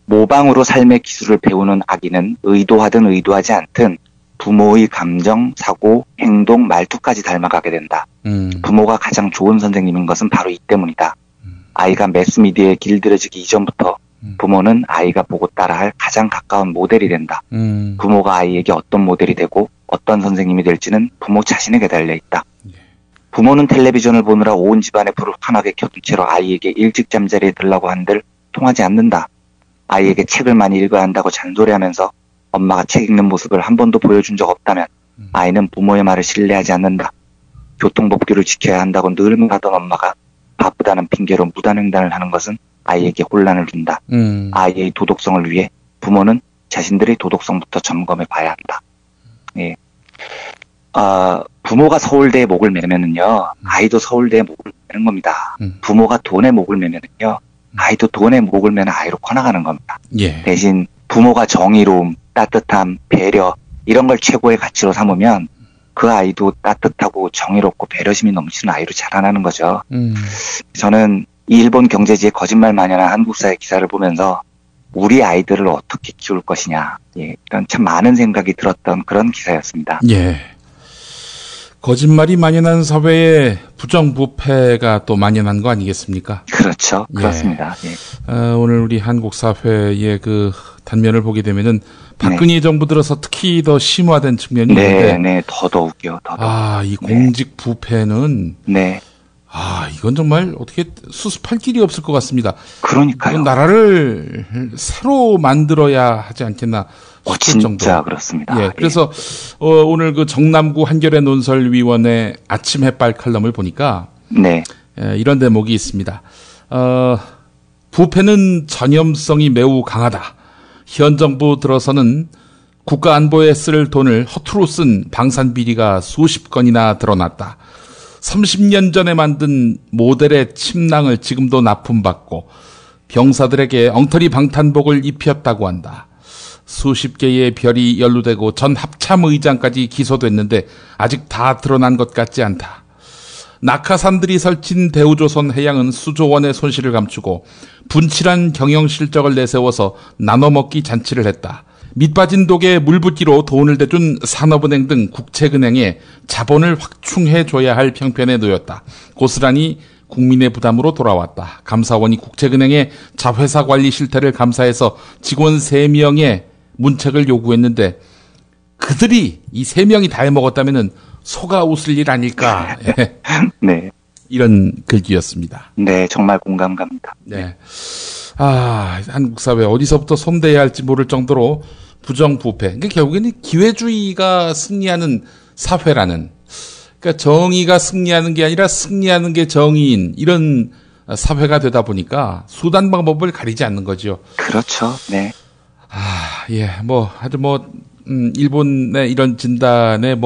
S10: 모방으로 삶의 기술을 배우는 아기는 의도하든 의도하지 않든 부모의 감정, 사고, 행동, 말투까지 닮아가게 된다. 부모가 가장 좋은 선생님인 것은 바로 이 때문이다. 아이가 매스미디어에 길들여지기 이전부터 부모는 아이가 보고 따라할 가장 가까운 모델이 된다. 부모가 아이에게 어떤 모델이 되고 어떤 선생님이 될지는 부모 자신에게 달려있다. 부모는 텔레비전을 보느라 온 집안의 불을 환하게 켜둔 채로 아이에게 일찍 잠자리에 들라고 한들 통하지 않는다. 아이에게 책을 많이 읽어야 한다고 잔소리하면서 엄마가 책 읽는 모습을 한 번도 보여준 적 없다면 아이는 부모의 말을 신뢰하지 않는다. 교통법규를 지켜야 한다고 늘 말하던 엄마가 바쁘다는 핑계로 무단횡단을 하는 것은 아이에게 혼란을 준다. 아이의 도덕성을 위해 부모는 자신들의 도덕성부터 점검해 봐야 한다. 부모가 서울대에 목을 매면은요, 아이도 서울대에 목을 매는 겁니다. 부모가 돈에 목을 매면은요, 아이도 돈에 목을 매는 아이로 커나가는 겁니다. 대신 부모가 정의로움, 따뜻함, 배려 이런 걸 최고의 가치로 삼으면 그 아이도 따뜻하고 정의롭고 배려심이 넘치는 아이로 자라나는 거죠. 저는 이 일본 경제지의 거짓말 마련한 한국사의 기사를 보면서 우리 아이들을 어떻게 키울 것이냐, 이런 참 많은 생각이 들었던 그런 기사였습니다.
S2: 거짓말이 만연한 사회에 부정부패가 또 만연한 거 아니겠습니까?
S10: 그렇죠. 그렇습니다.
S2: 오늘 우리 한국 사회의 그 단면을 보게 되면은 박근혜 정부 들어서 특히 더 심화된 측면이 있는데,
S10: 더더욱요.
S2: 이 공직 부패는 이건 정말 어떻게 수습할 길이 없을 것 같습니다.
S10: 그러니까요.
S2: 나라를 새로 만들어야 하지 않겠나 싶을 정도.
S10: 진짜 그렇습니다.
S2: 그래서 오늘 그 정남구 한겨레 논설위원회 아침 햇발 칼럼을 보니까 이런 대목이 있습니다. 부패는 전염성이 매우 강하다. 현 정부 들어서는 국가 안보에 쓸 돈을 허투루 쓴 방산 비리가 수십 건이나 드러났다. 30년 전에 만든 모델의 침낭을 지금도 납품받고 병사들에게 엉터리 방탄복을 입혔다고 한다. 수십 개의 별이 연루되고 전 합참의장까지 기소됐는데 아직 다 드러난 것 같지 않다. 낙하산들이 설친 대우조선 해양은 수조 원의 손실을 감추고 분칠한 경영 실적을 내세워서 나눠먹기 잔치를 했다. 밑빠진 독에 물붓기로 돈을 대준 산업은행 등 국책은행에 자본을 확충해줘야 할 형편에 놓였다. 고스란히 국민의 부담으로 돌아왔다. 감사원이 국책은행의 자회사 관리 실태를 감사해서 직원 3명의 문책을 요구했는데 그들이 이 3명이 다 해먹었다면은 속아 웃을 일 아닐까.
S10: 네.
S2: 이런 글귀였습니다.
S10: 네, 정말 공감 갑니다.
S2: 네. 한국 사회 어디서부터 손대야 할지 모를 정도로 부정부패. 그러니까 결국에는 기회주의가 승리하는 사회라는, 그러니까 정의가 승리하는 게 아니라 승리하는 게 정의인 이런 사회가 되다 보니까 수단 방법을 가리지 않는 거죠.
S10: 그렇죠. 네.
S2: 예, 일본의 이런 진단에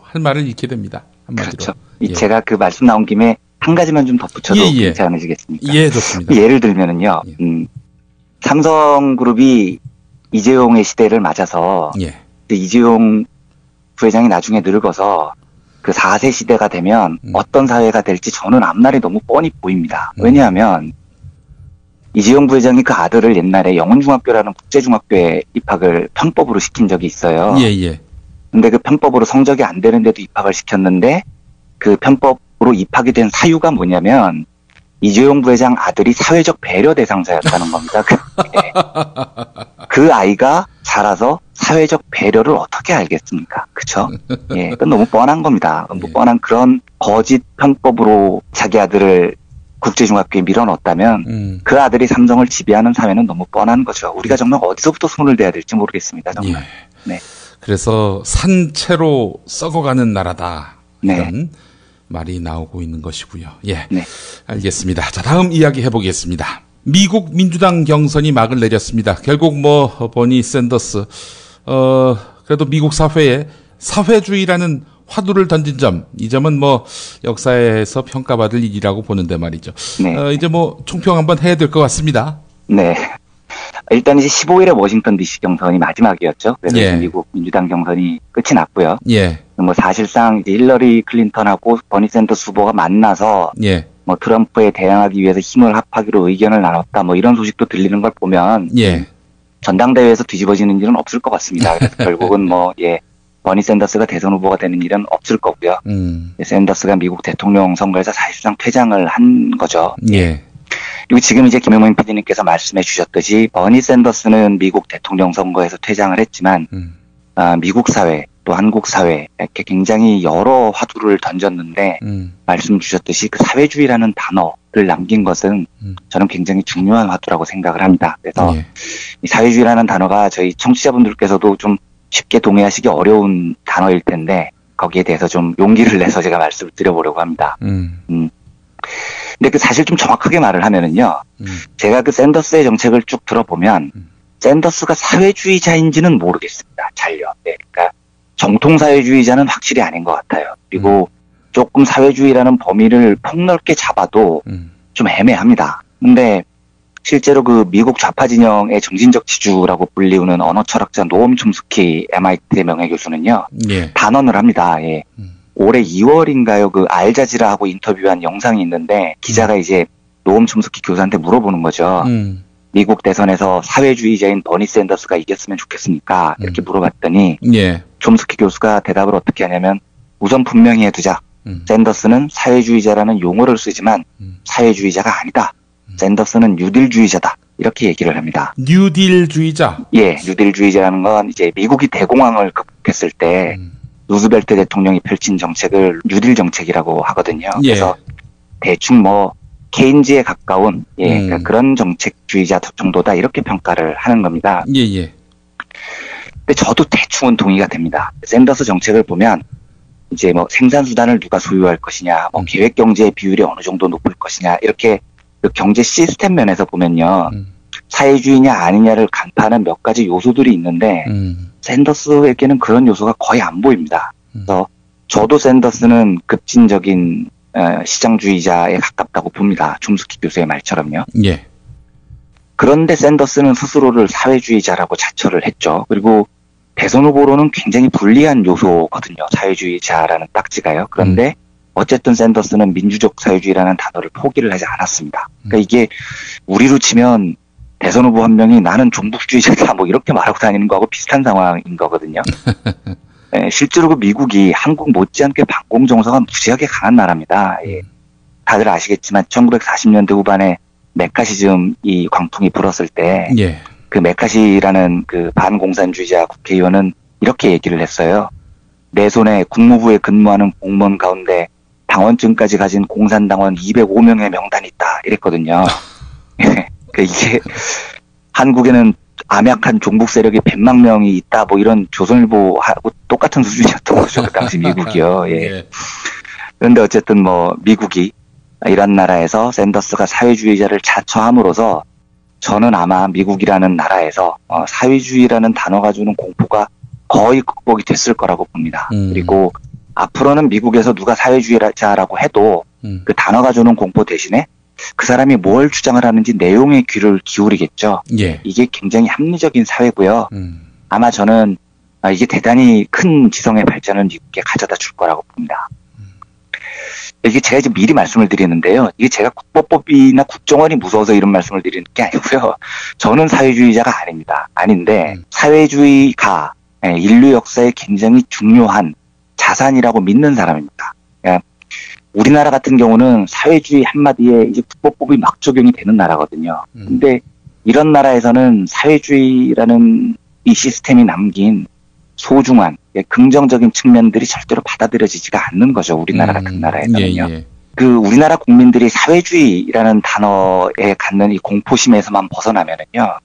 S2: 할 말을 잃게 됩니다. 한마디로.
S10: 그렇죠.
S2: 예.
S10: 제가 그 말씀 나온 김에 한 가지만 좀 덧붙여도 괜찮으시겠습니까?
S2: 예, 좋습니다.
S10: 예를 들면은요, 삼성그룹이 이재용의 시대를 맞아서, 이재용 부회장이 나중에 늙어서 그 4세 시대가 되면 어떤 사회가 될지 저는 앞날이 너무 뻔히 보입니다. 왜냐하면, 이재용 부회장이 그 아들을 옛날에 영훈중학교라는 국제중학교에 입학을 편법으로 시킨 적이 있어요.
S2: 예.
S10: 근데 그 편법으로 성적이 안 되는데도 입학을 시켰는데, 그 편법으로 입학이 된 사유가 뭐냐면, 이재용 부회장 아들이 사회적 배려 대상자였다는 겁니다. 그 아이가 자라서 사회적 배려를 어떻게 알겠습니까? 그쵸? 예, 그건 너무 뻔한 겁니다. 너무 뻔한 그런 거짓 편법으로 자기 아들을 국제중학교에 밀어넣었다면 그 아들이 삼성을 지배하는 사회는 너무 뻔한 거죠. 우리가 정말 어디서부터 손을 대야 될지 모르겠습니다. 정말. 네.
S2: 그래서 산채로 썩어가는 나라다. 이런 말이 나오고 있는 것이고요. 예, 알겠습니다. 자, 다음 이야기 해보겠습니다. 미국 민주당 경선이 막을 내렸습니다. 결국 버니 샌더스, 그래도 미국 사회에 사회주의라는 화두를 던진 점, 이 점은 역사에서 평가받을 일이라고 보는데 말이죠. 이제 총평 한번 해야 될 것 같습니다.
S10: 네. 일단 이제 15일에 워싱턴 DC 경선이 마지막이었죠. 그래서 미국 민주당 경선이 끝이 났고요. 사실상 이제 힐러리 클린턴하고 버니 샌더스 후보가 만나서 트럼프에 대항하기 위해서 힘을 합하기로 의견을 나눴다. 이런 소식도 들리는 걸 보면 전당대회에서 뒤집어지는 일은 없을 것 같습니다. 그래서 결국은 버니 샌더스가 대선 후보가 되는 일은 없을 거고요. 샌더스가 미국 대통령 선거에서 사실상 퇴장을 한 거죠. 그리고 지금 이제 김영민 PD님께서 말씀해 주셨듯이 버니 샌더스는 미국 대통령 선거에서 퇴장을 했지만 미국 사회 또 한국 사회 이렇게 굉장히 여러 화두를 던졌는데 말씀 주셨듯이 그 사회주의라는 단어를 남긴 것은 저는 굉장히 중요한 화두라고 생각을 합니다. 그래서 이 사회주의라는 단어가 저희 청취자분들께서도 좀 쉽게 동의하시기 어려운 단어일 텐데 거기에 대해서 좀 용기를 내서 제가 말씀을 드려보려고 합니다. 근데 사실 좀 정확하게 말을 하면은요, 제가 그 샌더스의 정책을 쭉 들어보면 샌더스가 사회주의자인지는 모르겠습니다. 잘요. 그러니까 정통 사회주의자는 확실히 아닌 것 같아요. 그리고 조금 사회주의라는 범위를 폭넓게 잡아도 좀 애매합니다. 근데 실제로 그 미국 좌파 진영의 정신적 지주라고 불리우는 언어 철학자 노엄 촘스키 MIT의 명예교수는요, 단언을 합니다. 올해 2월인가요? 그 알자지라하고 인터뷰한 영상이 있는데 기자가 이제 노엄 촘스키 교수한테 물어보는 거죠. 미국 대선에서 사회주의자인 버니 샌더스가 이겼으면 좋겠습니까? 이렇게 물어봤더니 촘스키 교수가 대답을 어떻게 하냐면 우선 분명히 해두자. 샌더스는 사회주의자라는 용어를 쓰지만 사회주의자가 아니다. 샌더스는 뉴딜주의자다. 이렇게 얘기를 합니다.
S2: 뉴딜주의자?
S10: 예, 뉴딜주의자라는 건 이제 미국이 대공황을 극복했을 때 루즈벨트 대통령이 펼친 정책을 뉴딜 정책이라고 하거든요. 그래서 대충 케인즈에 가까운 그러니까 그런 정책주의자 정도다 이렇게 평가를 하는 겁니다. 근데 저도 대충은 동의가 됩니다. 샌더스 정책을 보면 이제 생산 수단을 누가 소유할 것이냐, 계획 경제의 비율이 어느 정도 높을 것이냐 이렇게 그 경제 시스템 면에서 보면요. 사회주의냐 아니냐를 간파하는 몇 가지 요소들이 있는데 샌더스에게는 그런 요소가 거의 안 보입니다. 그래서 저도 샌더스는 급진적인 시장주의자에 가깝다고 봅니다. 촘스키 교수의 말처럼요. 그런데 샌더스는 스스로를 사회주의자라고 자처를 했죠. 그리고 대선 후보로는 굉장히 불리한 요소거든요. 사회주의자라는 딱지가요. 그런데 어쨌든 샌더스는 민주적 사회주의라는 단어를 포기를 하지 않았습니다. 그러니까 이게 우리로 치면 대선 후보 한 명이 나는 종북주의자다 뭐 이렇게 말하고 다니는 거하고 비슷한 상황인 거거든요. 네, 실제로 그 미국이 한국 못지않게 반공 정서가 무지하게 강한 나라입니다. 예. 다들 아시겠지만 1940년대 후반에 메카시즘 이 광풍이 불었을 때 그 메카시라는 그 반공산주의자 국회의원은 이렇게 얘기를 했어요. 내 손에 국무부에 근무하는 공무원 가운데 당원증까지 가진 공산당원 205명의 명단이 있다 이랬거든요. 그 이게 한국에는 암약한 종북 세력이 100만 명이 있다 뭐 이런 조선일보하고 똑같은 수준이었던 거죠. 그 당시 미국이요. 예. 그런데 어쨌든 뭐 미국이 이런 나라에서 샌더스가 사회주의자를 자처함으로써 저는 아마 미국이라는 나라에서 사회주의라는 단어가 주는 공포가 거의 극복이 됐을 거라고 봅니다. 그리고 앞으로는 미국에서 누가 사회주의자라고 해도 그 단어가 주는 공포 대신에 그 사람이 뭘 주장을 하는지 내용에 귀를 기울이겠죠. 예. 이게 굉장히 합리적인 사회고요. 아마 저는 이게 대단히 큰 지성의 발전을 미국에 가져다 줄 거라고 봅니다. 이게 제가 이제 미리 말씀을 드리는데요. 이게 제가 국법법이나 국정원이 무서워서 이런 말씀을 드리는 게 아니고요. 저는 사회주의자가 아닙니다. 아닌데 사회주의가 인류 역사에 굉장히 중요한 자산이라고 믿는 사람입니다. 그러니까 우리나라 같은 경우는 사회주의 한마디에 이제 국법법이 막 적용이 되는 나라거든요. 근데 이런 나라에서는 사회주의라는 이 시스템이 남긴 소중한 긍정적인 측면들이 절대로 받아들여지지가 않는 거죠. 우리나라 같은 나라에서는요. 그 우리나라 국민들이 사회주의라는 단어에 갖는 이 공포심에서만 벗어나면은요.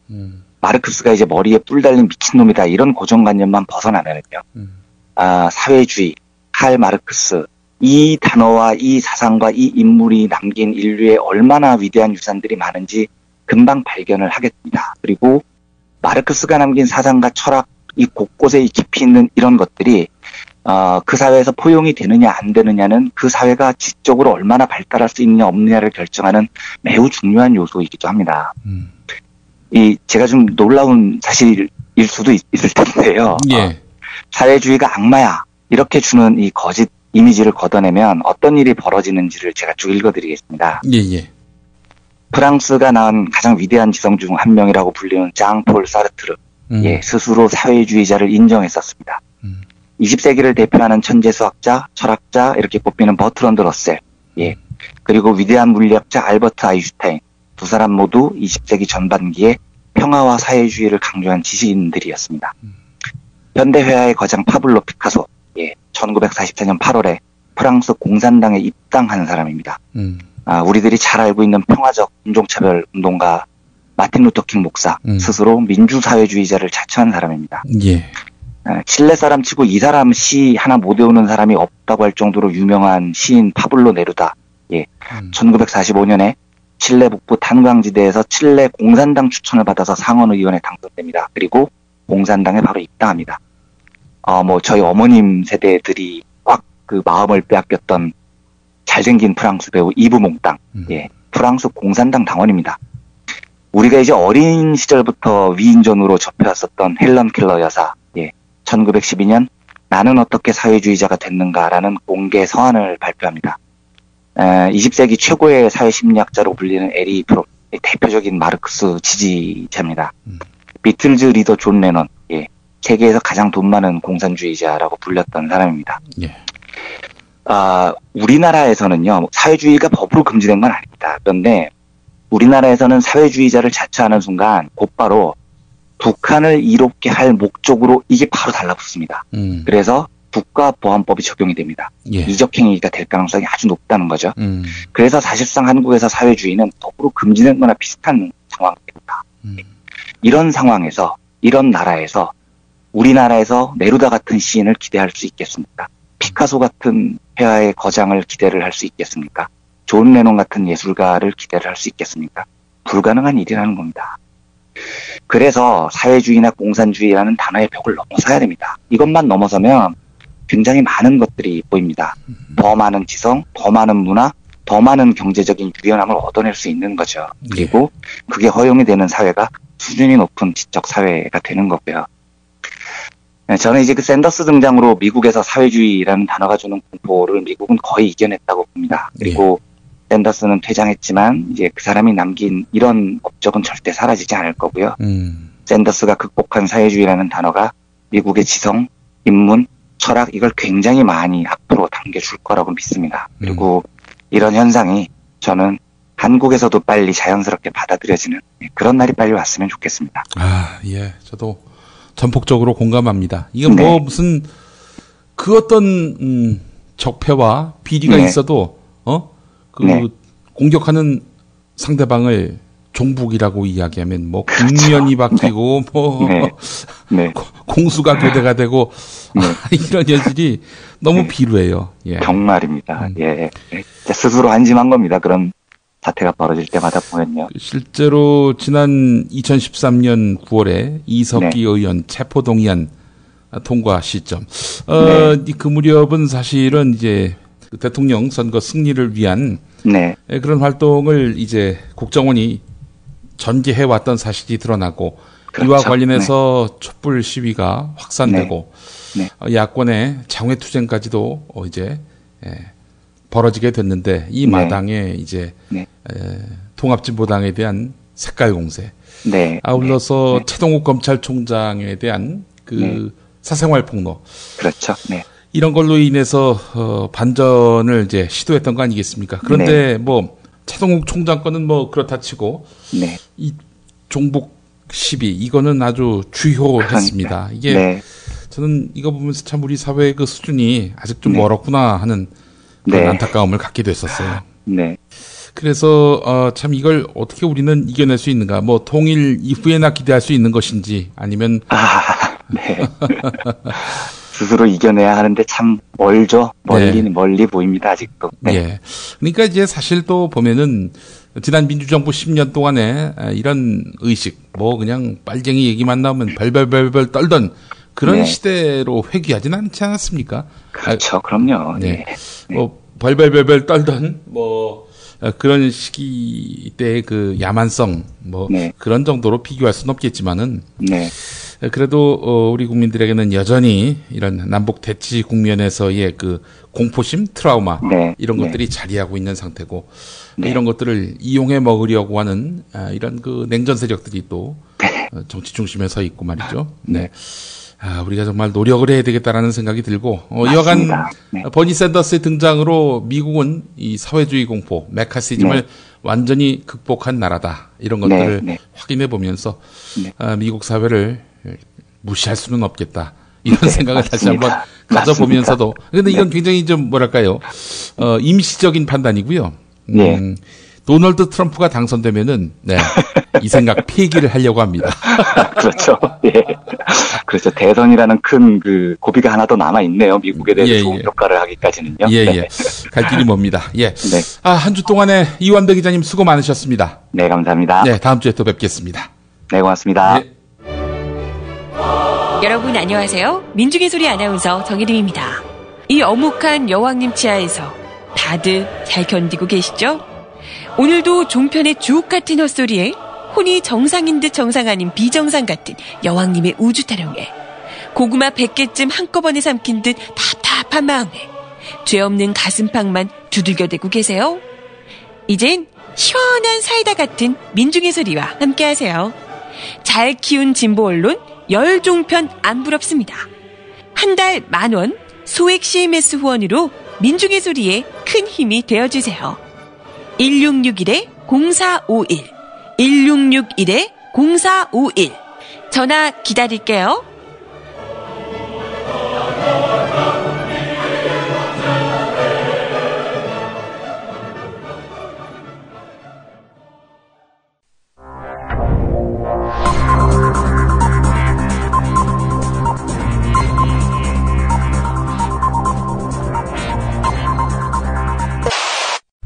S10: 마르크스가 이제 머리에 뿔 달린 미친놈이다 이런 고정관념만 벗어나면은요. 사회주의, 칼 마르크스 이 단어와 이 사상과 이 인물이 남긴 인류의 얼마나 위대한 유산들이 많은지 금방 발견을 하겠습니다. 그리고 마르크스가 남긴 사상과 철학 이 곳곳에 깊이 있는 이런 것들이 그 사회에서 포용이 되느냐 안 되느냐는 그 사회가 지적으로 얼마나 발달할 수 있느냐 없느냐를 결정하는 매우 중요한 요소이기도 합니다. 제가 좀 놀라운 사실일 수도 있을 텐데요. 사회주의가 악마야 이렇게 주는 이 거짓 이미지를 걷어내면 어떤 일이 벌어지는지를 제가 쭉 읽어드리겠습니다. 프랑스가 낳은 가장 위대한 지성 중 한 명이라고 불리는 장폴 사르트르. 스스로 사회주의자를 인정했었습니다. 20세기를 대표하는 천재 수학자, 철학자 이렇게 꼽히는 버트런드 러셀, 그리고 위대한 물리학자 알버트 아인슈타인 두 사람 모두 20세기 전반기에 평화와 사회주의를 강조한 지식인들이었습니다. 현대회화의 거장 파블로 피카소, 1944년 8월에 프랑스 공산당에 입당한 사람입니다. 우리들이 잘 알고 있는 평화적 인종차별 운동가 마틴 루터킹 목사, 스스로 민주사회주의자를 자처한 사람입니다. 칠레 사람 치고 이 사람 시 하나 못 외우는 사람이 없다고 할 정도로 유명한 시인 파블로 네루다. 1945년에 칠레 북부 탄광지대에서 칠레 공산당 추천을 받아서 상원의원에 당선됩니다. 그리고 공산당에 바로 입당합니다. 저희 어머님 세대들이 꽉 그 마음을 빼앗겼던 잘생긴 프랑스 배우 이브 몽땅. 프랑스 공산당 당원입니다. 우리가 이제 어린 시절부터 위인전으로 접해왔었던 헬런 켈러 여사, 1912년 나는 어떻게 사회주의자가 됐는가라는 공개 서한을 발표합니다. 20세기 최고의 사회심리학자로 불리는 에리 프롬, 대표적인 마르크스 지지자입니다. 비틀즈 리더 존 레논, 세계에서 가장 돈 많은 공산주의자라고 불렸던 사람입니다. 우리나라에서는요, 사회주의가 법으로 금지된 건 아닙니다. 그런데 우리나라에서는 사회주의자를 자처하는 순간 곧바로 북한을 이롭게 할 목적으로 이게 바로 달라붙습니다. 그래서 국가보안법이 적용이 됩니다. 이적행위가 될 가능성이 아주 높다는 거죠. 그래서 사실상 한국에서 사회주의는 법으로 금지된 거나 비슷한 상황입니다. 이런 상황에서, 이런 나라에서 우리나라에서 네루다 같은 시인을 기대할 수 있겠습니까? 피카소 같은 회화의 거장을 기대를 할 수 있겠습니까? 존 레논 같은 예술가를 기대를 할 수 있겠습니까? 불가능한 일이라는 겁니다. 그래서 사회주의나 공산주의라는 단어의 벽을 넘어서야 됩니다. 이것만 넘어서면 굉장히 많은 것들이 보입니다. 더 많은 지성, 더 많은 문화, 더 많은 경제적인 유리함을 얻어낼 수 있는 거죠. 그리고 그게 허용이 되는 사회가 수준이 높은 지적 사회가 되는 거고요. 저는 이제 그 샌더스 등장으로 미국에서 사회주의라는 단어가 주는 공포를 미국은 거의 이겨냈다고 봅니다. 그리고 샌더스는 퇴장했지만 이제 그 사람이 남긴 이런 업적은 절대 사라지지 않을 거고요. 샌더스가 극복한 사회주의라는 단어가 미국의 지성, 인문, 철학 이걸 굉장히 많이 앞으로 당겨줄 거라고 믿습니다. 그리고 이런 현상이 저는 한국에서도 빨리 자연스럽게 받아들여지는 그런 날이 빨리 왔으면 좋겠습니다.
S2: 아, 예. 저도 전폭적으로 공감합니다. 이건 뭐 무슨 그 어떤 적폐와 비리가 있어도 공격하는 상대방을 종북이라고 이야기하면 뭐 국면이 바뀌고 뭐 공수가 교대가 되고 이런 현실이 너무 비루해요. 예.
S10: 정말입니다. 예. 스스로 한심한 겁니다. 그런 사태가 벌어질 때마다 보면요.
S2: 실제로 지난 2013년 9월에 이석기 의원 체포동의안 통과 시점. 그 무렵은 사실은 이제 대통령 선거 승리를 위한 그런 활동을 이제 국정원이 전개해왔던 사실이 드러나고 이와 관련해서 촛불 시위가 확산되고 야권의 장외투쟁까지도 이제 벌어지게 됐는데 이 마당에 이제 통합진보당에 대한 색깔 공세, 아울러서 최동욱 검찰총장에 대한 그 사생활 폭로,
S10: 그렇죠.
S2: 이런 걸로 인해서 반전을 이제 시도했던 거 아니겠습니까? 그런데 뭐 최동욱 총장 건은 뭐 그렇다 치고 이 종북 시비 이거는 아주 주요했습니다. 이게 저는 이거 보면서 참 우리 사회의 그 수준이 아직 좀 멀었구나 하는 그런 안타까움을 갖게 됐었어요. 그래서 참 이걸 어떻게 우리는 이겨낼 수 있는가? 뭐 통일 이후에나 기대할 수 있는 것인지 아니면
S10: 스스로 이겨내야 하는데 참 멀죠. 멀리 보입니다. 아직도.
S2: 예. 그러니까 이제 사실 또 보면은 지난 민주정부 10년 동안에 이런 의식, 뭐 그냥 빨갱이 얘기만 나오면 별별별별 떨던 그런 시대로 회귀하진 않지 않았습니까?
S10: 그렇죠. 그럼요.
S2: 뭐 별별별별 떨던 뭐 그런 시기 때의 그 야만성 뭐 그런 정도로 비교할 수는 없겠지만은 그래도 우리 국민들에게는 여전히 이런 남북 대치 국면에서의 그 공포심, 트라우마 이런 것들이 자리하고 있는 상태고 이런 것들을 이용해 먹으려고 하는 이런 그 냉전 세력들이 또 정치 중심에 서 있고 말이죠. 우리가 정말 노력을 해야 되겠다라는 생각이 들고 여간 버니 샌더스의 등장으로 미국은 이 사회주의 공포, 메카시즘을 완전히 극복한 나라다. 이런 것들을 확인해 보면서 미국 사회를 무시할 수는 없겠다. 이런 생각을 다시 한번 가져보면서도 근데 이건 굉장히 좀 뭐랄까요? 임시적인 판단이고요. 도널드 트럼프가 당선되면은 이 생각 폐기를 하려고 합니다.
S10: 그렇죠. 그렇죠. 대선이라는 큰 그 고비가 하나 더 남아 있네요. 미국에 대해서 좋은 평가를 하기까지는요.
S2: 갈 길이 멉니다. 한 주 동안에 이완배 기자님 수고 많으셨습니다.
S10: 네, 감사합니다.
S2: 다음 주에 또 뵙겠습니다.
S10: 네, 고맙습니다.
S12: 여러분 안녕하세요. 민중의 소리 아나운서 정혜림입니다. 이 어묵한 여왕님 치아에서 다들 잘 견디고 계시죠? 오늘도 종편의 주옥 같은 헛소리에 혼이 정상인 듯 정상 아닌 비정상 같은 여왕님의 우주 타령에 고구마 100개쯤 한꺼번에 삼킨 듯 답답한 마음에 죄 없는 가슴팍만 두들겨대고 계세요. 이젠 시원한 사이다 같은 민중의 소리와 함께하세요. 잘 키운 진보 언론 열종편 안 부럽습니다. 한 달 10,000원 소액 CMS 후원으로 민중의 소리에 큰 힘이 되어주세요. 1661-0451 1661-0451 전화 기다릴게요.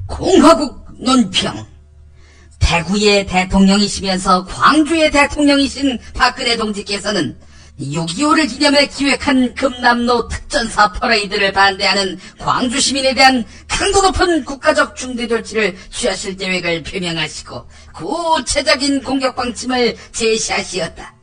S23: 공화국 논평. 대구의 대통령이시면서 광주의 대통령이신 박근혜 동지께서는 6.25를 기념해 기획한 금남로 특전사 퍼레이드를 반대하는 광주 시민에 대한 강도 높은 국가적 중대 조치를 취하실 계획을 표명하시고 구체적인 공격 방침을 제시하시었다.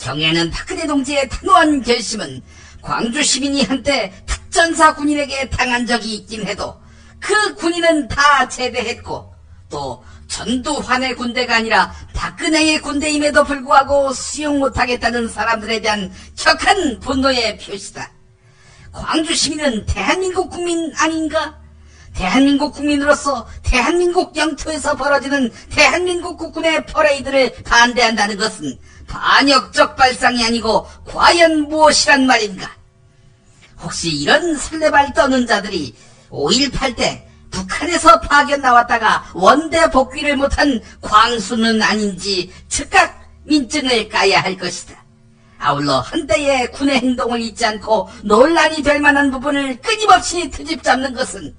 S23: 경애하는 박근혜 동지의 단호한 결심은 광주 시민이 한때 특전사 군인에게 당한 적이 있긴 해도 그 군인은 다 제대했고 또 전두환의 군대가 아니라 박근혜의 군대임에도 불구하고 수용 못하겠다는 사람들에 대한 격한 분노의 표시다. 광주 시민은 대한민국 국민 아닌가? 대한민국 국민으로서 대한민국 영토에서 벌어지는 대한민국 국군의 퍼레이드를 반대한다는 것은 반역적 발상이 아니고 과연 무엇이란 말인가? 혹시 이런 설레발 떠는 자들이 5.18 때 북한에서 파견 나왔다가 원대 복귀를 못한 광수는 아닌지 즉각 민증을 까야 할 것이다. 아울러 한때의 군의 행동을 잊지 않고 논란이 될 만한 부분을 끊임없이 트집잡는 것은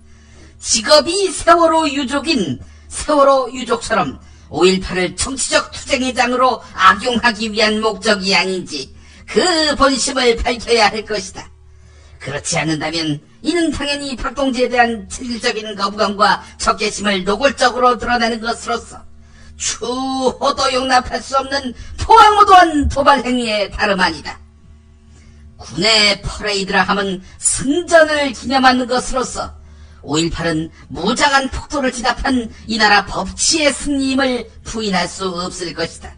S23: 직업이 세월호 유족인 세월호 유족처럼 5.18을 정치적 투쟁의 장으로 악용하기 위한 목적이 아닌지 그 본심을 밝혀야 할 것이다. 그렇지 않는다면 이는 당연히 박동지에 대한 실질적인 거부감과 적개심을 노골적으로 드러내는 것으로서 추호도 용납할 수 없는 포항무도한 도발 행위에 다름 아니다. 군의 퍼레이드라 함은 승전을 기념하는 것으로서 5.18은 무장한 폭도를 진압한 이 나라 법치의 승리임을 부인할 수 없을 것이다.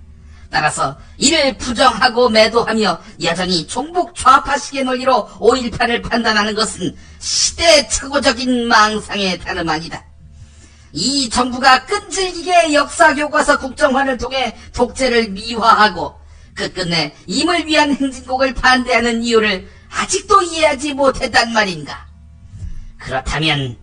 S23: 따라서 이를 부정하고 매도하며 여전히 종북 좌파식의 논리로 5.18을 판단하는 것은 시대착오적인 망상에 다름 아니다. 이 정부가 끈질기게 역사교과서 국정화를 통해 독재를 미화하고 끝끝내 임을 위한 행진곡을 반대하는 이유를 아직도 이해하지 못했단 말인가. 그렇다면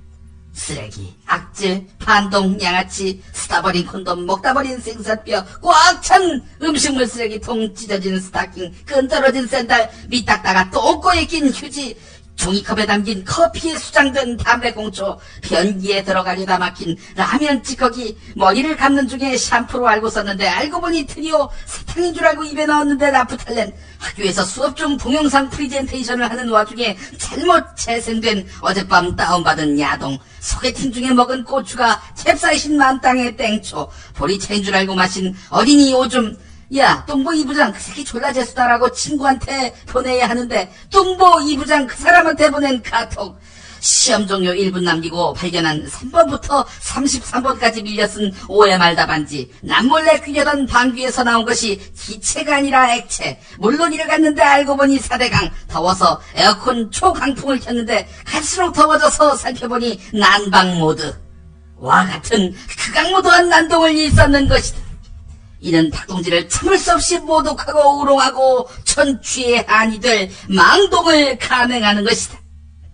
S23: 쓰레기, 악질, 반동, 양아치, 쓰다버린 콘돔, 먹다버린 생선뼈, 꽉 찬 음식물 쓰레기통, 찢어진 스타킹, 끈 떨어진 샌들, 밑닦다가 똥꼬에 낀 휴지, 종이컵에 담긴 커피에 수장된 담배꽁초, 변기에 들어가려다 막힌 라면 찌꺼기, 머리를 감는 중에 샴푸로 알고 썼는데 알고 보니 트리오, 사탕인 줄 알고 입에 넣었는데 나프탈렌, 학교에서 수업 중 동영상 프리젠테이션을 하는 와중에 잘못 재생된 어젯밤 다운받은 야동, 소개팅 중에 먹은 고추가 캡사이신 만땅의 땡초, 보리차인 줄 알고 마신 어린이 오줌, 야, 뚱보 이부장 그 새끼 졸라 재수다라고 친구한테 보내야 하는데 뚱보 이부장 그 사람한테 보낸 카톡, 시험 종료 1분 남기고 발견한 3번부터 33번까지 밀려 쓴 OMR 답안지, 남몰래 귀려던 방귀에서 나온 것이 기체가 아니라 액체, 물론 이를 갔는데 알고 보니 4대강, 더워서 에어컨 초강풍을 켰는데 갈수록 더워져서 살펴보니 난방 모드, 와 같은 극악무도한 난동을 일삼는 것이다. 이는 박동지를 참을 수 없이 모독하고 우롱하고 천추의 한이 될 망동을 감행하는 것이다.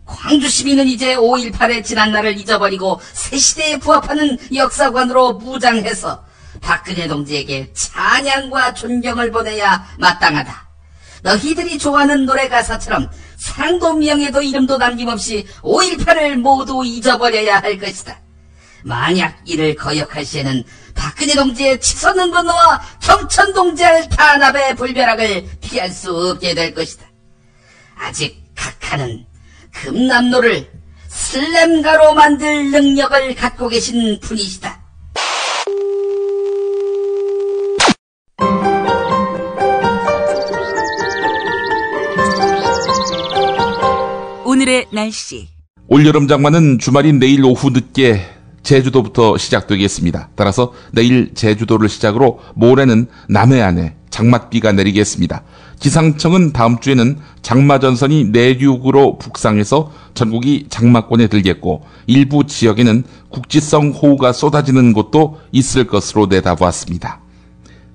S23: 광주 시민은 이제 5.18의 지난날을 잊어버리고 새 시대에 부합하는 역사관으로 무장해서 박근혜 동지에게 찬양과 존경을 보내야 마땅하다. 너희들이 좋아하는 노래 가사처럼 사랑도 명예도 이름도 남김없이 5.18을 모두 잊어버려야 할 것이다. 만약 이를 거역할 시에는 박근혜 동지의 치솟는 분노와 경천 동지의 탄압의 불벼락을 피할 수 없게 될 것이다. 아직 각하는 금남로를 슬램가로 만들 능력을 갖고 계신 분이시다.
S6: 오늘의 날씨.
S2: 올여름 장마는 주말인 내일 오후 늦게 제주도부터 시작되겠습니다. 따라서 내일 제주도를 시작으로 모레는 남해안에 장맛비가 내리겠습니다. 기상청은 다음 주에는 장마전선이 내륙으로 북상해서 전국이 장마권에 들겠고 일부 지역에는 국지성 호우가 쏟아지는 곳도 있을 것으로 내다보았습니다.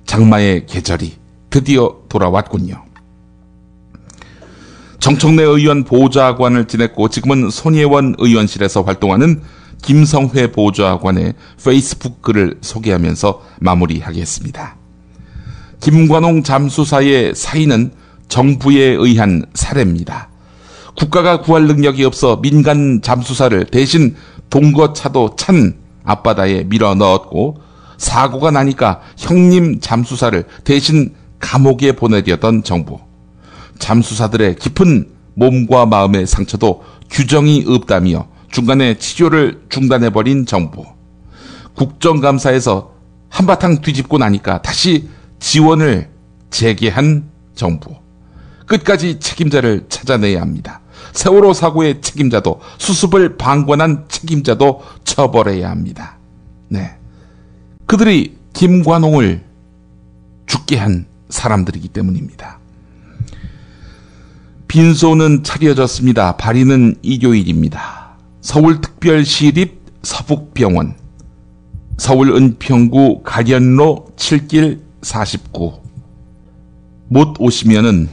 S2: 장마의 계절이 드디어 돌아왔군요. 정청래 의원 보좌관을 지냈고 지금은 손예원 의원실에서 활동하는 김성회 보좌관의 페이스북 글을 소개하면서 마무리하겠습니다. 김관홍 잠수사의 사인은 정부에 의한 살해입니다. 국가가 구할 능력이 없어 민간 잠수사를 대신 동거차도 찬 앞바다에 밀어 넣었고 사고가 나니까 형님 잠수사를 대신 감옥에 보내려던 정부. 잠수사들의 깊은 몸과 마음의 상처도 규정이 없다며 중간에 치료를 중단해버린 정부. 국정감사에서 한바탕 뒤집고 나니까 다시 지원을 재개한 정부. 끝까지 책임자를 찾아내야 합니다. 세월호 사고의 책임자도, 수습을 방관한 책임자도 처벌해야 합니다. 네, 그들이 김관홍을 죽게 한 사람들이기 때문입니다. 빈소는 차려졌습니다. 발인은 일요일입니다. 서울특별시립 서북병원, 서울 은평구 가련로 7길 49. 못 오시면은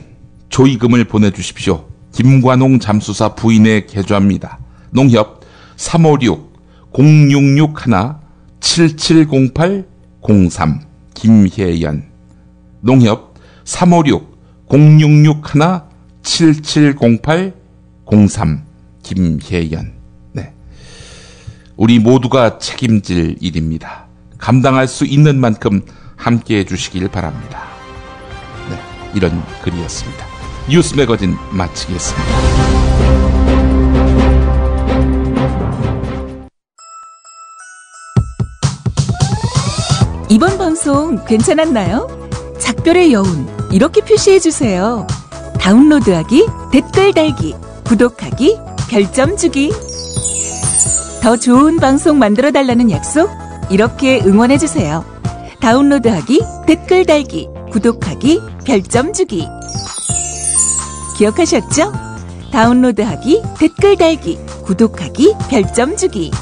S2: 조의금을 보내주십시오. 김관홍 잠수사 부인의 계좌입니다. 농협 356-066-7708-03 김혜연. 농협 356-066-7708-03 김혜연. 네, 우리 모두가 책임질 일입니다. 감당할 수 있는 만큼 함께해 주시길 바랍니다. 네, 이런 글이었습니다. 뉴스 매거진 마치겠습니다.
S13: 이번 방송 괜찮았나요? 작별의 여운 이렇게 표시해주세요. 다운로드하기, 댓글 달기, 구독하기, 별점 주기. 더 좋은 방송 만들어달라는 약속 이렇게 응원해주세요. 다운로드하기, 댓글 달기, 구독하기, 별점 주기. 기억하셨죠? 다운로드하기, 댓글 달기, 구독하기, 별점 주기.